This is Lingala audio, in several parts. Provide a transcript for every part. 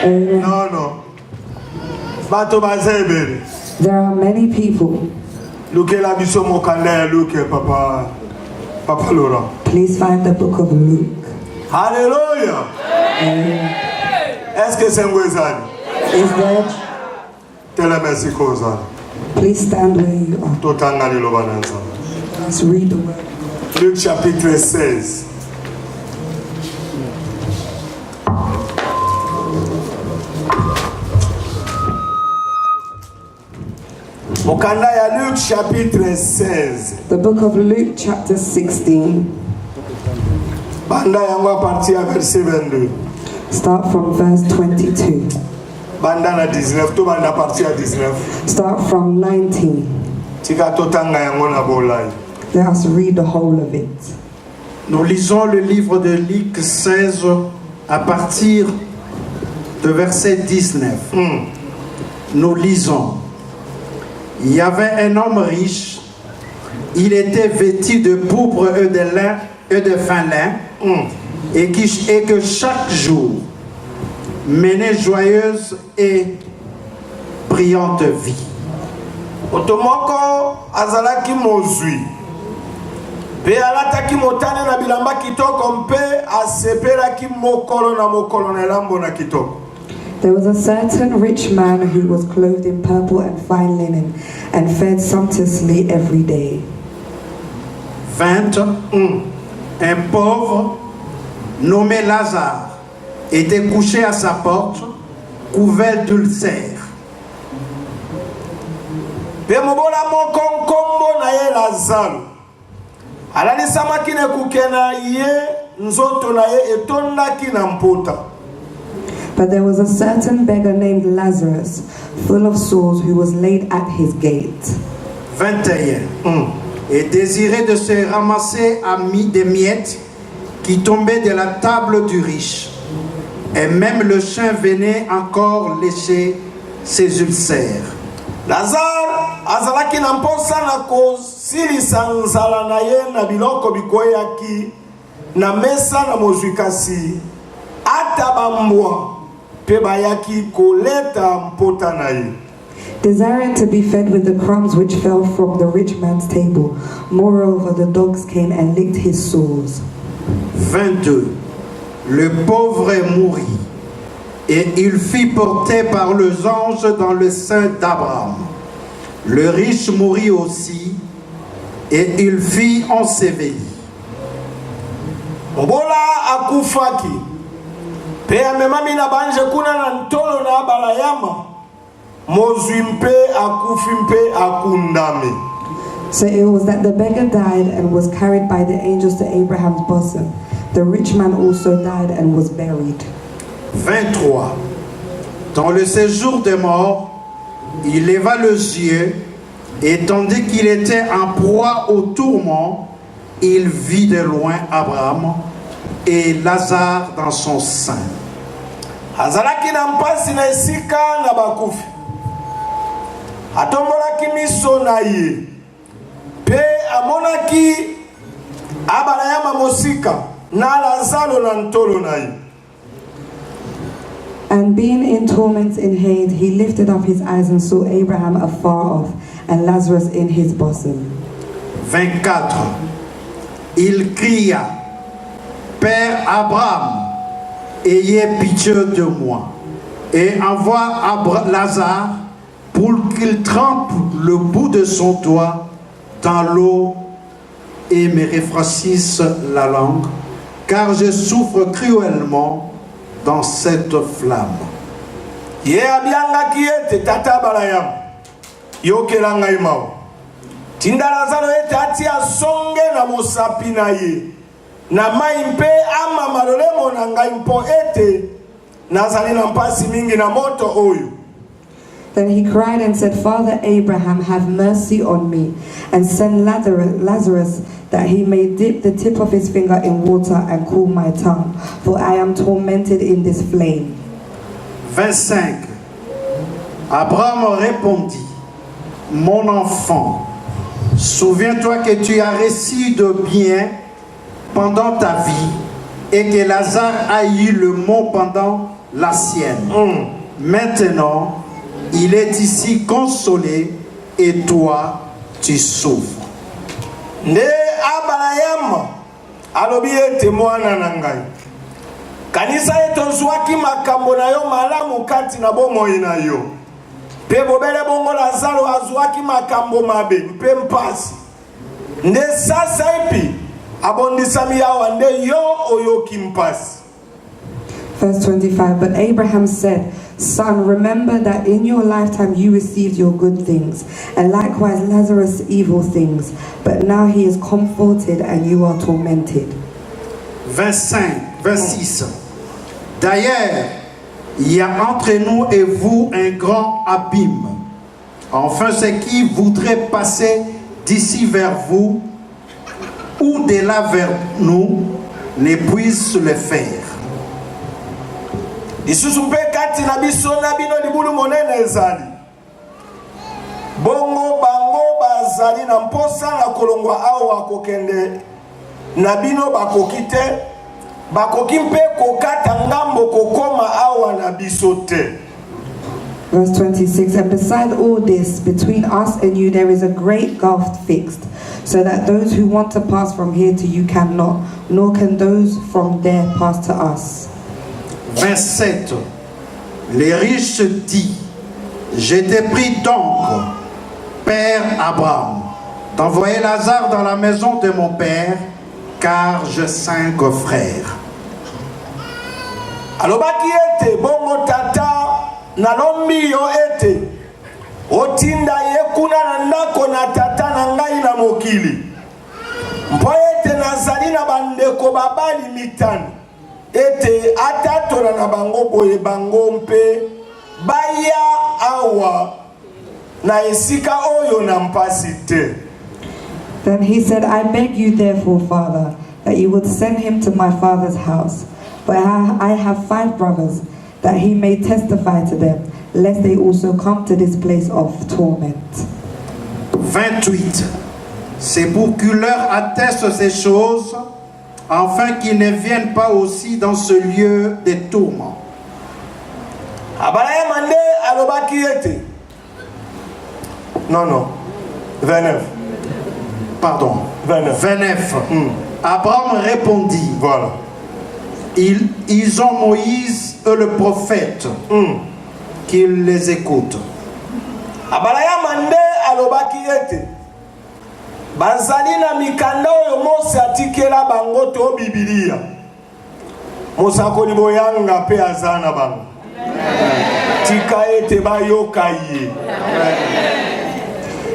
No, no. There are many people. Look at la mission mokanda, look at Papa Laurent. Please find the book of Luke. Hallelujah. Est-ce que c'est un wizard? Is there? Tell him merci cause. Please stand where you are. Totanga le lobananza. Let's read the word. Luc chapitre 16. Mokanda ya Luc chapitre 16. The book of Luke chapter 16. Banda yango a partir à verset 22. Start from verse 22. Banda na 19, tout banda partir à 19. Start from 19. Tika totanga yango na bolai. Let us read the whole of it. Nous lisons le livre de Luc 16 à partir de verset 19. Nous lisons. Il y avait un homme riche. Il était vêtu de pourpre et de lin et de fin lin, et que chaque jour menait joyeuse et brillante vie. Otomoko azalaki mozwi. Pe alataki motane na bilamba kitoko mpe asepelaki mokolo na mokolo na lambo na kitoko. There was a certain rich man who was clothed in purple and fine linen and fed sumptuously every day. 20. Un pauvre nommé Lazare était couché à sa porte, couvert d'ulcères. Pe mobola moko nkombo na ye Lazaro. Alalisamaki ne kukena ye nzoto na ye etondaki na mpota. But there was a certain beggar named Lazarus, full of sores, who was laid at his gate. 21. Et désirait de se ramasser des miettes qui tombaient de la table du riche. Et même le chien venait encore lécher ses ulcères. Lazare azalaki na mposa na kosilisa nzala na ye na biloko bikweyaki na mesa na mozwi kasi ata bambwa pe bayaki koleta mpota na ye. Desiring to be fed with the crumbs which fell from the rich man's table. Moreover, the dogs came and licked his sores. 22. Le pauvre mourut, et il fut porté par les anges dans le sein d'Abraham. Le riche mourut aussi, et il fut enseveli. Obola akufaki. Pe amemami na banje kuna na ntolo na balayama. Mozwi mpe akufi mpe akundame. So it was that the beggar died and was carried by the angels to Abraham's bosom. The rich man also died and was buried. 23. Dans le séjour des morts, il leva les yeux, et tandis qu'il était en proie au tourment, il vit de loin Abraham et Lazare dans son sein. Azalaki na mpasi na esika na bakufi. Atombolaki miso na ye. Pe amonaki abalayama mosika na Lazaro na ntolo na ye. And being in torments in Hades, he lifted up his eyes and saw Abraham afar off and Lazarus in his bosom. 24. Il cria, Père Abraham, ayez pitié de moi, et envoie Lazare pour qu'il trempe le bout de son doigt dans l'eau et me rafraîchisse la langue, car je souffre cruellement dans cette flamme. Ye abianga kiete tata balayam. Yokela ngai mau. Tinda Lazaro ete atia songe na mosapi na ye. Na mai mpe ama malolemo na ngai mpo ete nazali na mpasi mingi na moto oyo. Then he cried and said, Father Abraham, have mercy on me, and send Lazarus that he may dip the tip of his finger in water and cool my tongue, for I am tormented in this flame. 25. Abraham répondit, mon enfant, souviens-toi que tu as reçu de bien pendant ta vie, et que Lazare a eu le mot pendant la sienne. Maintenant, il est ici consolé et toi, tu souffres. Nde Abraham alobi ete mwana na ngai. Kanisa etozwaki makambo na yo malamu kati na bomoi na yo. Pe bobele bongo Lazaro azwaki makambo mabe mpe mpasi. Nde sasa epi abondisami yawa nde yo oyoki mpasi. Verse 25, but Abraham said, Son, remember that in your lifetime you received your good things, and likewise Lazarus evil things, but now he is comforted and you are tormented. Verse 6. D'ailleurs, il y a entre nous et vous un grand abîme. Enfin, ceux qui voudraient passer d'ici vers vous ou de là vers nous ne puissent le faire. Isusu mpe kati na biso na bino libulu monene ezali. Bongo bango bazali na mposa na kolongwa awa kokende na bino bakokite bakoki mpe kokata ngambo kokoma awa na biso te. Verse 26, and beside all this, between us and you there is a great gulf fixed, so that those who want to pass from here to you cannot, nor can those from there pass to us. Verse 7. Les riches dit, je t'ai pris donc, Père Abraham, d'envoyer Lazare dans la maison de mon père, car j'ai 5 frères. Alobaki ete bongo tata nalombi yo ete otinda ye kuna na ndako na tata na ngai na mokili. Mpo ete nazali na bandeko babali mitano. Ete atatola na bango boye bango mpe baya awa na esika oyo na mpasi te. Then he said, I beg you therefore, Father, that you would send him to my father's house. For I have 5 brothers, that he may testify to them, lest they also come to this place of torment. 28. C'est pour que leur atteste ces choses, afin qu'ils ne viennent pas aussi dans ce lieu de tourment. Abraham ande alobaki ete. Non. 29. Pardon. 29. Abraham répondit. Voilà. Ils ont Moïse et le prophète qu'ils les écoutent. Abraham ande alobaki ete. Bazali na mikanda oyo Mose atikela bango to Biblia. Mosakoli Boyanga pe azana bango. Tika ete bayoka ye.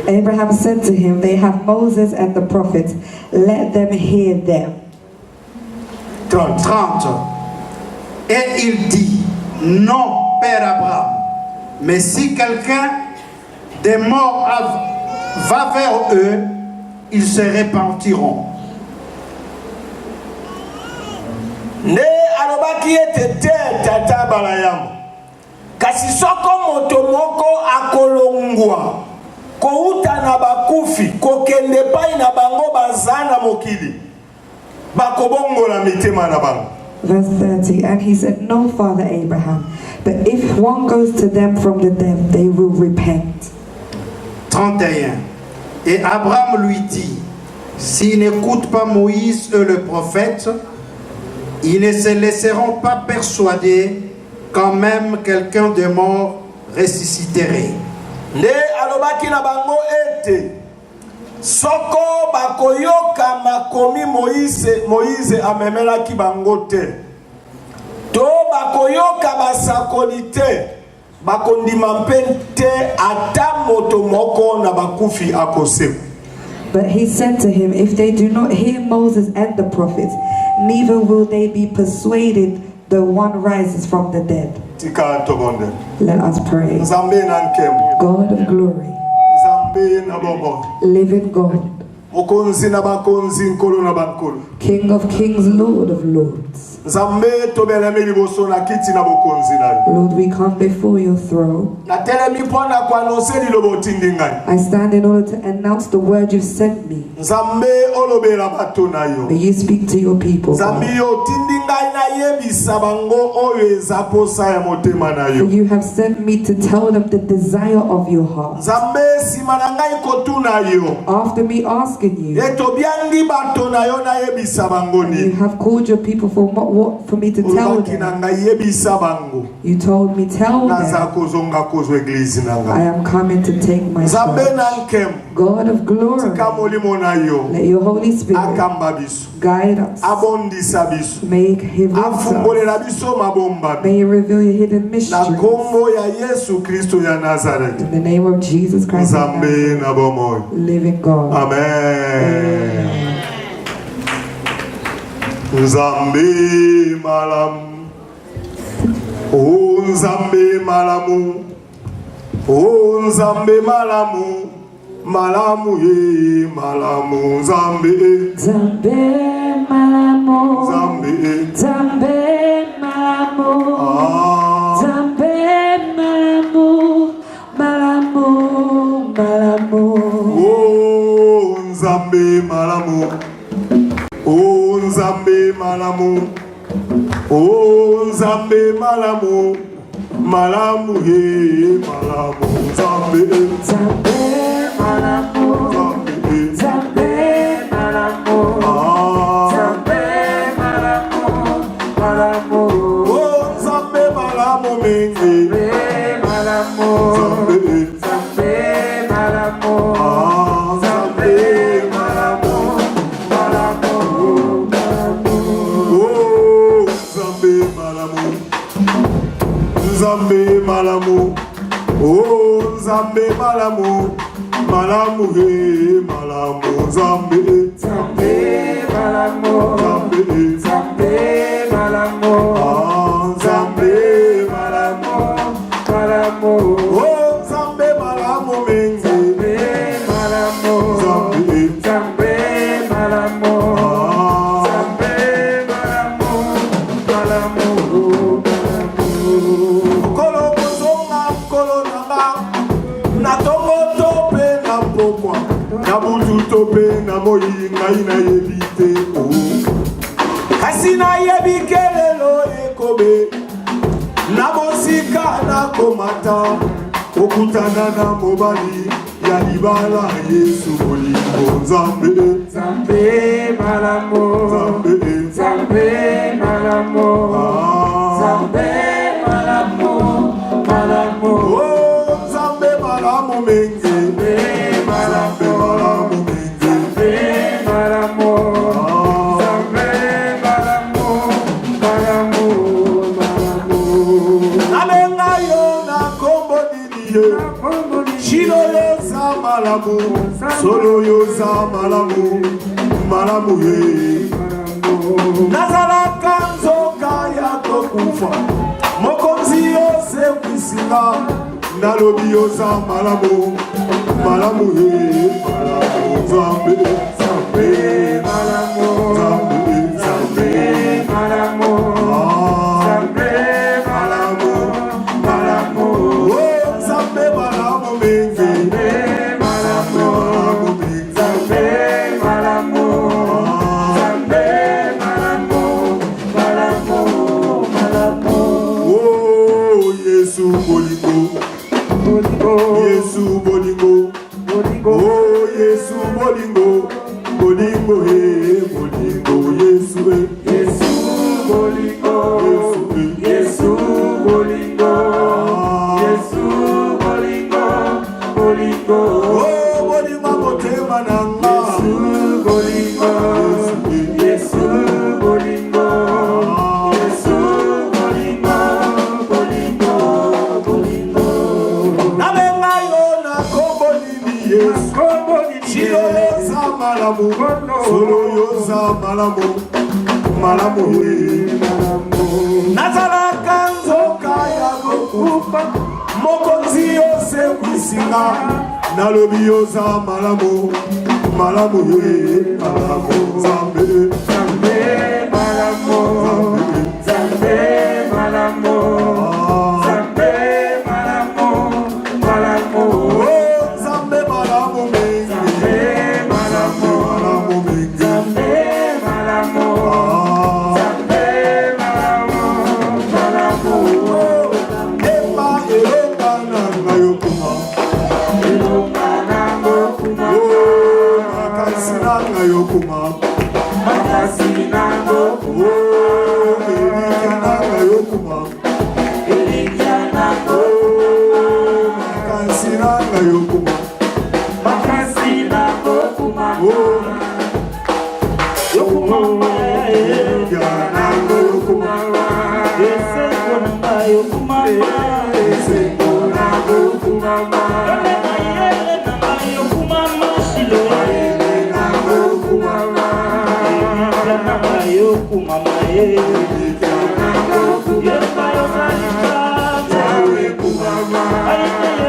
Abraham said to him, they have Moses and the prophets, let them hear them. 30. Et il dit, non, Père Abraham, mais si quelqu'un des morts va vers eux, ils se repentiront. Ne alobaki ete te tata Balaam. Kasi soko moto moko akolongwa kouta na bakufi kokende pai na bango bazana mokili bakobongola mitema na bango. Verse 30, and he said, no, Father Abraham, but if one goes to them from the dead, they will repent. 31. Et Abraham lui dit, s'ils n'écoutent pas Moïse et le prophète, ils ne se laisseront pas persuader quand même quelqu'un de mort ressusciterait. Ne alobaki na bango ete soko bakoyoka makomi Moïse amemelaki bango te. To bakoyoka basakoli te. Bakondima mpente ata moto moko na bakufi akose. But he said to him, if they do not hear Moses and the prophets, neither will they be persuaded the one rises from the dead. Tika togonde. Let us pray. Zambe na nkemu. God of glory, Zambe na bobo. living God, Mokonzi na bakonzi nkolo na bankolo. King of kings, Lord of lords. Lord, we come before your throne. I stand in order to announce the word you've sent me. May you speak to your people, God. For you have sent me to tell them the desire of your heart. After me asking you, you have called your people for me to tell them. You told me, tell them, I am coming to take my church. God of glory, let your Holy Spirit guide us. Make him May you reveal your hidden mysteries. In the name of Jesus Christ, living God. Amen. Nzambe malamu, oh Nzambe malamu, oh Nzambe malamu, malamu ye malamu, Nzambe, Nzambe malamu, Nzambe, Nzambe malamu, Nzambe malamu, malamu, malamu, oh Nzambe malamu. Oh Nzambe malamu, oh Nzambe malamu, malamu ye malamu, Nzambe, Nzambe malamu, Nzambe malamu, Nzambe malamu, malamu, oh Nzambe malamu mingi, malamu, Nzambe malamu, Nzambe malamu, malamu. Nzambe malamu, oh Nzambe malamu, malamu he malamu, Nzambe, Nzambe malamu, Nzambe malamu, Nzambe malamu, malamu, oh Nzambe malamu mingi, malamu, Nzambe, Nzambe malamu, Nzambe malamu, malamu. Tope na moyi ngaina yebite o kasina yebikelelo ekobe na mosika na komata okutana na mobali ya libala Yesu bolingo Nzambe, Nzambe malamu, Nzambe, Nzambe malamu, Nzambe malamu, malamu, oh Nzambe malamu mengi, Nzambe malamu mengi. Solo yoza malamu, malamu ye. Nazala kanzo kaya kokufa, mokonzi yose kwisila. Nalobi yoza malamu, malamu ye, malamu Nzambe, Nzambe malamu, Nzambe, Nzambe malamu, Nzambe malamu, malamu, oh Nzambe malamu mengi. Yesu bolingo, bolingo, oh Yesu bolingo, bolingo he, bolingo Yesu he, Yesu bolingo, Yesu bolingo, Yesu bolingo, bolingo, oh bolingo motema nanga, Yesu bolingo, Yesu bolingo, Yesu bolingo, bolingo, bolingo. Namenga yo na kombo nini Yesu, shiro yoza malamu, solo yoza malamu, malamu he, malamu. Nazala kanzo kaya kokufa, mokonzi yose kwisinga, nalobi yoza malamu, malamu he, malamu Nzambe, Nzambe malamu, Oh, makasinanga yokumama. Makasinango. Oh, elikananga yokumama. Elikanango. Makasinanga yokumama. Makasinango kumama. Oh, Yokumama. elikananga yokumama. Esekonanga yokumama. Esekonanga yokumama. Elenanga yokumama shilo. Elenanga yokumama. Elenanga yokumama. Elikananga yokumama. Yawe kumama. Yawe kumama.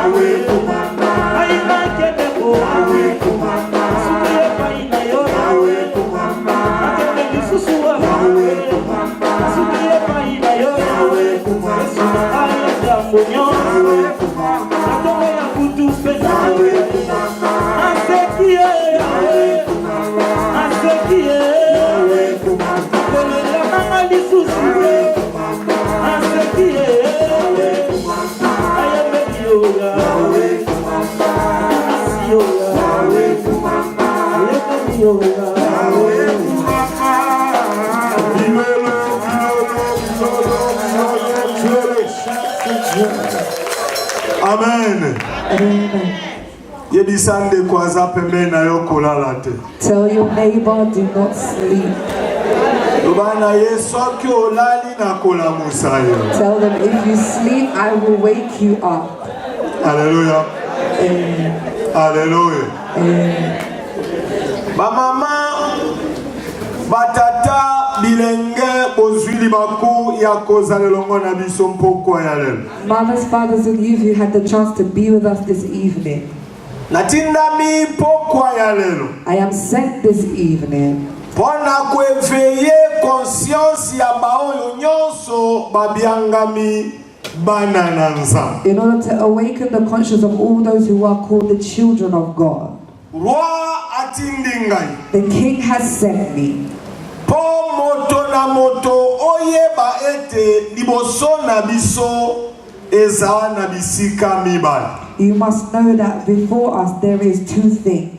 Yawe kumama. Yawe kumama. Amen. Yebisande kwaza pembeni yokolala te. Tell your neighbor, do not sleep. Lobana Yesu akiolali na kola musayo. Tell them, if you sleep, I will wake you up. Hallelujah. Amen. Hallelujah. Amen. Bamama batata bilenge bozwili baku ya kozala longo na biso mpokwa ya lelo. Mothers, fathers, and youth, you had the chance to be with us this evening. Natindami pokwa ya lelo. I am sent this evening Pona kueveye conscience ya baoyo nyonso babiangami banananza. in order to awaken the conscience of all those who are called the children of God. Roi atindingai. The King has sent me. Po moto na moto oyeba ete liboso na biso eza na bisika mibali. You must know that before us there is two things.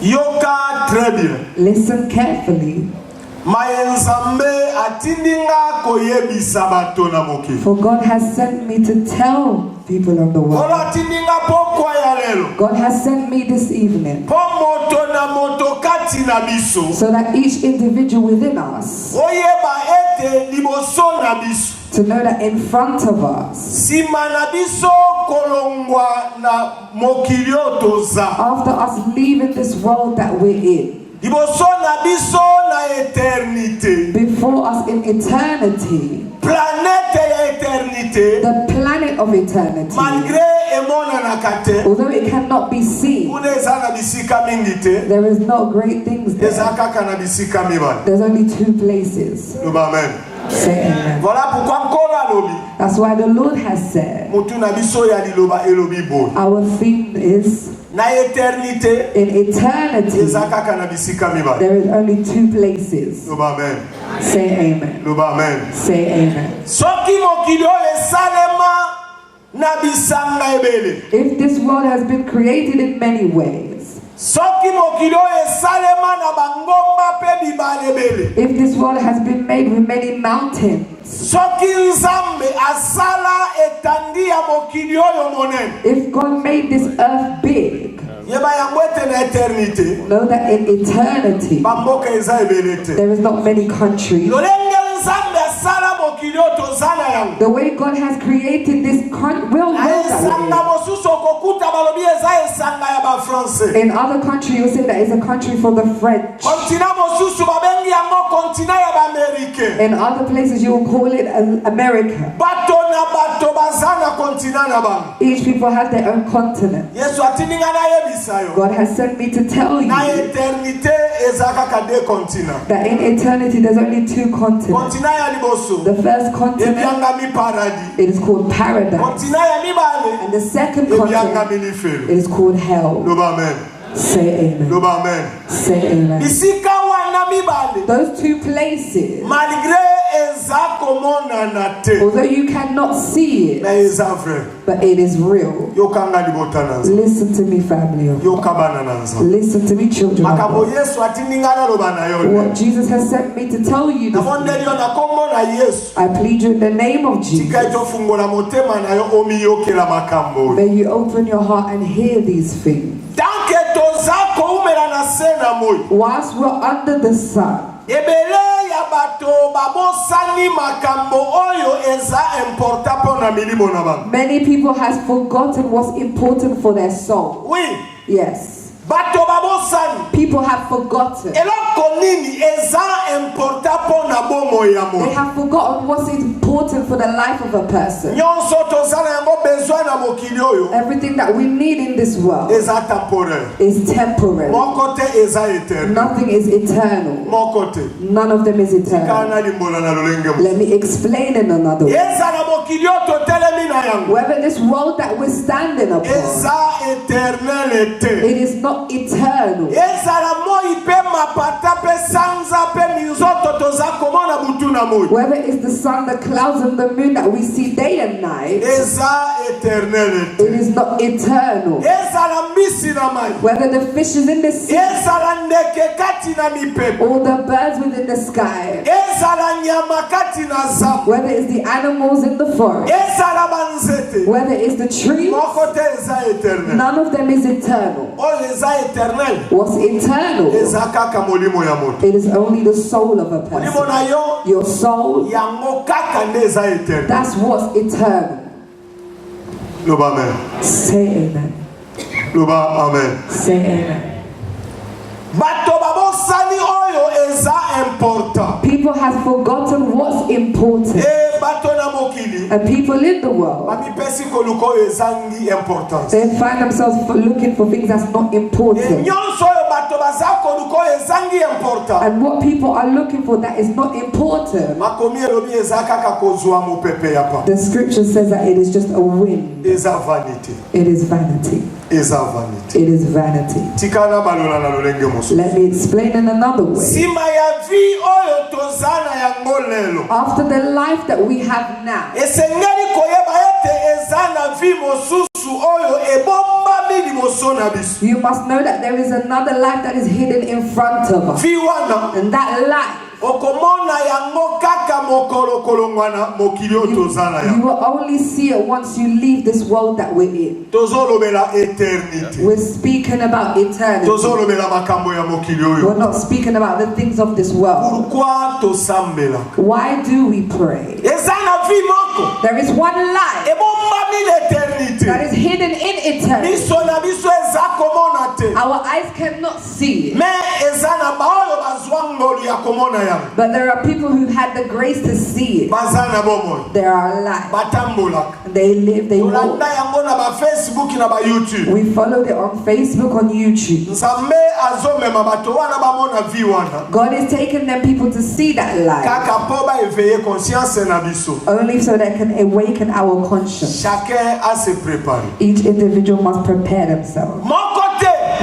Yoka très bien. Listen carefully. Maenzambe atindinga koyebisa bato na moki. For God has sent me to tell people of the world. Ola atindinga pokwa ya lelo. God has sent me this evening Po moto na moto kati na biso. so that each individual within us Oyeba ete liboso na biso. to know that in front of us, Sima na biso kolongwa na mokilio toza. after us leaving this world that we're in, Liboso na biso na eternite. before us in eternity, Planete ya eternite. the planet of eternity, Malgré emona na kate. although it cannot be seen, Une eza na bisika mingi te. there is no great things Eza there. kaka na bisika mibali. There's only two places. Amen. Say amen. Voilà pourquoi kola lobi. That's why the Lord has said, Mutu na biso ya liloba elobi boy. our theme is, Na eternite. in eternity, Eza kaka na bisika mibali. there is only two places. Amen. Say amen. Amen. Say amen. Soki mokilio esalema na bisanga ebele. If this world has been created in many ways, Soki mokilio esalema na bangomba pe bibale ebele. if this world has been made with many mountains, Soki nzambe asala etandi ya mokilio yo monene. if God made this earth big, Yeba yango ete na eternite. know that in eternity, Bamboka eza ebele te. there is not many countries. Lolenge nzambe asala mokilio tozala yango. The way God has created this world Na that esanga we're mosusu okokuta balobi eza esanga ya ba français. in. In other countries, you say that it's a country for the French. Kontina mosusu babengi yango kontina ya ba Americain. In other places, you will call it America. Bato na bato bazana kontina na ba. Each people have their own continent. Yesu atininga na yebisa yo. God has sent me to tell Na you eternite eza kaka de kontina. that in eternity, there's only two continents. Kontina ya liboso. The first continent, Ebyanga mi paradis. it is called paradise. Kontina ya mibale. And the second Ebyanga continent, mi lifelo. it is called hell. Amen. Say amen. Amen. Say amen. Bisika wana mibale. Those two places, Malgré although you cannot see it, but it is real. Listen to me, family. Listen to me, children. What Jesus has sent me to tell you this morning, I plead you in the name of Jesus. May you open your heart and hear these things. Whilst we're under the sun, many people have forgotten what's important for their soul. Yes. People have forgotten. They have forgotten what's important for the life of a person. Everything that we need in this world is temporary. Nothing is eternal. None of them is eternal. Let me explain in another way. Whether this world that we're standing upon, it is not eternal. Whether it's the sun, the clouds, and the moon that we see day and night, it is not eternal. Whether the fishes in the sea, or the birds within the sky, whether it's the animals in the forest, whether it's the trees, none of them is eternal. What's eternal? It is only the soul of a person. Your soul, that's what's eternal. Say amen. Say amen. People have forgotten what's important. And people in the world, they find themselves looking for things that's not important. And what people are looking for that is not important, the scripture says that it is just a wind. It is vanity. It is vanity. Let me explain in another way. After the life that we have now, you must know that there is another life that is hidden in front of us. And that life, you will only see it once you leave this world that we're in. We're speaking about eternity. We're not speaking about the things of this world. Why do we pray? There is one life that is hidden in eternity. Our eyes cannot see it. But there are people who've had the grace to see it. They are alive. They live, they walk. We followed it on Facebook, on YouTube. God is taking them people to see that life, only so they can awaken our conscience. Each individual must prepare themselves.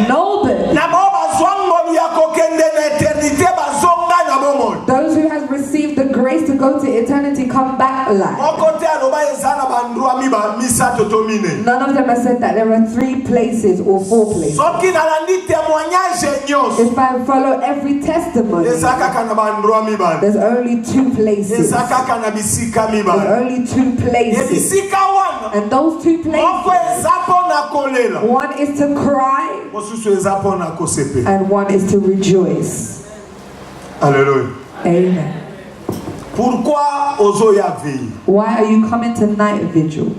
Nobody. Those who have received the grace to go to eternity come back alive. None of them have said that there are 3 places or 4 places. If I follow every testimony, there's only 2 places. There's only 2 places. And those 2 places, one is to cry and one is to rejoice. Hallelujah. Amen. Why are you coming to night vigil?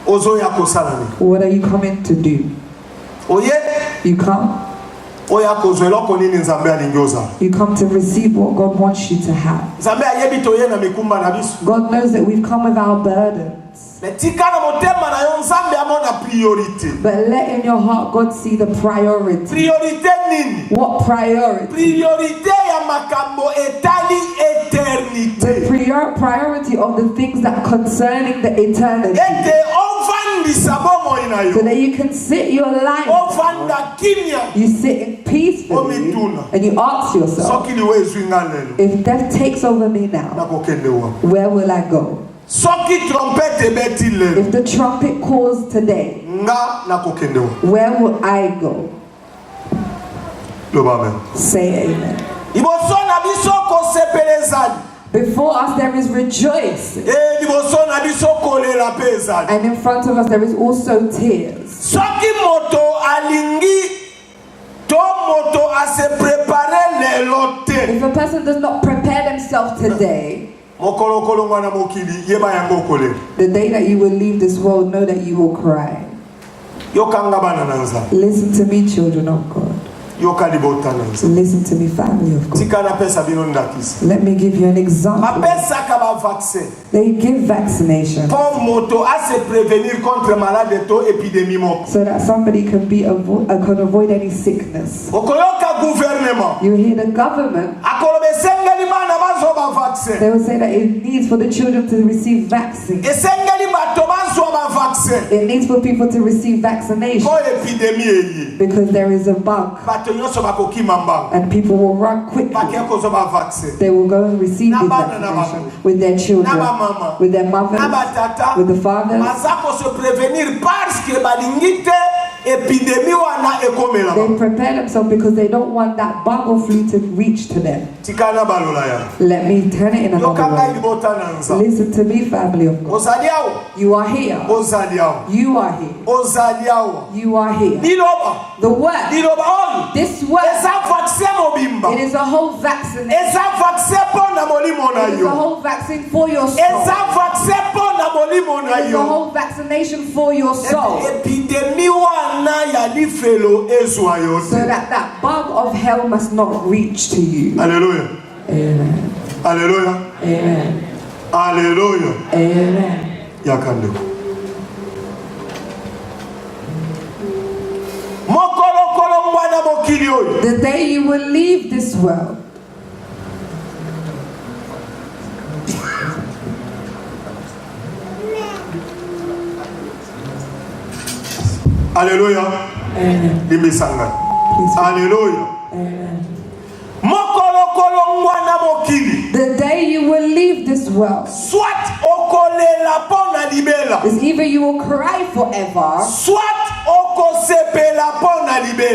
What are you coming to do? You come? You come to receive what God wants you to have. God knows that we've come with our burdens. But let in your heart God see the priority. What priority? The priority of the things that concerning the eternity. so that you can sit your life. You sit peacefully and you ask yourself, if death takes over me now, where will I go? If the trumpet calls today, where will I go? Say amen. Before us there is rejoicing, and in front of us there is also tears. If a person does not prepare themselves today, the day that you will leave this world, know that you will cry. Listen to me, children of God. Listen to me, family of God. Let me give you an example. They give vaccination so that somebody can avoid any sickness. You hear the government, they will say that it needs for the children to receive vaccine. It needs for people to receive vaccination because there is a bug. And people will run quickly. They will go and receive this vaccination with their children, with their mothers, with the fathers. They prepare themselves because they don't want that bug or flu to reach to them. Let me turn it in another way. Listen to me, family of God. You are here. You are here. You are here. The word. This word. It is a whole vaccination. It is a whole vaccine for your soul. It is a whole vaccination for your soul. So that bug of hell must not reach to you. Hallelujah. Amen. Hallelujah. Amen. Hallelujah. Amen. Yakande. The day you will leave this world, hallelujah. Amen. Hallelujah. Amen. The day you will leave this world is either you will cry forever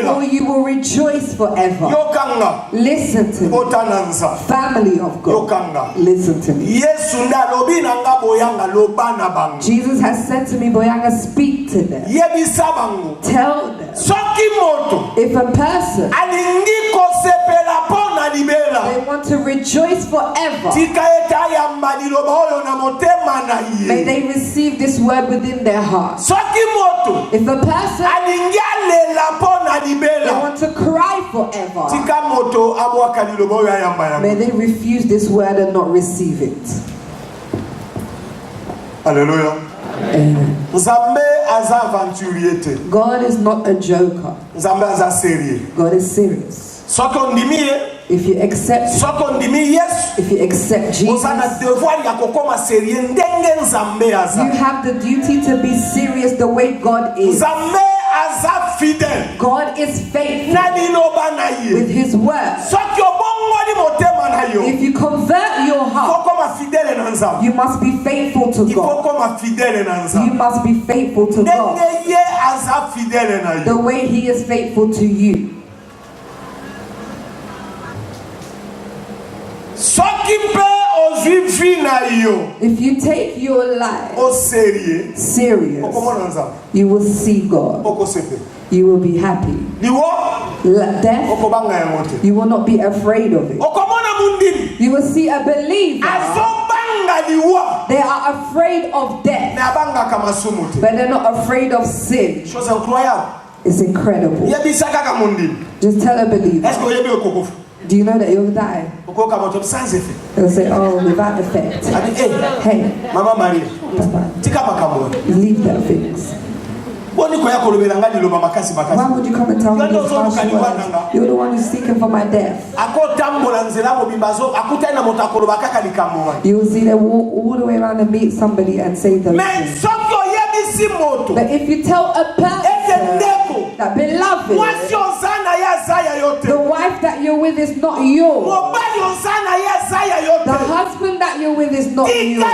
or you will rejoice forever. Listen to me, family of God. Listen to me. Jesus has said to me, Boyanga, speak to them. Tell them, if a person they want to rejoice forever, may they receive this word within their heart. If a person they want to cry forever, may they refuse this word and not receive it. Hallelujah. Amen. God is not a joker. God is serious. If you accept Jesus, you have the duty to be serious the way God is. God is faithful with His word. If you convert your heart, you must be faithful to God. You must be faithful to God the way He is faithful to you. If you take your life serious, you will see God. You will be happy. Death, you will not be afraid of it. You will see a believer. They are afraid of death, but they're not afraid of sin. It's incredible. Just tell a believer, do you know that you'll die? They'll say, oh, without effect. Hey, Papa, leave that things. Why would you come and tell me these harsh words? You're the one who's seeking for my death. You will see them walk all the way around and meet somebody and say those things. But if you tell a person that, beloved, the wife that you're with is not yours, the husband that you're with is not yours,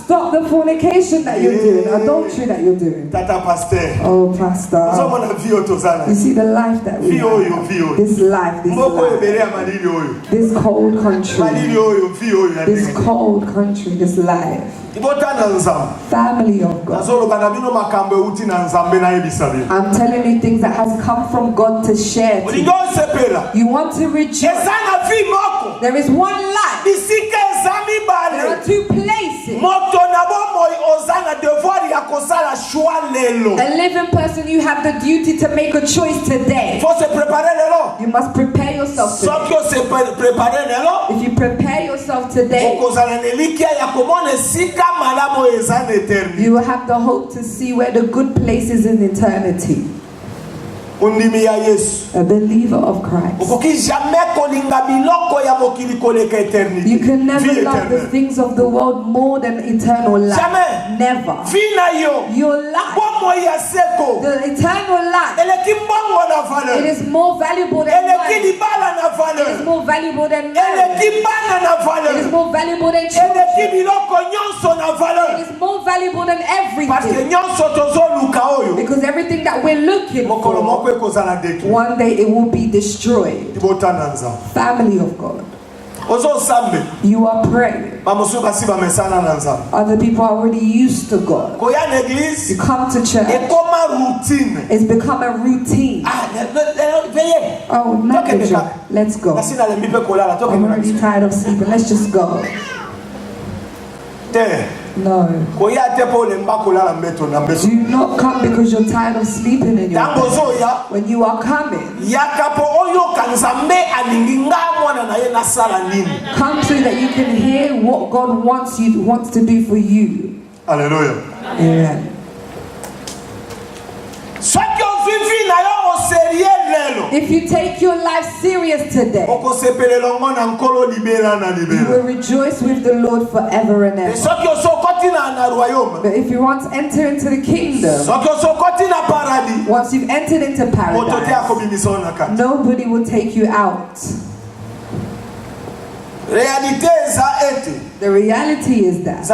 stop the fornication that you're doing, adultery that you're doing. Oh, Pastor, you see the life that we have, this life, this cold country, this life. Family of God. I'm telling you things that has come from God to share to you. You want to rejoice. There is one life. There are two places. A living person, you have the duty to make a choice today. You must prepare yourself today. If you prepare yourself today, you will have the hope to see where the good place is in eternity. A believer of Christ. You can never love the things of the world more than eternal life. Never. Your life, the eternal life, it is more valuable than money. It is more valuable than marriage. It is more valuable than children. It is more valuable than everything. Because everything that we're looking for, one day it will be destroyed. Family of God. You are praying. Other people are already used to God. You come to church. It's become a routine. Oh, manager, let's go. I'm already tired of sleeping. Let's just go. No. Do not come because you're tired of sleeping in your bed. When you are coming, come so that you can hear what God wants to do for you. Hallelujah. Amen. If you take your life serious today, you will rejoice with the Lord forever and ever. But if you want to enter into the kingdom, once you've entered into paradise, nobody will take you out. The reality is that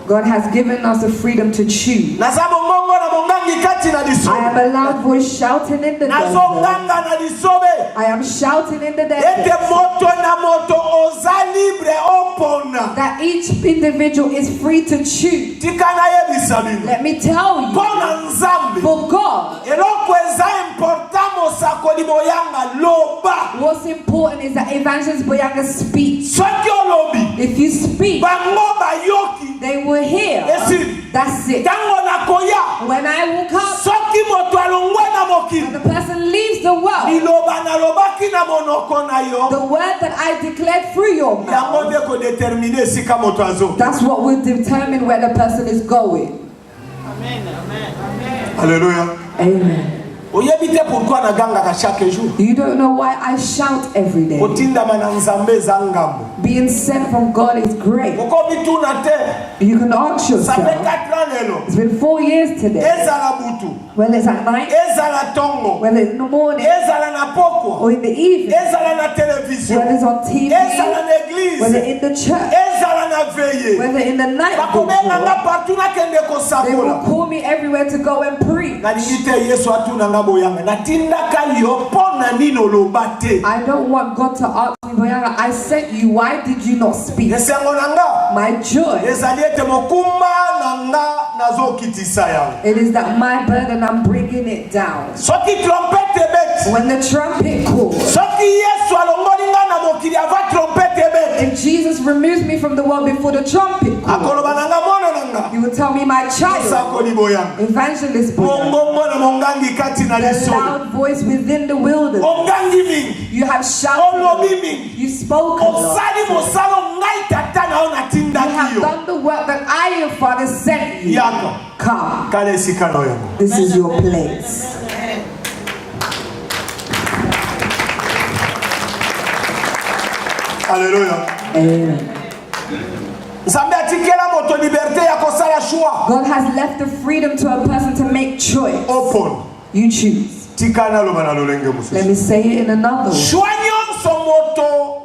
God has given us the freedom to choose. I am a loud voice shouting in the desert. I am shouting in the desert that each individual is free to choose. Let me tell you, for God, what's important is that Evangelist Boyanga speaks. If you speak, they will hear. That's it. When I will come, when the person leaves the world, the word that I declared through your mouth, that's what will determine where the person is going. Amen. Amen. Amen. Hallelujah. Amen. You don't know why I shout every day. Being sent from God is great. You can ask yourself, it's been 4 years today. Whether it's at night, whether it's in the morning, or in the evening, whether it's on TV, whether in the church, whether in the night before, they will call me everywhere to go and preach. I don't want God to ask me, Boyanga, I sent you, why did you not speak? My joy, it is that my burden, I'm bringing it down. When the trumpet calls, if Jesus removes me from the world before the trumpet calls, you will tell me, my child, Evangelist Boyanga, the loud voice within the wilderness, you have shouted, you spoken, you have done the work that I, your Father, sent you. Come, this is your place. Hallelujah. Amen. moto liberté ya kosala choix. God has left the freedom to a person to make choice. Open. You choose. Tikana lo bana lolenge mususu. Let me say it in another way. Choix nyonso moto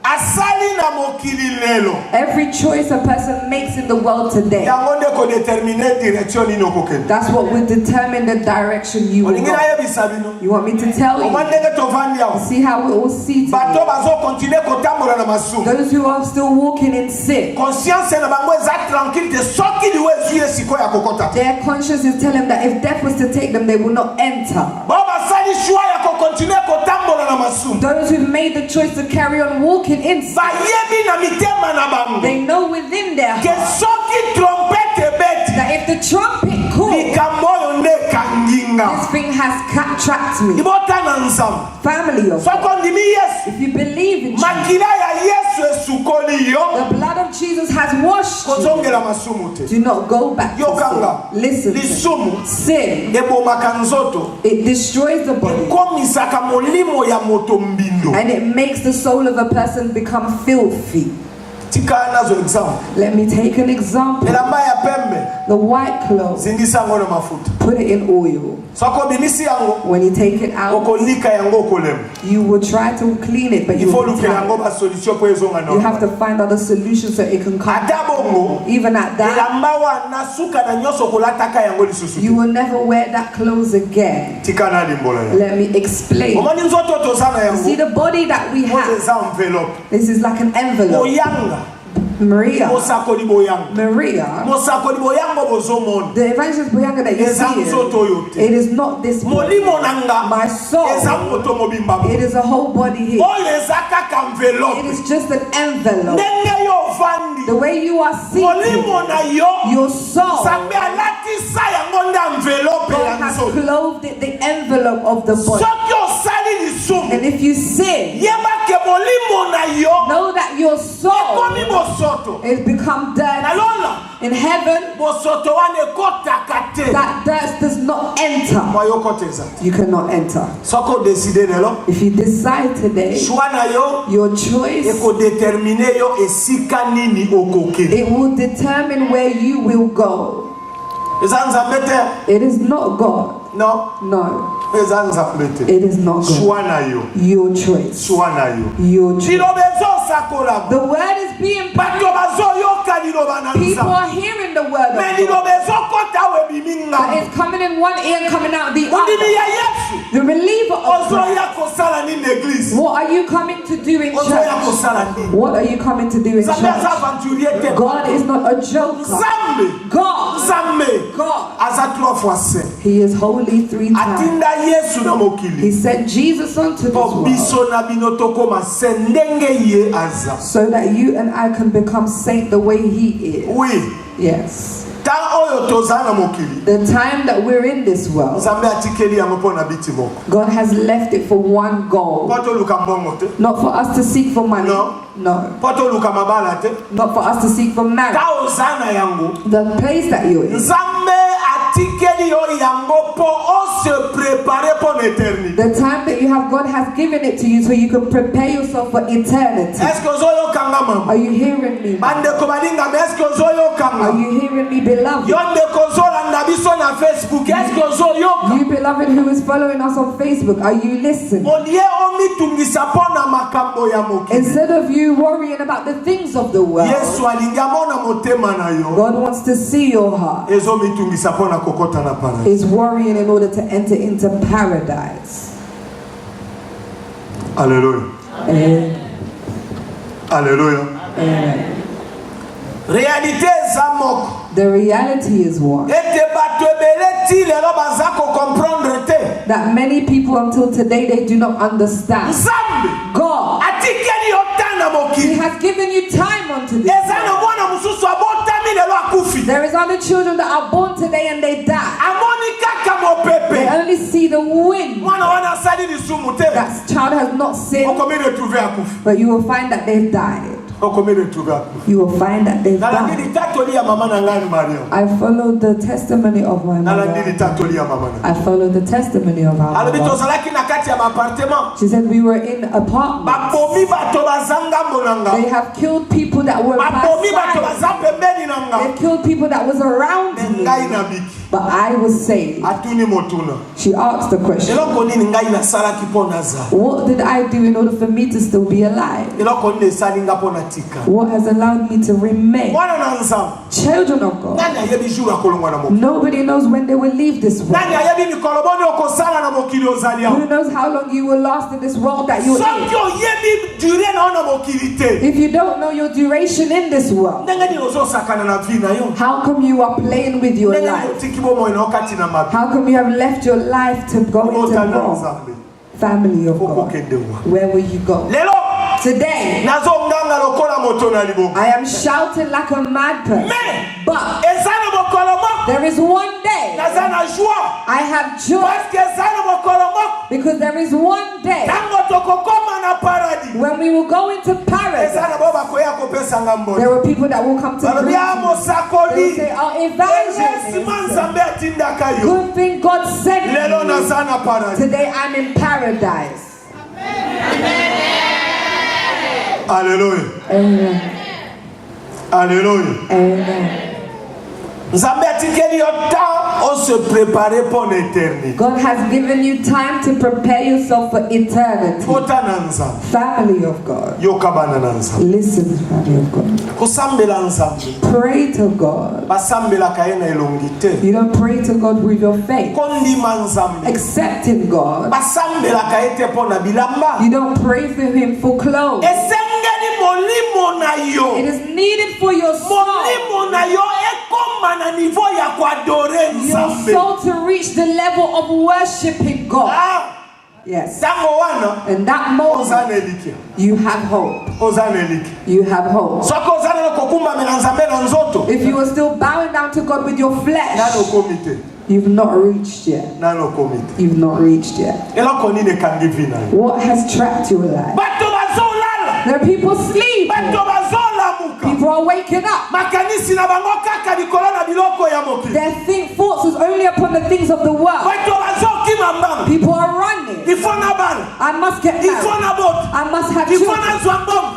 asali na mokili lelo. Every choice a person makes in the world today, Yango nde ko déterminer direction ni nokokende. that's what will determine the direction you will go. Olingi na yebisa bino. You want me to tell you? Omandenge tovandi yawo. See how we're all seated. Bato bazo continuer kotambola na masumu. Those who are still walking in sin, Conscience na bango eza tranquille te soki liwe ezuye siko ya kokota. their conscience is telling them that if death was to take them, they will not enter. Bo basali choix ya ko continuer kotambola na masumu. Those who've made the choice to carry on walking in sin, Bayebi na mitema na bango. they know within their Ke heart soki trompete beti. that if the trumpet calls, Likambo nde kanginga. this thing has trapped me. Ibota na nzam. Family of Soko ndimi Yesu. if you believe in Jesus, Makila ya Yesu esukoli yo. the blood of Jesus has washed you. Kozongela masumu te. Do not go back to Yokanga. sin. Listen to me. Lisumu. Sin, Ebomaka nzoto. it destroys the body Komisaka molimo ya moto mbindo. and it makes the soul of a person become filthy. Tika nazo example. Let me take an example. Elamba ya pembe. The white clothes, Zindisa yango na mafuta. put it in oil. Soko bimisi yango. When you take it out, Okolika yango kolem. you will try to clean it, but you Ifo will lukela yango ba solution po ezonga na. You have to find other solutions so it can come. Adabongo. Even at that, Elamba wa nasuka na nyoso kolataka yango lisusu. you will never wear that clothes again. Tika na limbola ya. Let me explain. Omani nzoto tozana yango. See the body that we have. Eza envelope. This is like an envelope. Boyanga. Maria. Mosakoli boyanga. Maria. Mosakoli boyanga bozomona. The evangelist Boyanga that you Eza see nzoto yote. here, it is not this body. Molimo nanga. My soul, Eza moto mobimba. it is a whole body here. Oyo eza kaka It envelope. is just an envelope. Ndenge yo vandi. The way you are seated, Molimo na yo. your soul, Sambe alatisa yango nde envelope God ya has nzoto. clothed it, the envelope of the body. Soki osali lisumu. And if you sin, Yeba ke molimo na yo. know that your soul Ekomi bosoto. has become dirt. Nalona. In heaven, Bosoto wane kotaka te. that dirt does not enter. Mwa yo koteza. You cannot enter. Soko decide lelo. If you decide today, Choix na yo. your choice, Eko determine yo esika nini okoke. it will determine where you will go. Eza nzambe te. It is not God. No. No, Eza nzambe te. it is not God. Choix na yo. Your choice. Choix na yo. Your choice. Liloba ezosakola. The word is being Bato bazoyoka liloba na people nzambe. are hearing the word of Me God. liloba ezokota we biminga. But it's coming in one ear and coming out the Undimi other. ya Yesu. The reliever of Christ. Ozoya kosala nini église. What are you coming to do in Ozoya church? kosala nini. What are you coming to do in Nzambe church? aza aventurier te. God is not a joker. Nzambe. God, Nzambe. God, Aza 3 fois saint. He is holy 3 times. Atinda Yesu na He mokili. sent Jesus unto this Po world biso na bino tokoma saint ndenge ye aza. so that you and I can become saint the way He is. Oui. Yes. Ta oyo toza na mokili. The time that we're in this world, Nzambe atikeli yango mpo na biti moko. God has left it for one goal. Po toluka mbongo te. Not for us to seek for money. No. No. Po toluka mabala te. Not for us to seek for marriage. Ta oza na yango. The place that you're in. Nzambe atikeli yo yango po o se préparer pour l'éternité. The time that you have, God has given it to you so you can prepare yourself for eternity. Est-ce que ozoyo kanga mama? Are you hearing me? Bande ko balinga mais est-ce que ozoyo Are kanga? you hearing me, beloved? Yonde ko zolanda biso na Facebook. Est-ce que ozoyo kanga? You beloved who is following us on Facebook, are you listening? Olie omitungisa pona makambo ya mokili. Instead of you worrying about the things of the world, Yesu alinga mona motema na yo. God wants to see your heart. Ezo mitungisa pona kokota na paradis. Is worrying in order to enter into paradise. Alléluia. Amen. Alléluia. Amen. Réalité za moko. The reality is one. Ete bato ebele ti lelo baza ko comprendre te. That many people until today they do not understand. Nzambe God, atikeli yo tana He mokili. has given you time unto this. Eza na mwana mususu abotami lelo akufi. There is other children that are born today and they die. Amoni kaka They mopepe. only see the wind. Mwana wana asali lisumu te. That child has not sinned, Okomi retrouver akufi. but you will find that they've died. you will find that they've died. I followed the testimony of my mother. I followed the testimony of our mother. She said we were in apartments. They have killed people that were they killed people that was around me. But I was saved. She asked the question, what did I do in order for me to still be alive? What has allowed me to remain? Children of God, nobody knows when they will leave this world. Who knows how long you will last in this world that you're in? If you don't know your duration in this world, how come you are playing with your life? How come you have left your life to go into wrong? Family of God, where will you go? Today, I am shouting like a mad person. But there is one day I have joy, because there is one day when we will go into paradise. There are people that will come to me. They will say, oh, evangelist, good thing God sent me. Today I'm in paradise. Hallelujah. Amen. Hallelujah. Amen. God has given you time to prepare yourself for eternity. Family of God, listen, family of God. Pray to God. You don't pray to God with your faith. Accepting God. You don't pray for Him for clothes. It is needed for your soul. Your soul to reach the level of worshiping God. Yes. In that moment, you have hope. You have hope. If you are still bowing down to God with your flesh, you've not reached yet. You've not reached yet. What has trapped your life? There are people sleeping. People are waking up. Their thoughts is only upon the things of the world. People are running. I must get married. I must have children.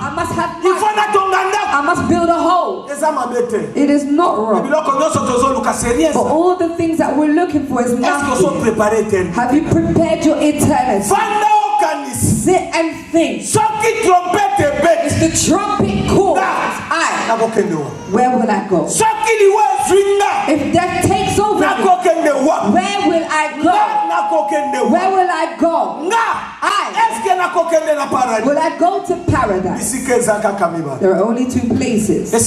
I must have money. I must build a home. It is not wrong. But all the things that we're looking for is nothing. Have you prepared your eternity? Sit and think. If the trumpet calls, where will I go? If death takes over me, where will I go? Where will I go? Will I go to paradise? There are only two places. There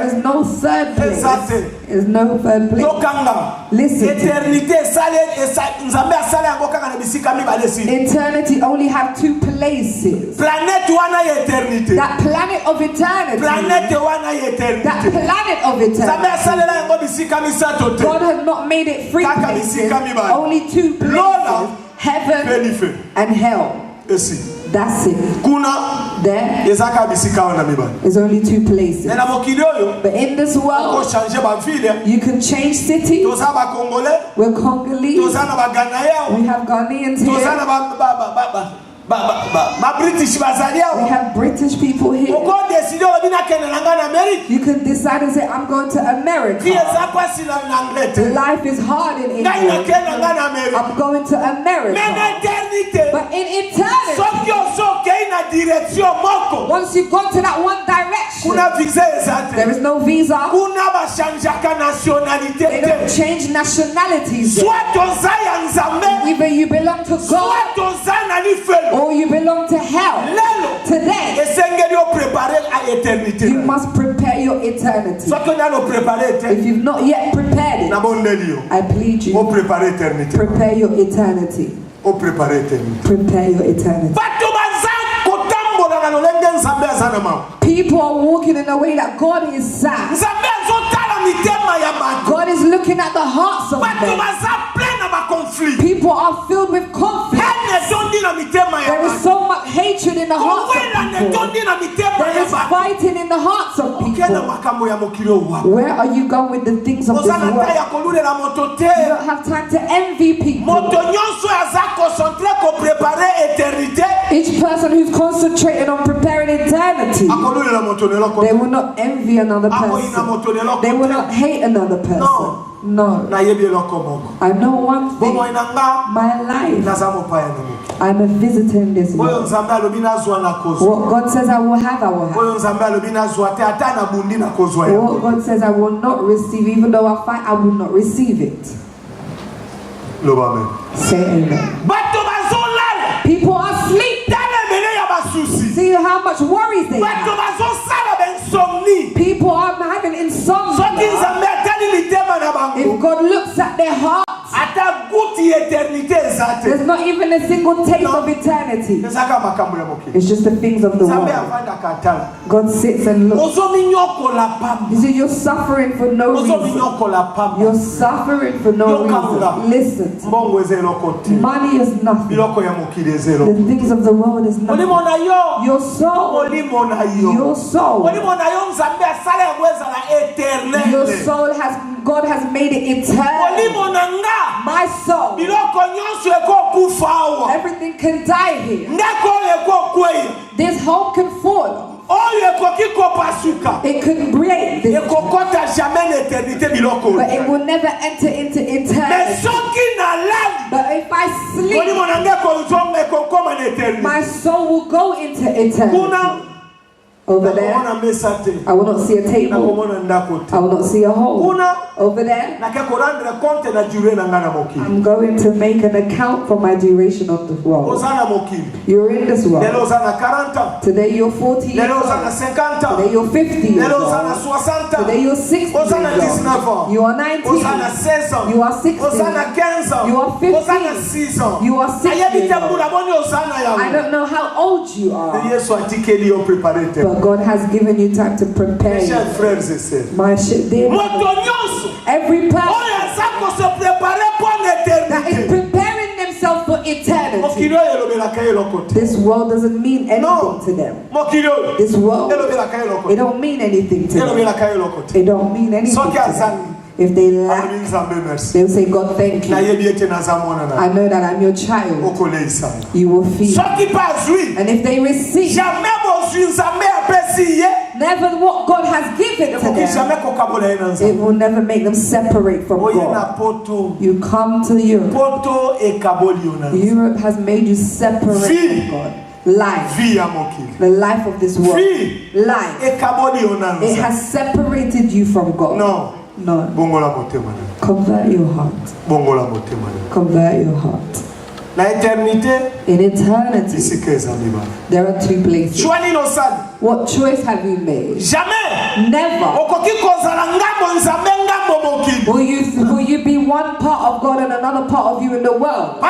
is no third place. There is no third place. Listen. Eternity only have two places. That planet of eternity. That planet of eternity. God has not made it three places. Only two places. Heaven and hell. That's it. There is only two places. But in this world, you can change cities. We're Congolese. We have Ghanaians here. We have British people here. You can decide and say, I'm going to America. Life is hard in England. I'm going to America. But in eternity, once you go to that one direction, there is no visa. They don't change nationalities. Either you belong to God or you belong to hell. Today, you must prepare your eternity. If you've not yet prepared it, I plead you, prepare your eternity. Prepare your eternity. People are walking in a way that God is sad. God is looking at the hearts of men. People are filled with conflict. There is so much hatred in the hearts of people. There is fighting in the hearts of people. Where are you going with the things of this world? You don't have time to envy people. Each person who's concentrated on preparing eternity, they will not envy another person. They will not hate another person. No. I know one thing. My life. I'm a visitor in this world. What God says I will have, I will have. What God says I will not receive, even though I fight, I will not receive it. Say amen. People are asleep. See how much worries they have. People are having insomnia. If God looks at their hearts, there's not even a single taste of eternity. It's just the things of the world. God sits and looks. You see, you're suffering for no reason. You're suffering for no reason. Listen. Money is nothing. The things of the world is nothing. Your soul. Your soul. Your soul has, God has made it eternal. My soul. Everything can die here. This hope can fall. It could break this, but it will never enter into eternity. But if I sleep, my soul will go into eternity. Over there, I will not see a table. I will not see a hole. Over there, I'm going to make an account for my duration of the world. You're in this world. Today you're 40 years old. Today you're 50 years old. Today you're 60 years old. You are 19. You are 16. You are 15. You are 60. I don't know how old you are. But God has given you time to prepare. My dear brothers, every person that is preparing themselves for eternity, this world doesn't mean anything to them. This world, it don't mean anything to them. It don't mean anything to them. If they lack, they'll say, God, thank you. I know that I'm your child. You will feed. And if they receive never what God has given to them, it will never make them separate from God. You come to Europe. Europe has made you separate from God. Life, the life of this world, life, it has separated you from God. No. Convert your heart. Convert your heart. In eternity, there are two places. What choice have you made? Never. Will you be one part of God and another part of you in the world?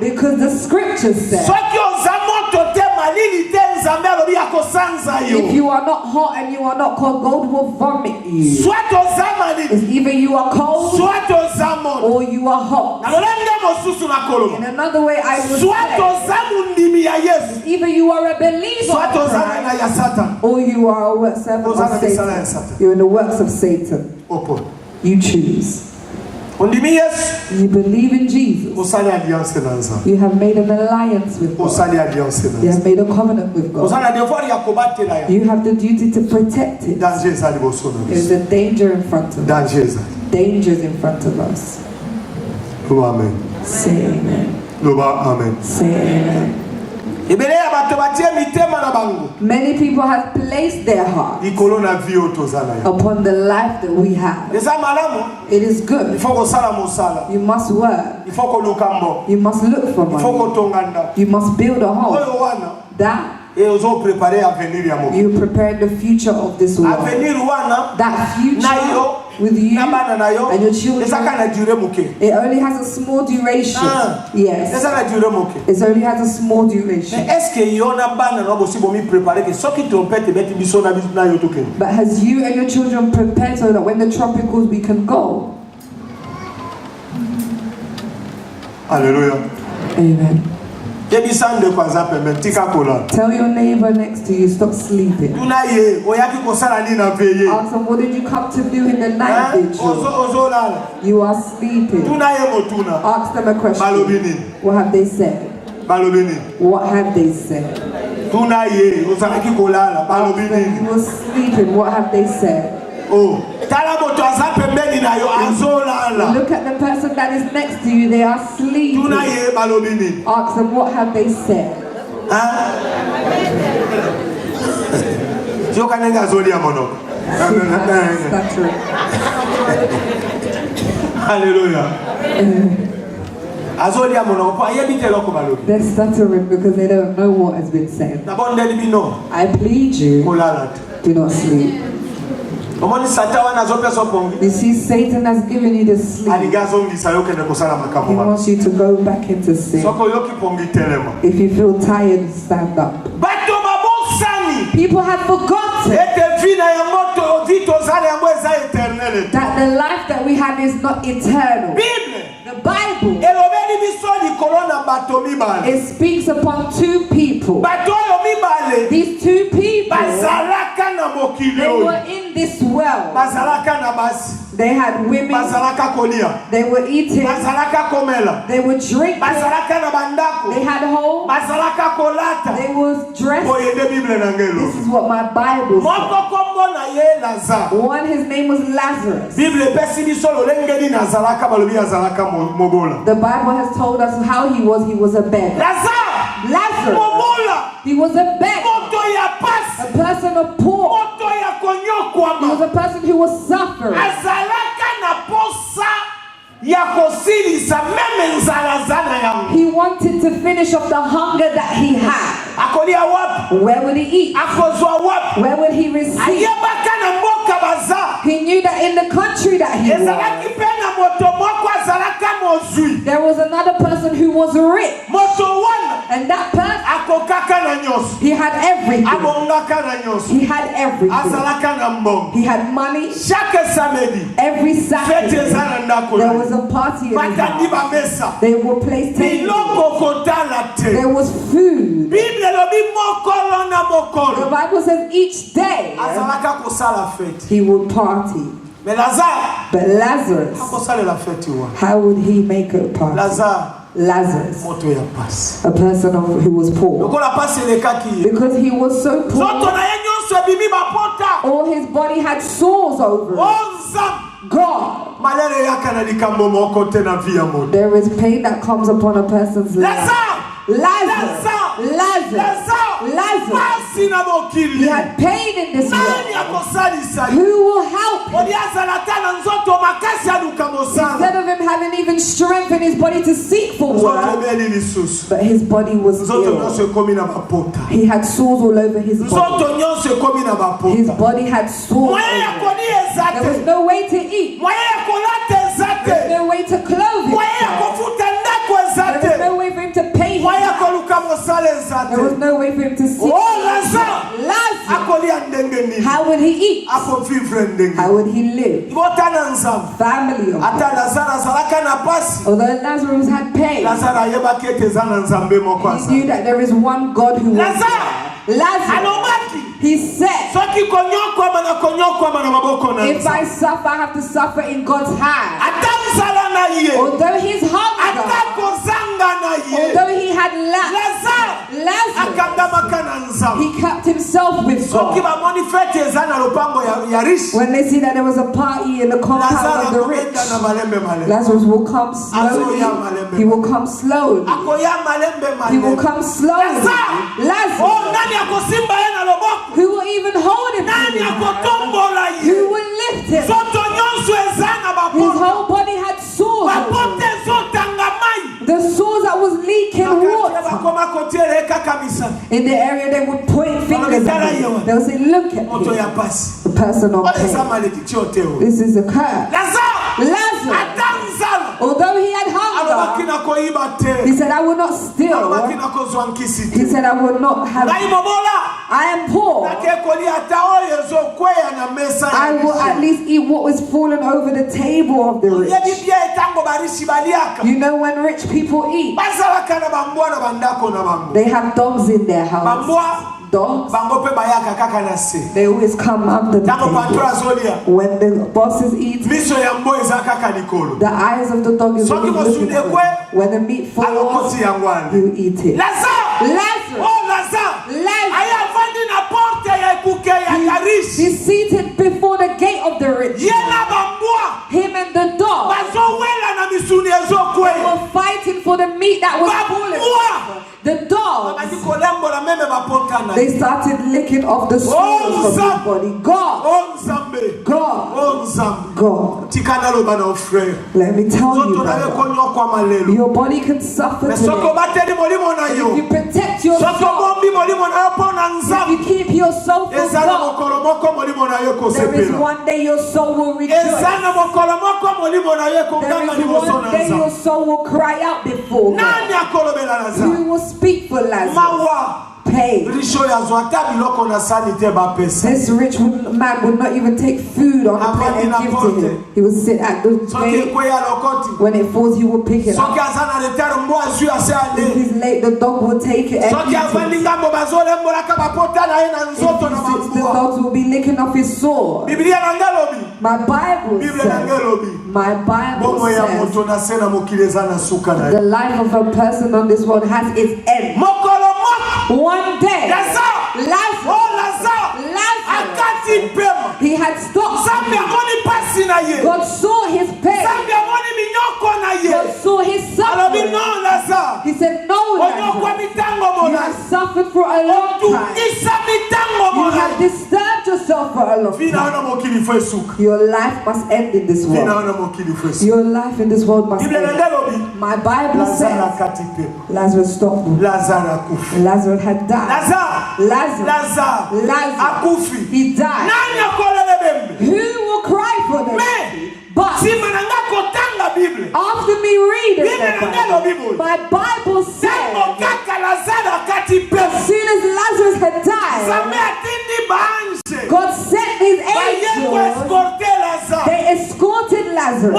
Because the scriptures say, if you are not hot and you are not cold, God will vomit you. It's either you are cold or you are hot. In another way, I would say, either you are a believer of Christ, or you are a servant of Satan. You're in the works of Satan. You choose. You believe in Jesus. You have made an alliance with God. You have made a covenant with God. You have the duty to protect it. There is a danger in front of us. Dangers in front of us. Amen. Say amen. Amen. Say amen. Many people have placed their heart upon the life that we have. It is good. You must work. You must look for money. You must build a home. That you prepare the future of this world. That future with you and your children, it only has a small duration. Yes, it only has a small duration. But has you and your children prepared so that when the trumpet calls, we can go? Hallelujah. Amen. Yebisande kwa zape metika kola. Tell your neighbor next to you, stop sleeping. Tunaye oyaki kosala ni na veye. Ask them, what did you come to do in the night vigil? Ozolala. You are sleeping. Tunaye motuna. Ask them a question. Balobini. What have they said? Balobini. What have they said? Tunaye ozalaki kolala. Ask them, Balobini. you were sleeping. What have they said? Oh, tala moto azape mbeni na yo azolala. Look at the person that is next to you. They are sleeping. Tunaye balobini. Ask them, what have they said? Yo kanenga azolia monoko. That's true. Hallelujah. Azolia monoko. Ayebite loko balobi. They're stuttering because they don't know what has been said. Nabondeli bino. I plead you, Kolala. do not sleep. You see, Satan has given you the sleep. He wants you to go back into sin. If you feel tired, stand up. People have forgotten that the life that we have is not eternal. The Bible, it speaks upon two people. These two people, they were in this world. They had women. They were eating. They were drinking. They had homes. They were dressed. This is what my Bible says. One, his name was Lazarus. The Bible has told us how he was. He was a beggar. Lazarus. He was a beggar. A person of poor. He was a person who was suffering. He wanted to finish off the hunger that he had. Where would he eat? Where would he receive? He knew that in the country that he was, there was another person who was rich. And that person, he had everything. He had everything. He had money. Every Saturday, there was a party in his house. They would place tables. There was food. The Bible says each day he would party. But Lazarus, how would he make a party? Lazarus, a person who was poor. Because he was so poor, all his body had sores over it. God, there is pain that comes upon a person's life. Lazarus. He had pain in this world. Who will help him? Instead of him having even strength in his body to seek for work, but his body was ill. He had sores all over his body. His body had sores. There was no way to eat. There was no way to clothe him. There was no way for him to pay him. There was no way for him to seek. Lazarus, how would he eat? How would he live? Family of God. Although Lazarus had pain, he knew that there is one God who was there. Lazarus, he said, if I suffer, I have to suffer in God's hand. Although his hunger, although he had Lazarus, he kept himself with God. When they see that there was a party in the compound of the rich, Lazarus will come slowly. He will come slowly. He will come slowly. Lazarus, who will even hold him? Who will lift him? His whole body had sores. The sores that was leaking water. In the area they would point fingers at him. They would say, look at him. The person of pain. This is a curse. Lazarus, although he had hunger, He said, I will not steal. He said, I will not have. I am poor. I will at least eat what was fallen over the table of the rich. You know, when rich people eat, they have dogs in their house. Dogs, they always come under the table. When the bosses eat, the eyes of the dog is always looking for it. When the meat falls, you eat it. Lazarus, he's seated before the gate of the rich. Him and the dog, they were fighting for the meat that was fallen. The dogs, they started licking off the scales from his body. God. Let me tell you, brother, your body can suffer today. If you protect your soul, if you keep your soul from God, there is one day your soul will rejoice. There is one day your soul will cry out before God. You will speak for Lazarus. Pay. This rich man would not even take food on the plate and give to him. He would sit at the gate. When it falls, he would pick it up. If he's late, the dog will take it and eat it. If he sits, the dogs will be licking off his sword. My Bible says, the life of a person on this world has its end. One day, Lazarus, he had stopped. God saw his pain. God saw his suffering. He said, no, Lazarus, you have suffered for a long time. You have disturbed yourself for a long time. Your life must end in this world. Your life in this world must end. My Bible says, Lazarus stopped. Lazarus had died. Lazarus, he died. Who will cry for them? But after me reading my Bible says, as soon as Lazarus had died, God sent these angels. They escorted Lazarus.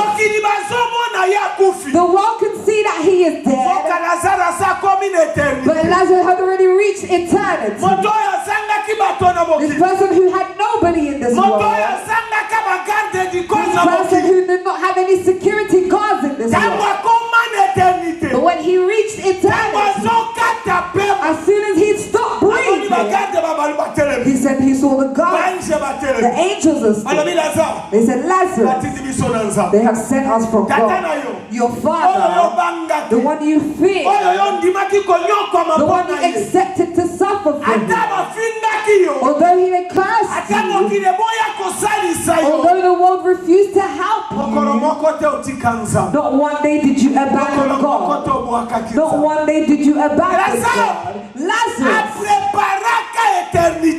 The world can see that he is dead, but Lazarus had already reached eternity. This person who had nobody in this world, this person who did not have any security guards in this world, but when he reached eternity, as soon as he stopped breathing, he said he saw the guards, the angels are still. They said, Lazarus, they have sent us from God. Your father, the one you fear, the one you accepted to suffer for him, although he may curse you, although the world refused to help you, not one day did you abandon God. Not one day did you abandon God. Lazarus, he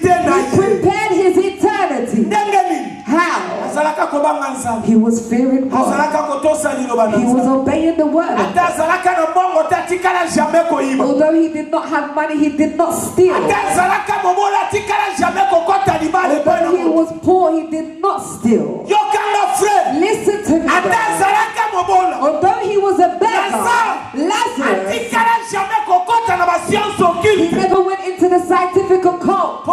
prepared his eternity. How? He was fearing God. He was obeying the word of God. Although he did not have money, he did not steal. Although he was poor, he did not steal. Listen to me. Although he was a beggar, Lazarus, he never went into the scientific occult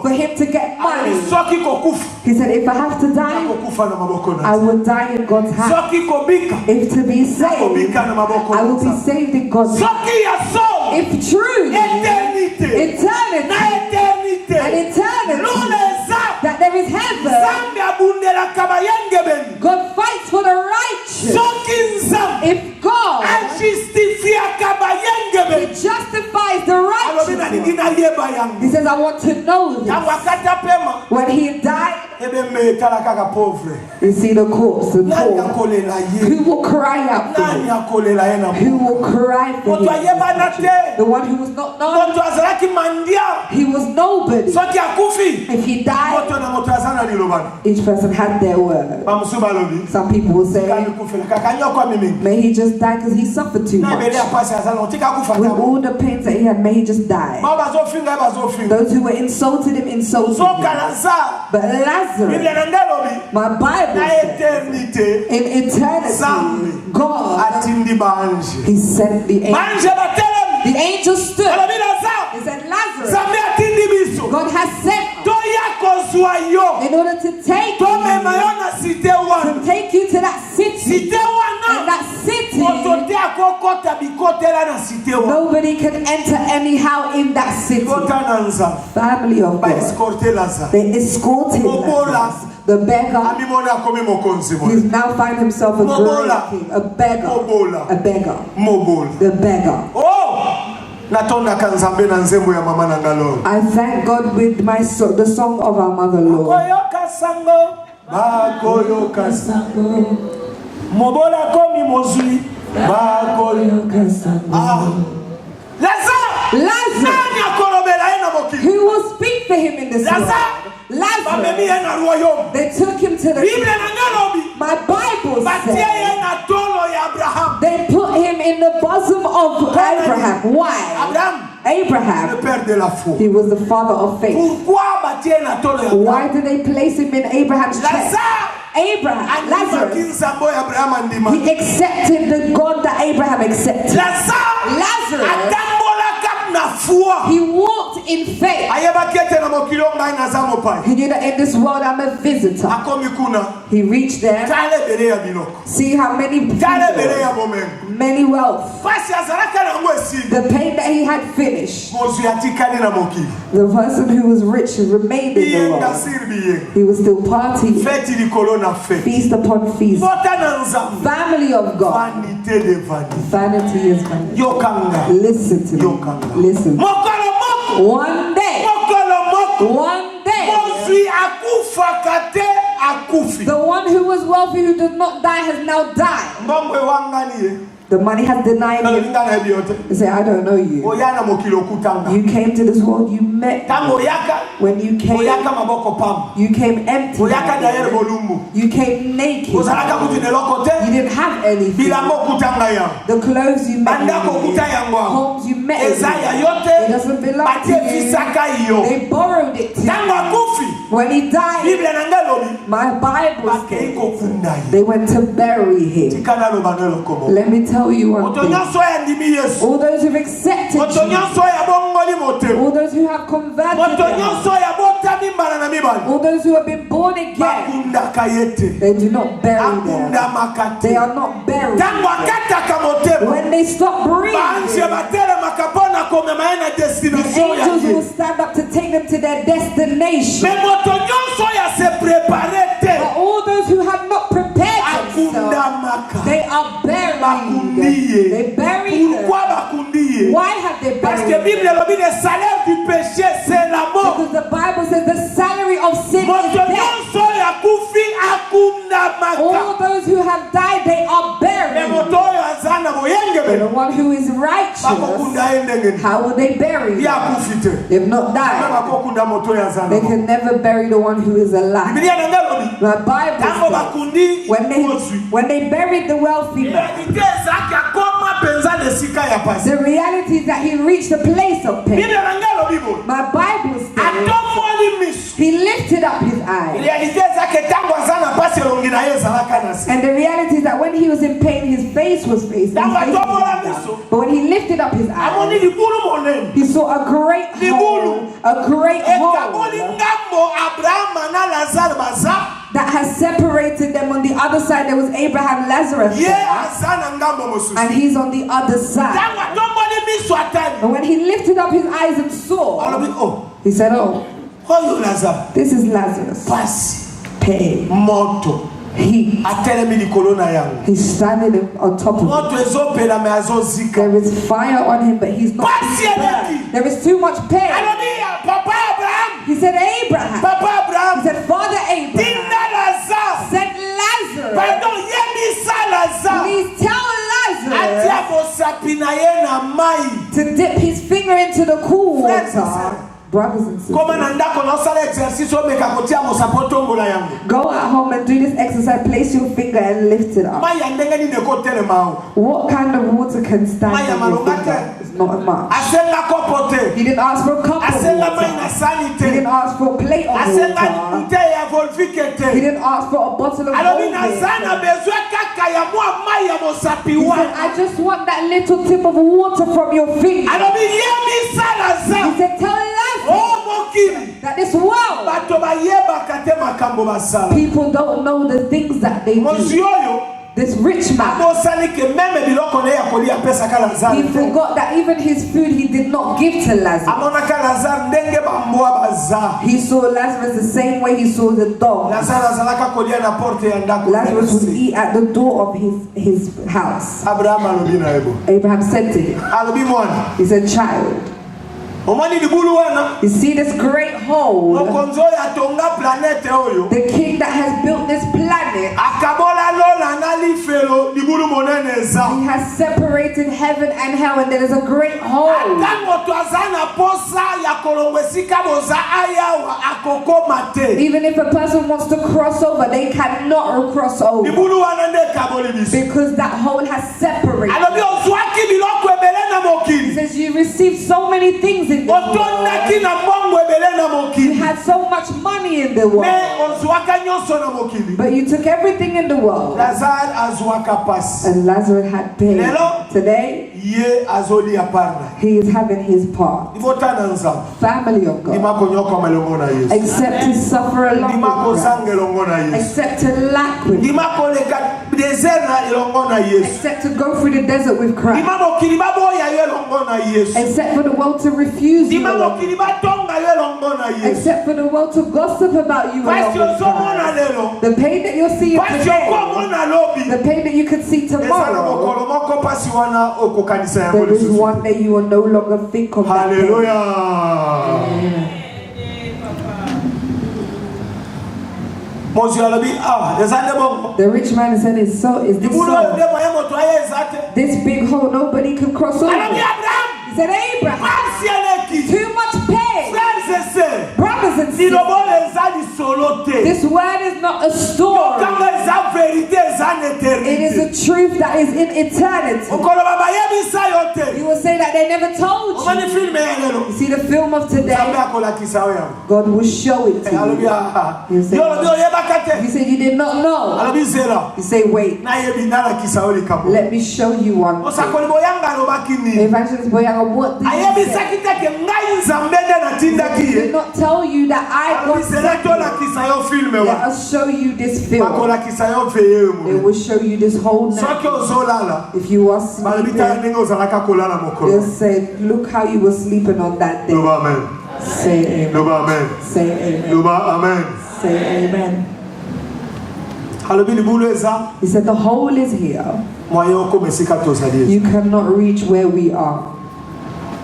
for him to get money. He said, if I have to die, I will die in God's hand. If to be saved, I will be saved in God's hand. If truth, eternity, and eternity, that there is heaven, God fights for the righteous. If God, he justifies the righteous, he says, I want to know this. When he died, You see the corpse, the poor. Who will cry out for him? Who will cry for him? The one who was not known. He was nobody. If he died, each person had their word. Some people will say, may he just die because he suffered too much. With all the pains that he had, may he just die. Those who were insulted him, insulted him. But Lazarus, my Bible says, in eternity, God, he sent the angel. The angel stood. He said, Lazarus, God has sent in order to take you to that city. And that city, nobody can enter anyhow in that city. Family of God, they escorted Lazarus. The beggar, he's now find himself a great king, a beggar, the beggar. I thank God with the song of our mother, Lord. Lazarus, who will speak for him in this world? Lazarus, they took him to the my Bible says they put him in the bosom of Abraham. Why? Abraham, he was the father of faith. Why did they place him in Abraham's chest? Abraham, Lazarus, he accepted the God that Abraham accepted. Lazarus, he walked in faith. He knew that in this world I'm a visitor. He reached there. See how many people, many wealth. The pain that he had finished. The person who was rich remained in the world. He was still partying. Feast upon feast. Family of God. Vanity is vanity. Listen to me. Listen. One day, the one who was wealthy, who did not die, has now died. The money has denied him. He said, I don't know you. You came to this world, you met me. When you came empty. You came naked. You didn't have anything. The clothes you met me in, homes you met me in, it doesn't belong to you. They borrowed it to you. When he died, my Bible says they went to bury him. Let me tell you one thing. All those who've accepted Jesus, all those who have converted them, all those who have been born again, they do not bury them. They are not buried. When they stop breathing, the angels will stand up to take them to their destination. But all those who have not prepared themselves, they are buried. They buried them. Why have they buried them? Because the Bible says the salary of sin is death. All those who have died, they are buried. But the one who is righteous, how will they bury him? If not died, they can never bury the one who is alive. The Bible says when they buried the wealthy man, the reality is that he reached a place of pain. My Bible says he lifted up his eyes. And the reality is that when he was in pain, his face was facing down. But when he lifted up his eyes, he saw a great hole, that has separated them. On the other side there was Abraham, Lazarus, and he's on the other side. And when he lifted up his eyes and saw, he said, oh, this is Lazarus. Pain, heat. He's standing on top of it. There is fire on him, but he's not. There is too much pain. He said, Abraham. Papa Abraham. He said, Father Abraham. Tinda Lazare. Send Lazarus. Pardon, yebisa Lazare. Please tell Lazarus Atia bosapina ye na mai. to dip his finger into the cool Friends, water. Brothers and Koma sisters, na ndako na osala exercice omeka kotia mosapoto mbola yangu. go at home and do this exercise. Place your finger and lift it up. Mai ya ndenge ni neko telema. What kind of water can stand Maya on your malongate. finger? It's not much. Asenga kopote. He didn't ask for a cup of Asenga mai na water. He sanite. didn't ask for a plate of Asenga water. bouteille ya He volvikete. didn't ask for a bottle of Alobi na water. sana bezwe kaka ya mwa mai ya mosapi He wa. said, I just want that little tip of water from your finger. Alobi yebisa He Lazare. said, tell Lazarus Oh mokili. that this world, Bato bayeba kate makambo basala. people don't know the things that they Mozi do. oyo This rich man, abosali ke meme biloko ne ya kolia pesa ka he Lazare. forgot that even his food he did not give to Lazarus. Amona ka Lazare ndenge bambwa baza. He saw Lazarus the same way he saw the dog. Lazare azalaka kolia na porte ya ndako. Lazarus would eat at the door of his house. Abraham alobi na ebo. Abraham said to him, Alobi mwana. he said, child, Omani libulu wana. you see this great hole? Mokonzo ya tonga planete oyo. The king that has built this planet, Akabola lola na lifelo libulu monene he eza. has separated heaven and hell, and there is a great hole. Tango twazana posa ya kolongwesika boza ayawa akoko mate. Even if a person wants to cross over, they cannot cross over Libulu wana nde kaboli biso. because that hole has separated. Alobi ozwaki biloko ebele na He mokili. says you received so many things in the world. Otondaki na mbongo ebele na You mokili. had so much money in the Me world, ozwaka nyonso na mokili. but you took everything in the world. Lazare azwaka pasi. And Lazarus had pain. Lelo. Today, Ye azoli aparna. he is having his part. Ibotana nzambe. Family of God. Ndima konyoko melongo na Yesu. Accept to suffer along Ndima with Christ. kozanga elongo na Yesu. Accept to lack with Him. Ndima koleka desert na elongo na Yesu. Accept to go through the desert with Christ. Ndima mokili baboya yo elongo na Yesu. Accept for the world to refuse you Ndima along. mokili batonga yo elongo na Yesu. Except for the world to gossip about you along Pasi with ozomona Christ. lelo. The pain that you're seeing Pasi today, okomona lobi. the pain that you could see Eza na tomorrow, mokolo moko pasi wana okokanisa yango there is lisusu. one day you will no longer think of that day. Hallelujah. Mozi alobi eza nde bongo. The rich man said, is this Libulu oyo so? nde moye moto aye eza te. This big hole, nobody can cross over. Alobi Abraham. He said, Abraham, Pasi eleki. too much pain. Frères et sœurs. Brothers and sisters, Lilobo eza lisolo te. this word is not a story. Yokanga eza vérité eza It is n'éternité. a truth that is in eternity. Okoloba bayebisa yo te. You will say that they never told you. Omani filme ya lelo. You see the film of Nzambe today, akolakisa yo yango. God will show it to Alobi you. You say, yo olobi oyebaka te. you say you did not know. Alobi zela. You say, wait, Nayebi nalakisa yo likambo. let me show you one thing. Osakoli Boyanga alobaki nini? Evangelist Boyanga, what did he say? Ayebisaki te ke ngai Nzambe nde natindaki He ye. did not tell you that I Alobi got zela sent. tolakisa yo filme Let wa. us show you this film. Bakolakisa yo veye It mu. will show you this whole night. Soki ozolala. If you are Balobi tala sleeping, ndenge ozalaka kolala mokolo. they'll say, look how you were sleeping on that day. Loba amen. Say amen. Loba amen. Say amen. Loba amen. Say amen. Alobi libulu eza He said, the hole is here. moyen okoma esika tozali. You cannot reach where we are.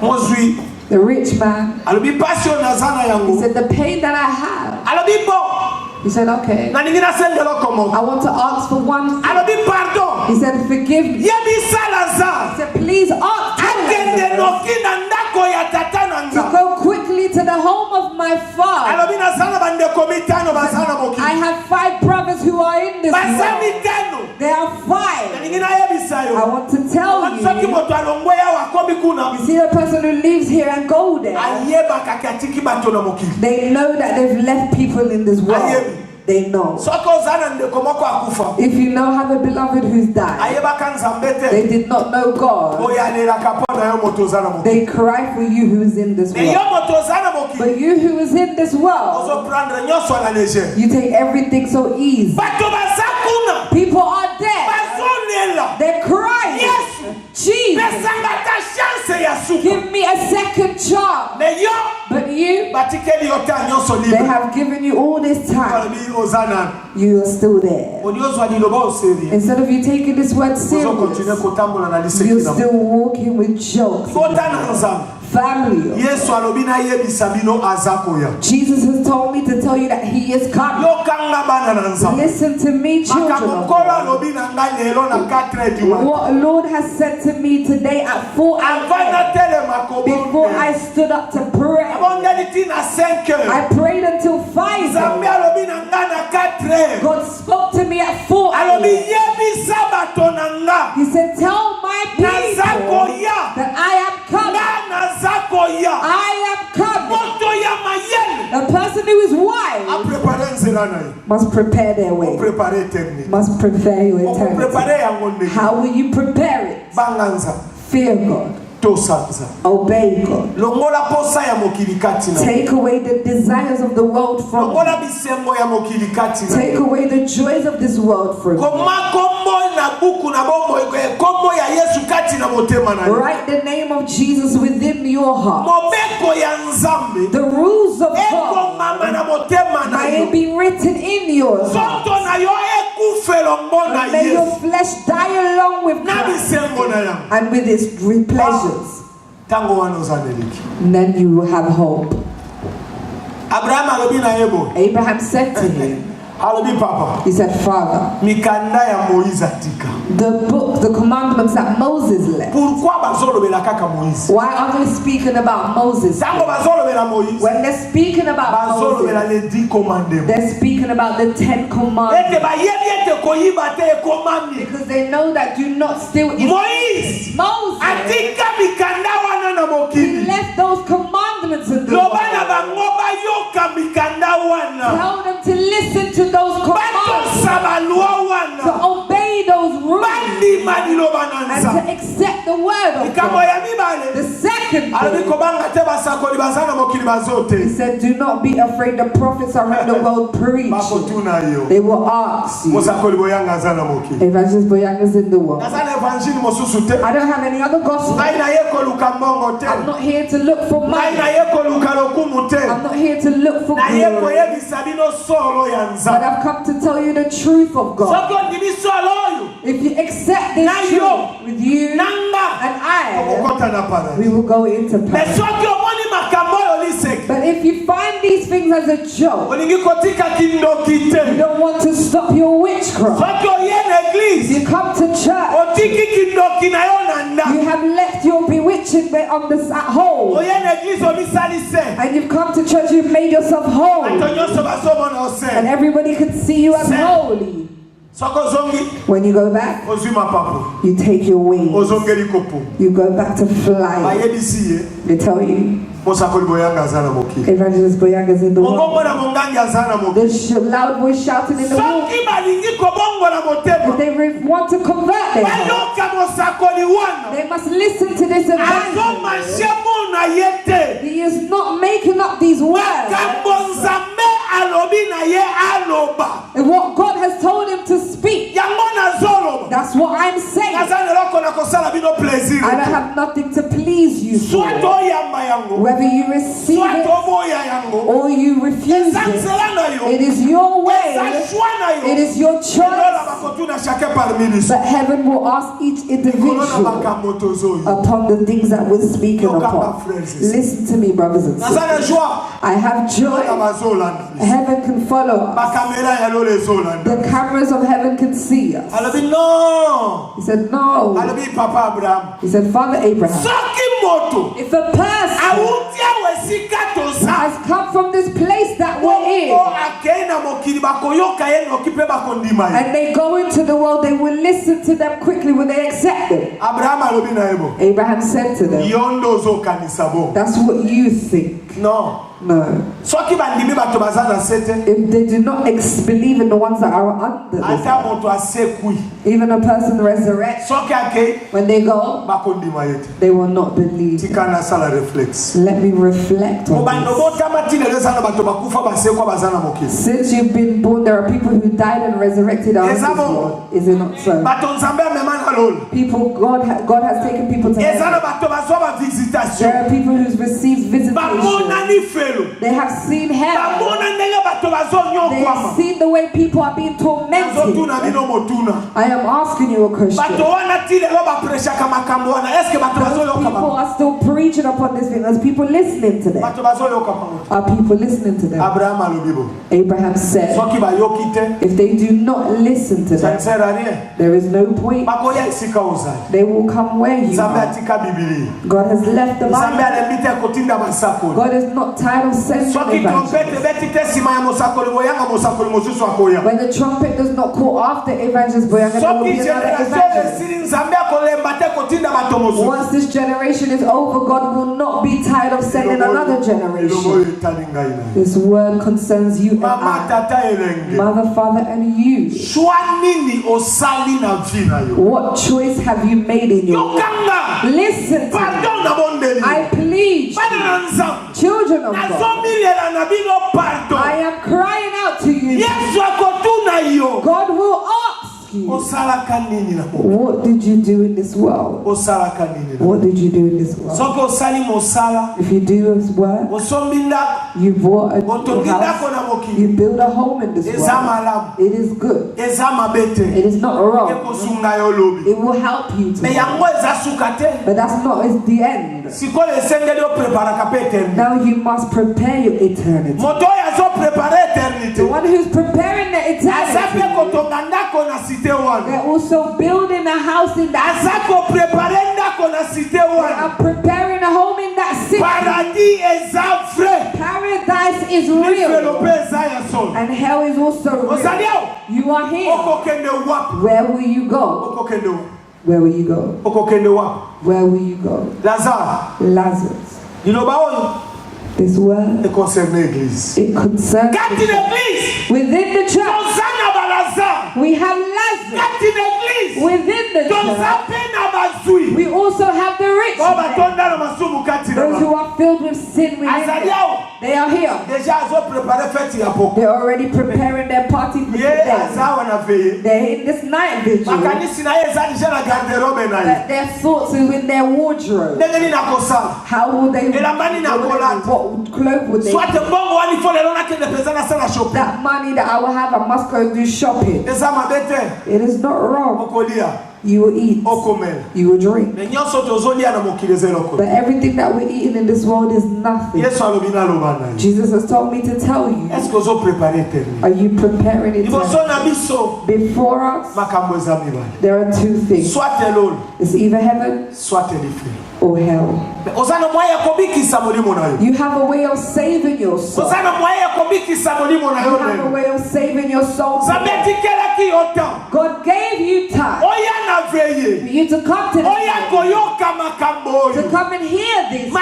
Mozwi The rich man, alobi pasi oyo naza na he yango. said, the pain that I have. Alobi bon. He said, okay, Nalingi nasengela komo. I want to ask for one thing. Alobi pardon. He said, forgive me. Yebisa He Lazare. said, please ask Akende noki na ndako ya tata na to nzambe. go quickly to the home of my father. Alobi nazana bandeko mitano bazana I mokili. have 5 brothers who are in this Baza world. mitano. There are 5. Nalingi nayebisa I yo. want to tell Soki you. moto alongwe ya wakomi kuna. You see the person who lives here and go there. Ayeba kakatiki bato na mokili. They know that they've left people in this world. They know. Soki ozana ndeko moko akufa. If you know have a beloved who's died, Ayeba kanzambe te. they did not know God. Oyalelaka mpona yo moto ozana mokili. They cry for you who is in this Me yo world. moto ozana mokili. But you who is in this world, Ozoprendre nyonso na léger. you take everything so easy. Bato baza kuna. People are dead. Bazonela. They're crying. Yesu. Jesus, Pesanga ta chance ya suka. give me a second chance. Me yo. But you, Batikeli yo ta nyonso they libre. have given you all this time. Alobi ozana. You are still there. Oni ozwa liloba oseri. Instead of you taking this word Ozo continue serious, kotambola na liseki you're na. still walking with jokes. Kota na nzambe. family. Yesu alobina yebisa bino azakoya. Jesus has told me to tell you that he is coming. Yokanga bana na nzambe. Listen to me, children of Makamukolo God. alobina nga lelo na 4 du matin. What the Lord has said to me today at 4 Avana a.m. tele makobo. before I stood up to pray. Abondeliti na 5 heures. I prayed until 5 Nzambe a.m. alobina nga na 4 heures. God spoke to me at 4 Alobi a.m. yebisa bato na nga. He said, tell my people Nazakoya. that I am coming. Nga nazakoya. I am coming. Moto ya mayele. A person who is wise Aprepare nzela na ye. must prepare their way, Prepare technique. must prepare your eternity. Prepare yango ndenge. How will you prepare it? Banganza. Fear God. Tosanza. Obey God. Longola posa ya mokili kati na. Take away the desires of the world from you. Longola bisembo ya mokili kati na. Take away the joys of this world from you. Koma kombo na buku na bombo kombo ya Yesu kati na motema na. Write the name of Jesus within your heart. Mobeko ya nzambe. The rules of Eko God mama na motema na. may be written in yours. Soto na yo ekufe lombo na And may your Yesu. flesh die along with Na Christ bisembo na ya. and with his pleasures. Tango wana uzaneliki. And then you will have hope. Abraham alobi na yebo. Abraham said to him, Alobi papa. he said, Father, Mikanda ya Moïse atika. the book, the commandments that Moses left, Pourquoi bazolobela kaka Moïse? why are they speaking about Moses? Tango bazolobela Moïse. When they're speaking about Bazolobela Moses, les 10 commandements. they're speaking about the 10 commandments. Ete bayebi ete koyiba te komami. Because they know that do not steal. Moïse Moses, atika mikanda wana na he mokili. left those commandments in the Loba na world. bango bayoka mikanda wana. Tell them to listen to those commandments, Batosa balwa to wana. obey those rules, Bandima liloba na and nza. to accept the word of Ikambo God. ya mibale. The second Alobi thing, kobanga te basakoli bazana mokili he bazote. said, do not be afraid. The prophets around the world preach. Bakotuna yo. They will ask you. Mosakoli boyanga azana mokili. Evangelist Boyanga is in the world. Nazana evanjili mosusu te. I don't have any other gospel. Ngai na ye koluka mbongo te. I'm not here to look for Ngai money. na ye koluka lokumu te. I'm not here to look for Na ye glory. koyebisa bino solo ya But nzambe. I've come to tell you the truth of God. Soki ondimi solo oyo. If you accept this Na yo. truth with you Nanga. and I, Okokota na paradis. we will go into Mais paradise. soki omoni makambo oyo liseki. But if you find these things as a joke, Olingi kotika kindoki you te. don't want to stop your witchcraft. Soki oye na If église. you come to church, Otiki kindoki na yo na nda. you have left your bewitching on the at home, Oye na église omisalise. and you've come to church, you've made yourself Bato holy, nyonso bazomona and ose. everybody can see you as holy. Soko zongi. When you go back, Ozwi mapapu. you take your wings, Ozongeli kopo. you go back to flying. Bayebisi ye. They tell you, Mosakoli boyanga azana mokili. Evangelist Boyanga is in the world. Mongongo na mongangi azana mokili. The loud voice shouting in the room. Soki balingi kobongo na If motema. they want to convert them, Bayoka mosakoli wana. they must listen to this evangelist. Azomashe mona ye te. He is not making up these words. Makambo nzambe alobi na ye aloba. And what God has told him to speak, Yango nazoloba. that's what I'm saying. Naza neloko na kosala bino plaisir. I don't have nothing to please you Soit for. oyamba yango. Whether you receive Soit it oboya yango. or you refuse Eza it, nzela na yo. it is your Eza way, shwa na yo. it is your Lola choice. bakotuna chacun parmi nous. But heaven will ask each Kolona individual makambo tozoyo. upon the things that we're speaking Yoka upon. ma frères et sœurs. Listen to me, brothers and Naza sisters. na joie. I have Lola joy. bazolanda. Heaven can follow us. Bakamera ya lole zolanda. The cameras of heaven can see us. Alobi non. He said, no. Alobi papa Abraham. He said, Father Abraham, Soki moto. if a person Awutia wesika toza. has come from this place that we're in, Akaina mokili bakoyoka ye nokipe bakondima ye. and they go into the world, they will listen to them quickly when they accept them. Abraham alobi na yebo. Abraham said to them, Yondo zo kanisa bo. that's what you think. No. No. Soki bandimi bato bazana sete. If they do not believe in the ones that are under this, Ata moto asekui. even a person resurrects, Soki akei when they go, bakondima yete. they will not believe. Tika na sala reflex. Let me reflect on Mobando this. bota matine lezana bato bakufa basekwa bazana mokili. Since you've been born, there are people who died and resurrected out of this Ezabo. world. Is it not so? Bato nzambe amemana lolo. People, God has taken people to heaven. Ezana bato bazwa ba There visitation. are people who's received visitation. Bamona ni fe They have seen hell. They've seen the way people are being tormented. I am asking you a question. Those people are still preaching upon this thing. There's people listening to them. Are people listening to them? Abraham said, if they do not listen to them, there is no point. They will come where you are. God has left the Bible. God is not tired of sending evangelists. When the trumpet does not call after evangelist Boyanga, there will be another evangelist. Once this generation is over, God will not be tired of sending another generation. This word concerns you and I, mother, father, and you. What choice have you made in your life? Listen to me. I plead, children of God, I am crying out to you. God will ask you, what did you do in this world? What did you do in this world? If you do this work, you bought a house, you build a home in this world, it is good. It is not wrong. It will help you to. But that's not the end. Now you must prepare your eternity. The one who's preparing the eternity, they're also building a house in that city. They are preparing a home in that city. Paradise is real. And hell is also real. You are here. Where will you go? Where will you go? Where will you go? Lazarus. This word, it concerns within the church. We have Lazarus within the church. We also have the rich, those who are filled with sin within them. They are here. They're already preparing their party for today. They're in this night vigil. Their thoughts are in their wardrobe. How will they? What clothes would they? That money that I will have, I must go do shopping. It is not wrong. You will eat. You will drink. But everything that we're eating in this world is nothing. Jesus has told me to tell you. Are you preparing it? Before us, there are two things. It's either heaven or hell. You have a way of saving your soul. You have a way of saving your soul. God gave you time for you to come to this, to come and hear these things.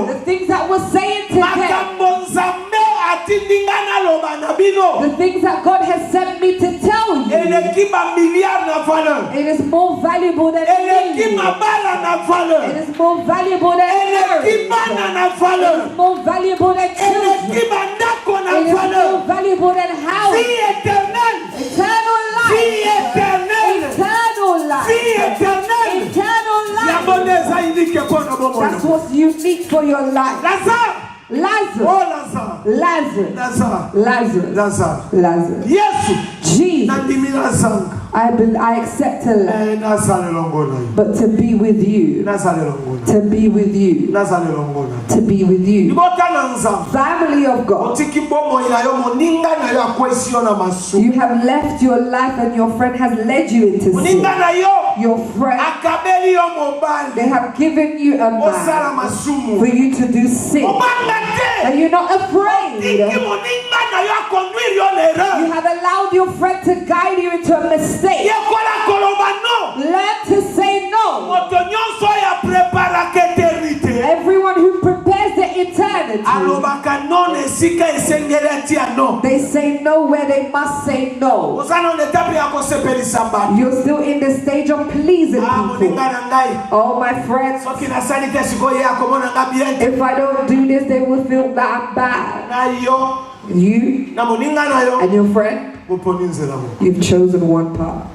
The things that we're saying today, the things that God has sent me to tell you, it is more valuable than anything. It is more valuable than marriage. It is more valuable than children. It is more valuable than house. Eternal life. Eternal life. Eternal life. That's what's unique for your life. Lazarus. Jesus. I accept to live, but to be with you. To be with you. To be with you. Family of God. You have left your life and your friend has led you into sin. Your friend, they have given you a man for you to do sin. And you're not afraid. You have allowed your friend to guide you into a mistake. Learn to say no. Everyone who prepares the eternity, they say no where they must say no. You're still in the stage of pleasing people. Oh, my friends, if I don't do this, they will feel that I'm bad. You and your friend, you've chosen one path.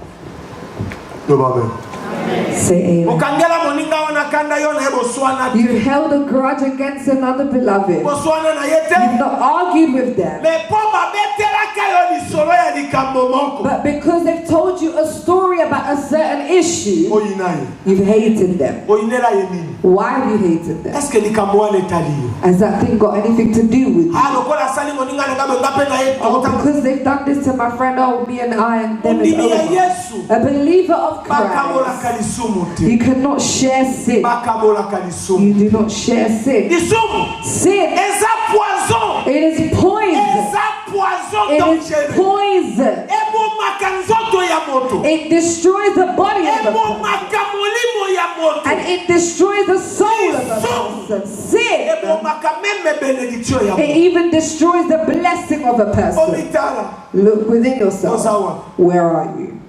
Say amen. Okangela moninga wana kanda yona ebo swana. You've held a grudge against another beloved. Ebo swana na yete. You've not argued with them. Me pomba betela kayo ni solo ya ni kambo moko. But because they've told you a story about a certain issue, Oyinaye. you've hated them. Oyinela yemini. Why have you hated them? Eske ni kambo wane taliyo. Has that thing got anything to do with you? Halo kola sali moninga ngabe ngape na yeto. Oh, because they've done this to my friend, oh, me and I and them is Undini ya over. Yesu. A believer of Bakamola Christ, kalisumu te. you cannot share sin. Bakamola kalisumu. You do not share sin. Lisumu. Sin, Eza poison. it is poison. Eza poison It is dangereux. poison. Ebo makanzoto ya moto. It destroys the body of a Ebo person. makamolimo ya moto. And it destroys the soul of a person. Sin, Ebo makameme benediction ya it moto. even destroys the blessing of a person. Omitala. Look within yourself. Ozawa. Where are you?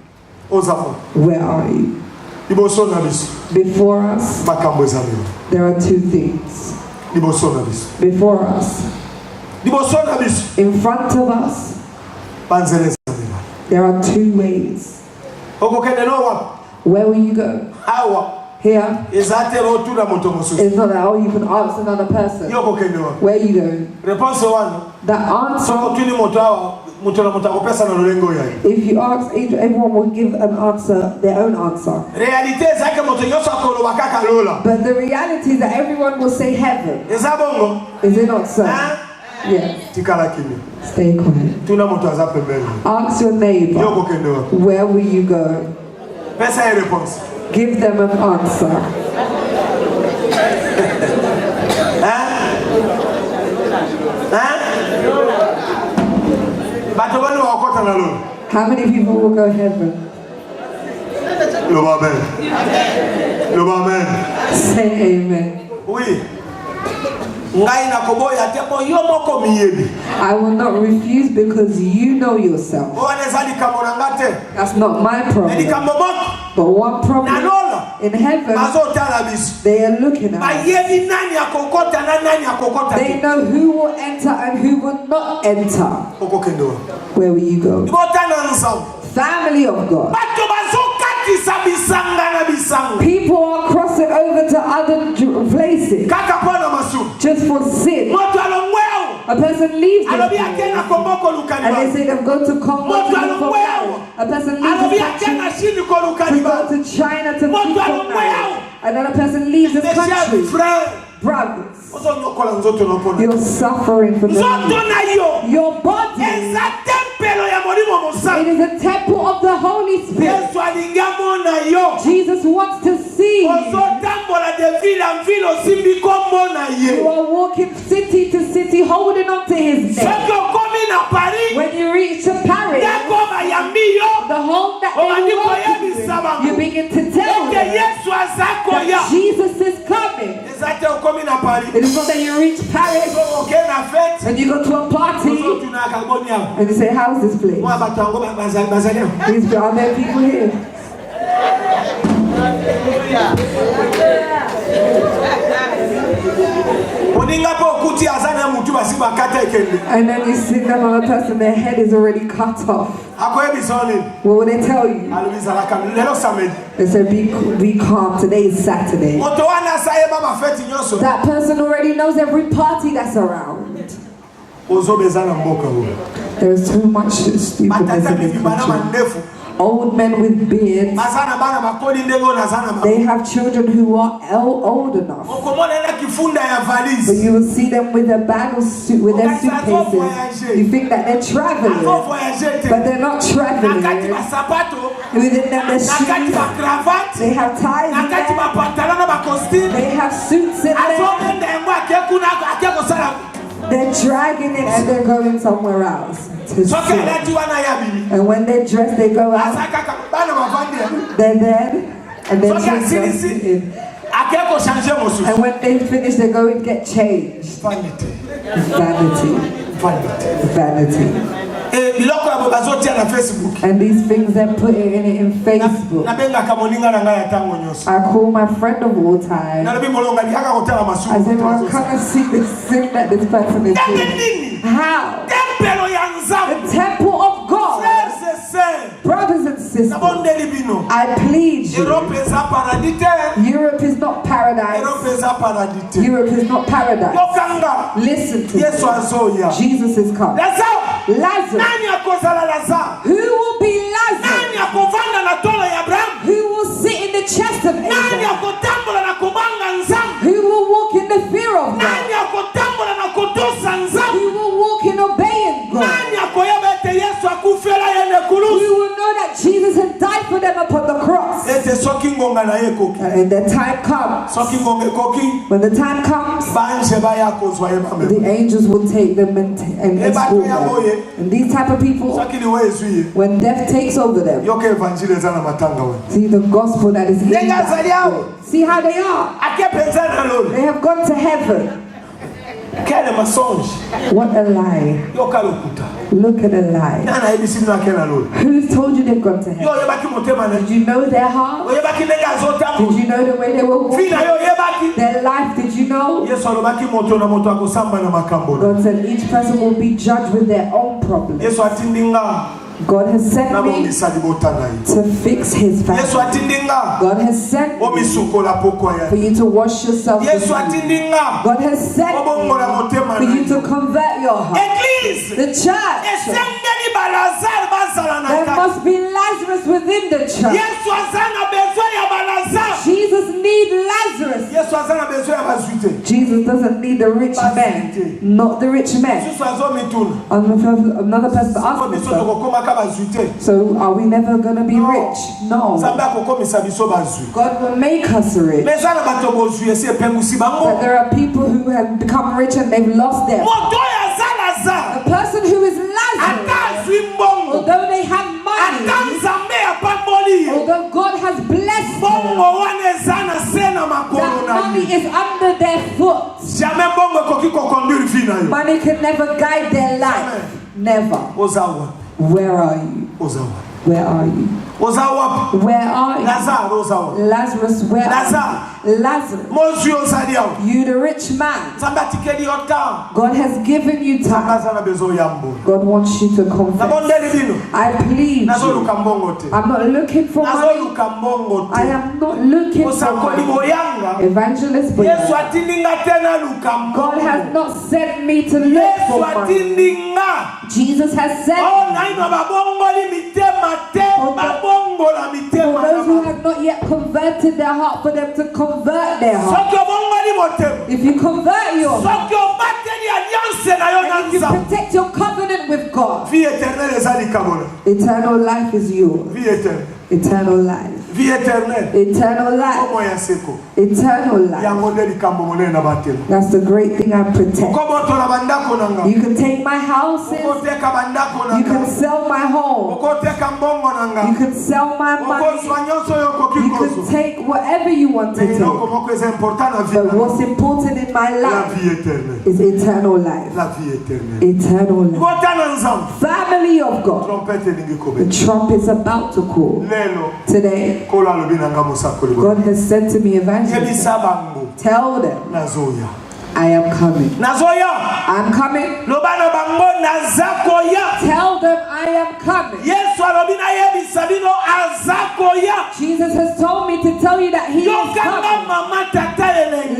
Ozawa. Where are you? Liboso na biso. Before us, Makambo ezamio. there are two things. Liboso na biso. Before us, Liboso na biso. in front of us, Banzele ezamio. there are two ways. Okokende no wapi? Where will you go? Awa. Here. Ezate rotula moto mosusu. It's not that, oh, you can ask another person. Yoko kende wapi? Where you going? Réponse wano. The answer, Soko tuni moto awa. Moto na moto akopesa na lolengo ya. if you ask, everyone will give an answer, their own answer. Realite zake moto nyoso akolo wakaka lola. But the reality is that everyone will say heaven. Ezabongo. Is it not so? Hein? Yes. Tikala kimi. Stay quiet. Tuna moto aza pembeni. Ask your neighbor, Yoko kende wapi? where will you go? Pesa ya réponse. Give them an answer. Bato wale wakota na lola. How many people will go heaven? Loba amen. Loba amen. Say amen. Oui. Ngai na koboya tepo yo moko miyebi. I will not refuse because you know yourself. Owane zali kamona ngate. That's not my Edi problem. kamomoko. But one Na problem lola. in heaven, Mazo tala biso. they are looking at us. Bayebi nani akokota na nani akokota They te. know who will enter and who will not enter. Oko kendo wa. Where will you go? Ibota na nsamu. Family of God. Bato bazo katisa bisanga na bisanga. People are crossing over to other places Kaka pona masu. just for sin. Moto alongweo. A person leaves this Alobi place akena komboko and they lukaniba. say they've gone to Congo Moto to look for alongweo. marriage. A person leaves Alobi the country akena shini ko to lukaniba. go to China to Moto look for alongweo. marriage. Another person leaves this Mes chers country. frères. Brothers, Ozo nyokola nzoto nopona. you're suffering for Nzoto them. na yo. Your body, Eza tempelo ya molimo it mosantu. is a temple of the Holy Spirit. Yesu alingamo na yo. Jesus wants to see you. Ozo tambola de ville en ville osimbi kombo na You ye. are walking city to city holding on to his name. Soki okomi na Paris. When you reach to Paris, Ndako bayambi yo. the home that Obandi they walk koyebisa into, bango. you begin to tell Eke them Yesu aza that koya. Jesus is coming. Eza te okomi na Paris. It is not that you reach Paris So oke na fete. and you go to a Ozo party tuna kagoni yao. and you say, how's this place? Mwa bato yango bazali yao. These are there people here. Oninga po kuti azana mutu basi bakata ekende. And then you see them on a person, their head is already cut off. Akoyebisa oni. What will they tell you? Alubisa la kami. Lelo samedi. They say, be calm. Today is Saturday. Moto wana saye baba fete nyonso. That person already knows every party that's around. Ozo bezana mboka wo. There's too much stupidness Batata in this bibi bana country. mandefu. Old men with beards. Bazana bana makoli ndego na zana ma. They have children who are old enough. Okomona ina kifunda ya But valise. you will see them with their bag of with their suitcases. You think that they're Azo traveling, voyager te. but they're not Nakati traveling. ba sapato. Within them, their Nakati shoes. ba cravate. They have ties in Nakati ba there. pantalon na ba costume. They have suits in Azo there. mende yango akekuna akeko sala. They're dragging it and they're going somewhere else to Soki sit. alati wana ya bibi. And when they're dressed, they go out. Asaka bana mavandi. They're dead, and then Soki change asilisi. in. Akeko changer mosu. And when they finish, they go and get changed. Vanity. Vanity, Vanity. vanity. Biloko ya bazotia na Facebook. And these things they're putting in it in Facebook. Nabenga kamoninga na ngaya tango nyoso. I call my friend of all time. Nalabi molonga ni haka kotala masuku. I said, well, come and see this sin that this person is Ndenge doing. nini? How? Tempelo ya nzambe. The temple of God, Frères et sœurs. brothers and sisters. sisters, I plead you. Europe is not paradise. Europe is not paradise. Listen to me. Jesus is coming. Lazarus. Who will be Lazarus? Who will sit in the chest of Abraham? Who will walk in the fear of God? Who will walk in obeying God? We will know that Jesus has died for them upon the cross. And the time comes. When the time comes, the angels will take them and escort them. And these type of people, when death takes over them, see the gospel that is in them. See how they are. They have gone to heaven. What a lie. Look at a lie. Who's told you they've gone to heaven? Did you know their heart? Did you know the way they were walking? Their life, did you know? God said each person will be judged with their own problems. God has sent me to fix his family. God has sent me for you to wash yourself. God has sent me for you to convert your heart. The church. There must be Lazarus within the church. Jesus needs Lazarus. Jesus doesn't need the rich man. Not the rich man. Another person asked me so are we never going to be rich? No. God will make us rich. But there are people who have become rich and they've lost them. A person who is Lazarus, although they have money, although God has blessed them, that money is under their foot. Money can never guide their life. Never. Where are you? Where are you? Where are you? Lazarus, where are you? Lazarus, you the rich man. God has given you time. God wants you to confess. I plead you. I'm not looking for money. I am not looking for money. Evangelist Boyanga. God has not sent me to look for money. Jesus has sent me. For those who have not yet converted their heart, for them to convert their heart. If you convert your heart, and if you protect your covenant with God, eternal life is yours. Eternal life. Eternal life. Eternal life. That's the great thing I protect. You can take my houses. You can sell my home. You can sell my money. You can take whatever you want to take. But what's important in my life is eternal life. Eternal life. Family of God. The trumpet is about to call. Today, God has said to me, evangelist, tell them, I am coming. I'm coming. Tell them I am coming. Jesus has told me to tell you that he is coming.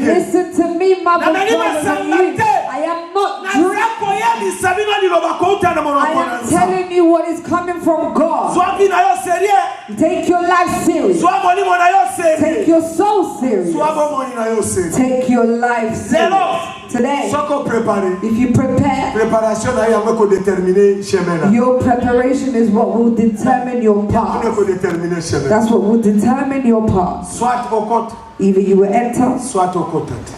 Listen to me, mother, I am not drunk. I am telling you what is coming from God. Take your life serious. Take your soul serious. Take your life serious. Today, if you prepare, your preparation is what will determine your path. That's what will determine your path. Either you will enter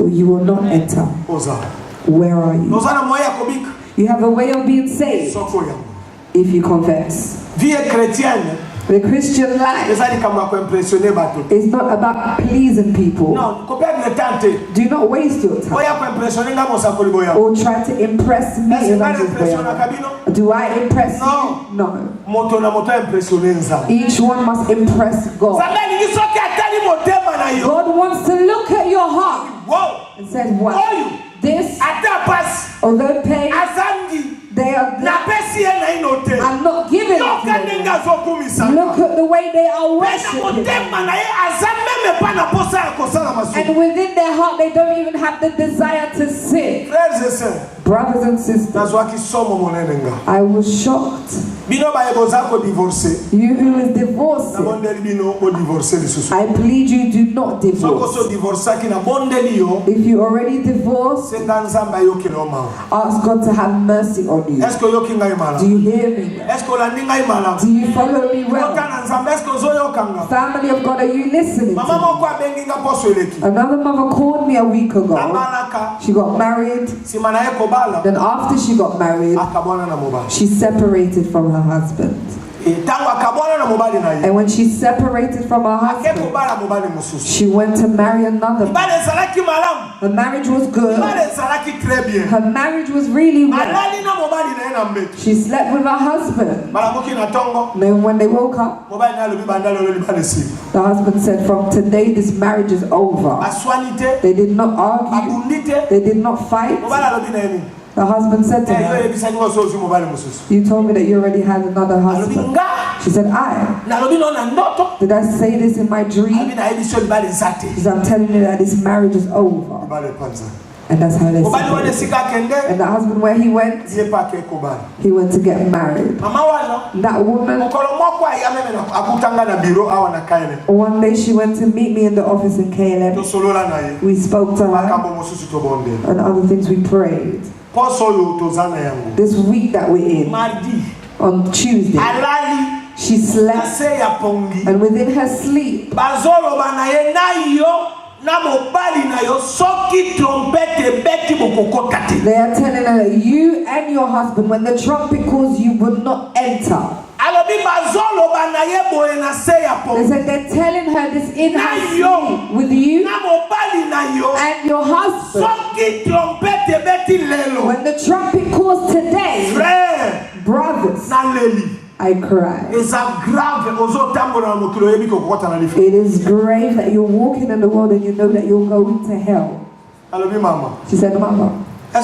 or you will not enter. Where are you? You have a way of being saved if you confess. The Christian life is not about pleasing people. Do not waste your time or try to impress me. Do I impress you? No. Each one must impress God. God wants to look at your heart and says, what? This, although pain, they are I'm not giving it to them. Look at the way they are worshiping. And within their heart, they don't even have the desire to sin. Brothers and sisters, I was shocked. You who is divorcing, I plead you do not divorce. If you already divorced, ask God to have mercy on you. Do you hear me? Do you follow me well? Family of God, are you listening to me? Another mother called me a week ago. She got married. Then after she got married, she separated from her husband. And when she separated from her husband, she went to marry another man. Her marriage was good. Her marriage was really well. She slept with her husband. Then when they woke up, the husband said, from today this marriage is over. They did not argue. They did not fight. The husband said to her, you told me that you already had another husband. She said, did I say this in my dream? He said, I'm telling you that this marriage is over. And that's how they separated. And the husband, where he went to get married. That woman, one day she went to meet me in the office in KLM. We spoke to her, and other things we prayed. This week that we're in, on Tuesday, she slept, and within her sleep, they are telling her that you and your husband, when the trumpet calls, you would not enter. They said they're telling her this in her sleep with you and your husband. When the trumpet calls today, brothers, I cry. It is grave that you're walking in the world and you know that you're going to hell. She said, Mama. I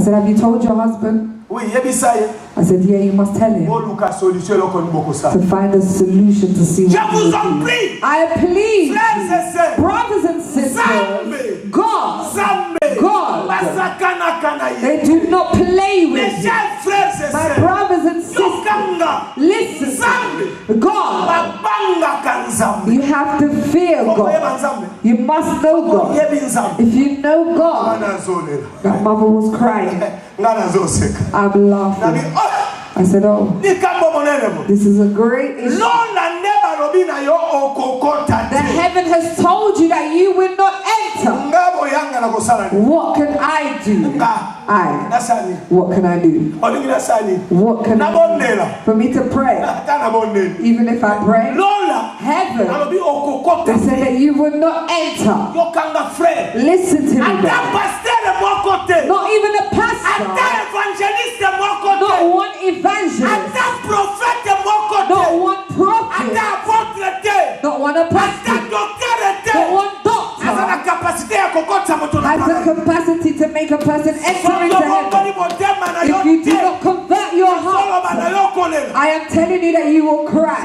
said, have you told your husband? I said, yeah, you must tell him to find a solution to see what he will do. I plead, brothers and sisters, God, they do not play with you. My brothers and sisters, listen, God, you have to fear God. You must know God. If you know God, that mother was crying. I'm laughing. I said, oh, this is a great issue. The heaven has told you that you will not enter. What can I do? What can I do? What can I do? For me to pray. Even if I pray, heaven, they said that you will not enter. Listen to me, not even a pastor, not one evangelist, not one prophet, not one apostle, not one doctor has the capacity to make a person enter into heaven. If you do not convert your heart, I am telling you that you will cry.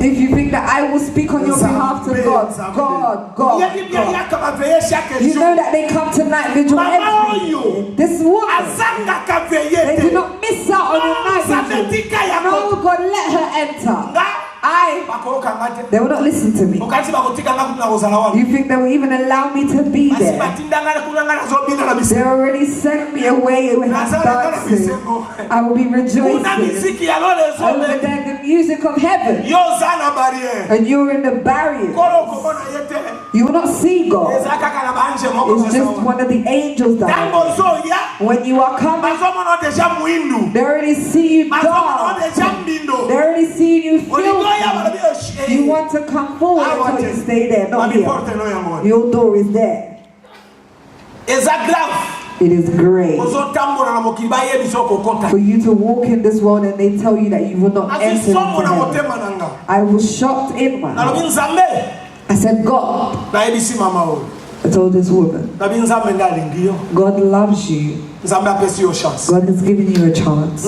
If you think that I will speak on your behalf to God. You know that they come to night vigil every year. This woman, they do not miss out on your night vigil. No, God, let her enter. They will not listen to me. You think they will even allow me to be there? They already sent me away when I'm dancing. I will be rejoicing. Over there, the music of heaven. And you're in the barrier. You will not see God. It's just one of the angels that when you are coming, they already see you dark. They already see you filthy. You want to come forward, so you stay there, not here. Your door is there. It is great for you to walk in this world and they tell you that you will not enter into heaven. I was shocked in my heart. I said, God, I told this woman, God loves you. God has given you a chance.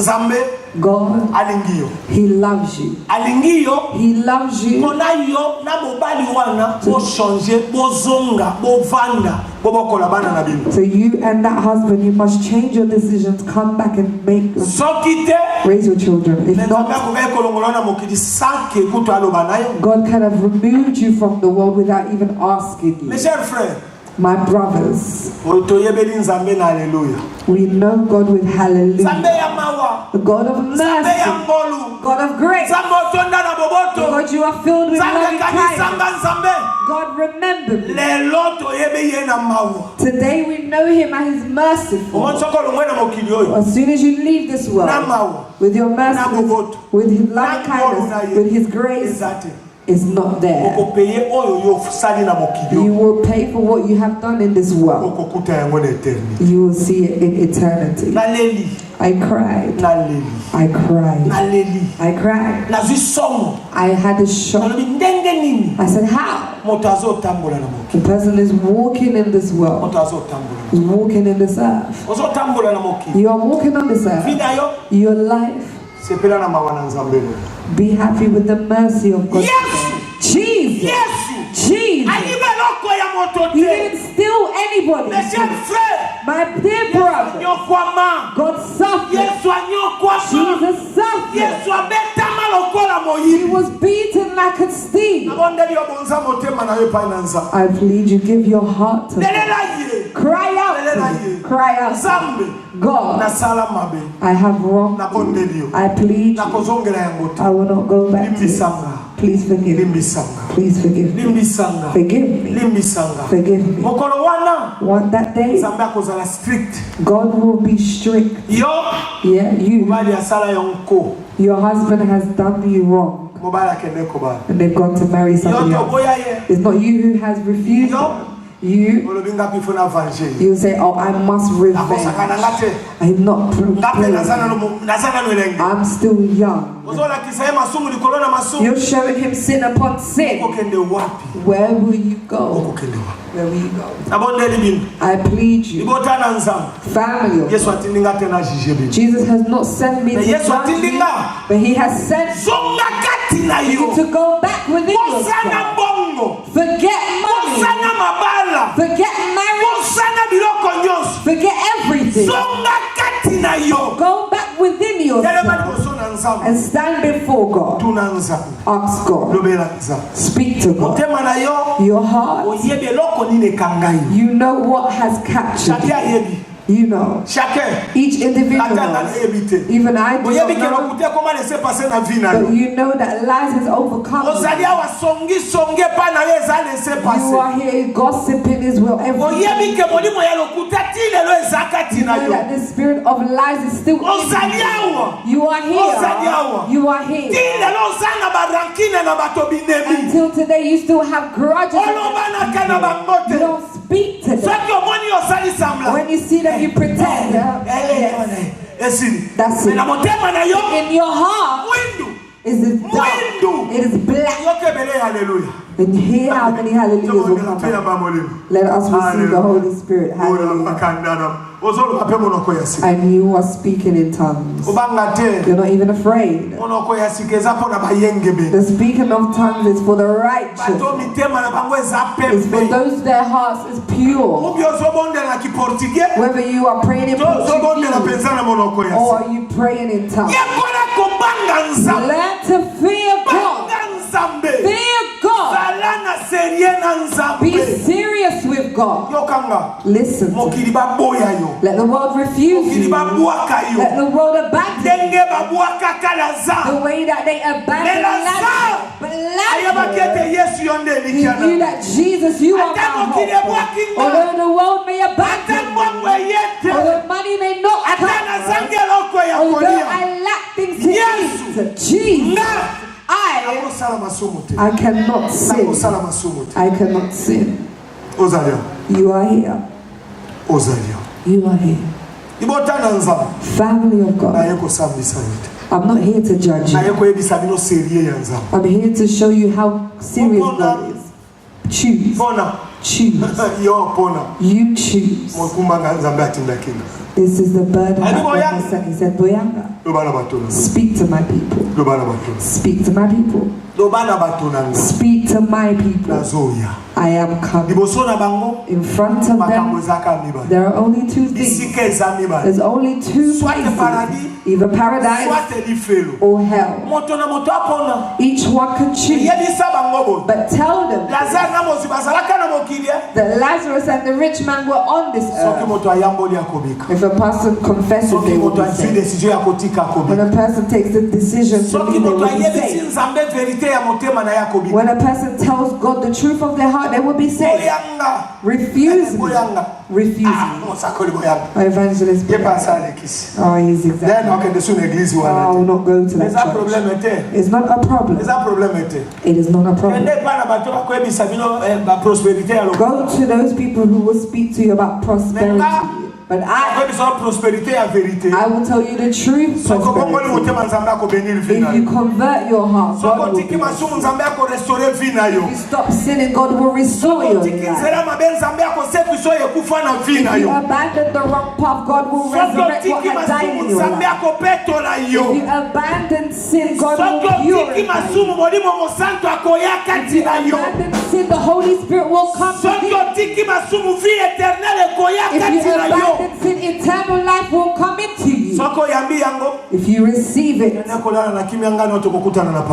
God, alingiyo He loves you. alingiyo He loves you. mpona yo na mobali wana bochange bozonga bovanda bobokola bana na bino. So you and that husband, you must change your decisions, come back and make soki te raise your children. If nzambe not, akokai kolongola na mokili sanke kutu aloba na yo. God kind of removed you from the world without even asking Mes you. chers frères, My brothers, toyebeli nzambe na alleluia. we know God with Nzambe hallelujah. ya mawa, The God of nzambe ya mercy, ngolu, God of grace. nzambe otonda na boboto, God, you are filled with nzambe loving kindness. kanisanga nzambe. God, remember me. Lelo toyebi ye na mawa. Today we know Him and He's merciful. Omontsoko longwe na mokili oyo. As soon as you leave this Na world, mawa. with your mercy, Na boboto. with His loving Na ngolu na kindness, ye. with His grace, Ezate. is not there. Okopeye oyo yo sali na mokili You oyo. will pay for what you have done in this world. Okokuta yango na eternity. You will see it in eternity. Naleli, I cried. naleli, I cried. naleli. I cried. Nazwi somo. I had a shock. Nalobi ndenge nini I said, how? moto azotambola na mokili. The person is walking in this world, Moto azotambola. is walking in this earth. Ozotambola na mokili. You are walking on this earth. Vida yo Your life, sepela na mawa na nzambe lo. be happy with the mercy of God. Yes! Jesus. Yesu. Jesus. Alibe loko ya moto He te. didn't steal anybody. Mes chers frères, My dear brother, anyokwama. God suffered. Yesu anyokwama. Jesus suffered. Yesu abetama lokola He moyibi. was beaten like a steam. Nabondeli obonza motema na yo epai na nzambe. I plead you, give your heart to God. Lelela ye. Cry out to Him. Cry out. Nzambe. God, Nasala mabe. I have wronged you. Nabondeli yo. I plead you. Nakozongela yango te. I will not go back to it. Limbisanga. Please forgive me. Limbisanga. Please forgive me. Limbisanga. Forgive me. Limbisanga. Forgive me. Mokolo wana. One that day, Nzambe akozala strict. God will be strict. Yo. Yeah, you. Mobali asala yo nko. Your husband has done you wrong. Mobali akende kobala. And they've gone to marry Yo somebody else. toboya ye. It's not you who has refused Yo. them. You, Olobi ngapi funa vange. you say, oh, I must Akosakana revenge. ngate. I'm not Ngape nazana prepared. no elenge. I'm still young. Ozola kisaye masumu likolo na masumu. You're showing him sin upon sin. Okokende wapi? Where will you go? Okokende wapi? Where will you go? Nabondeli bino. I plead you, Ibotana nzambe. family of Yesu atindi ngate na jije bino. Jesus has not sent me to Yesu judge atindi you, nga. but He has sent Zonga kati na you yo. to go back within Osana yourself. bongo. Forget money. Osana mabala. Forget marriage. Osana biloko nyonso. Forget everything. Zonga kati na yo. Go back within Telema yourself liboso na nzambe. and stand before God. Tuna nzambe. Ask God. Lobela nzambe. Speak to God. Motema na yo. Your heart, Oyebe eloko nini ekanga yo. you know what has captured Chacun you. ayebi. You know. Chacun. Each individual Ata na knows. ayebi te. Even I do Oyebi ke not know. lokute comment laisser passer na vie na But yo. you know that lies has overcome Ozali you. awa songi songe pa na yo eza laisser You passer. are here gossiping is well every Oyebi day. ke molimo ya lokuta ti lelo eza kati You na know yo. that the spirit of lies is still in Ozali you. awa. You are Ozali awa. here. You are Ti here. lelo oza na barankine na bato binemi. Until today, you still have grudges. Oloba na ka na bango You te. don't speak to them. Soki omoni osali sambla. When you see them, you pretend. Yes. Esili. That's Me na it. motema na yo. In your heart Windu. is it dark. Windu. It is black. Yoke bele hallelujah. And hear how many hallelujahs will come out. Let us receive the Holy Spirit. Hallelujah. And you are speaking in tongues. You're not even afraid. The speaking of tongues is for the righteous. It's for those their hearts is pure. Whether you are praying in Portuguese or are you praying in tongues. Learn to fear God. Fear God. Be serious with God. Listen to me. Let the world refuse you. Let the world abandon you. The way that they abandoned Lazarus. But Lazarus, he knew that Jesus, you are my hope. Although the world may abandon me, although money may not come, although I lack things to eat, Jesus, I cannot sin. I cannot sin. You are here. You are here. Family of God. I'm not here to judge you. I'm here to show you how serious God is. Choose. choose. You choose. This is the burden that God sent. He said, Boyanga, speak to my people. Speak to my people. Speak to my people. I am coming. In front of them, there are only two things. There's only two places. Either paradise or hell. Each one can choose. But tell them that Lazarus and the rich man were on this earth. If a person confesses, they will be saved. When a person takes the decision to leave, they will be saved. When a person tells God the truth of their heart, they will be saved. Refusing. Evangelist. Oh, he's exactly. I will not go to that church. It's not a problem. It is not a problem. Go to those people who will speak to you about prosperity. But I will tell you the truth. If you convert your heart, God will if you stop sinning, God will restore your life. If you abandon the wrong path, God will resurrect what has died in your life. If you abandon sin, God will purify you. If you abandon sin, the Holy Spirit will come to you. If you abandon sin, eternal life will come into you. If you receive it,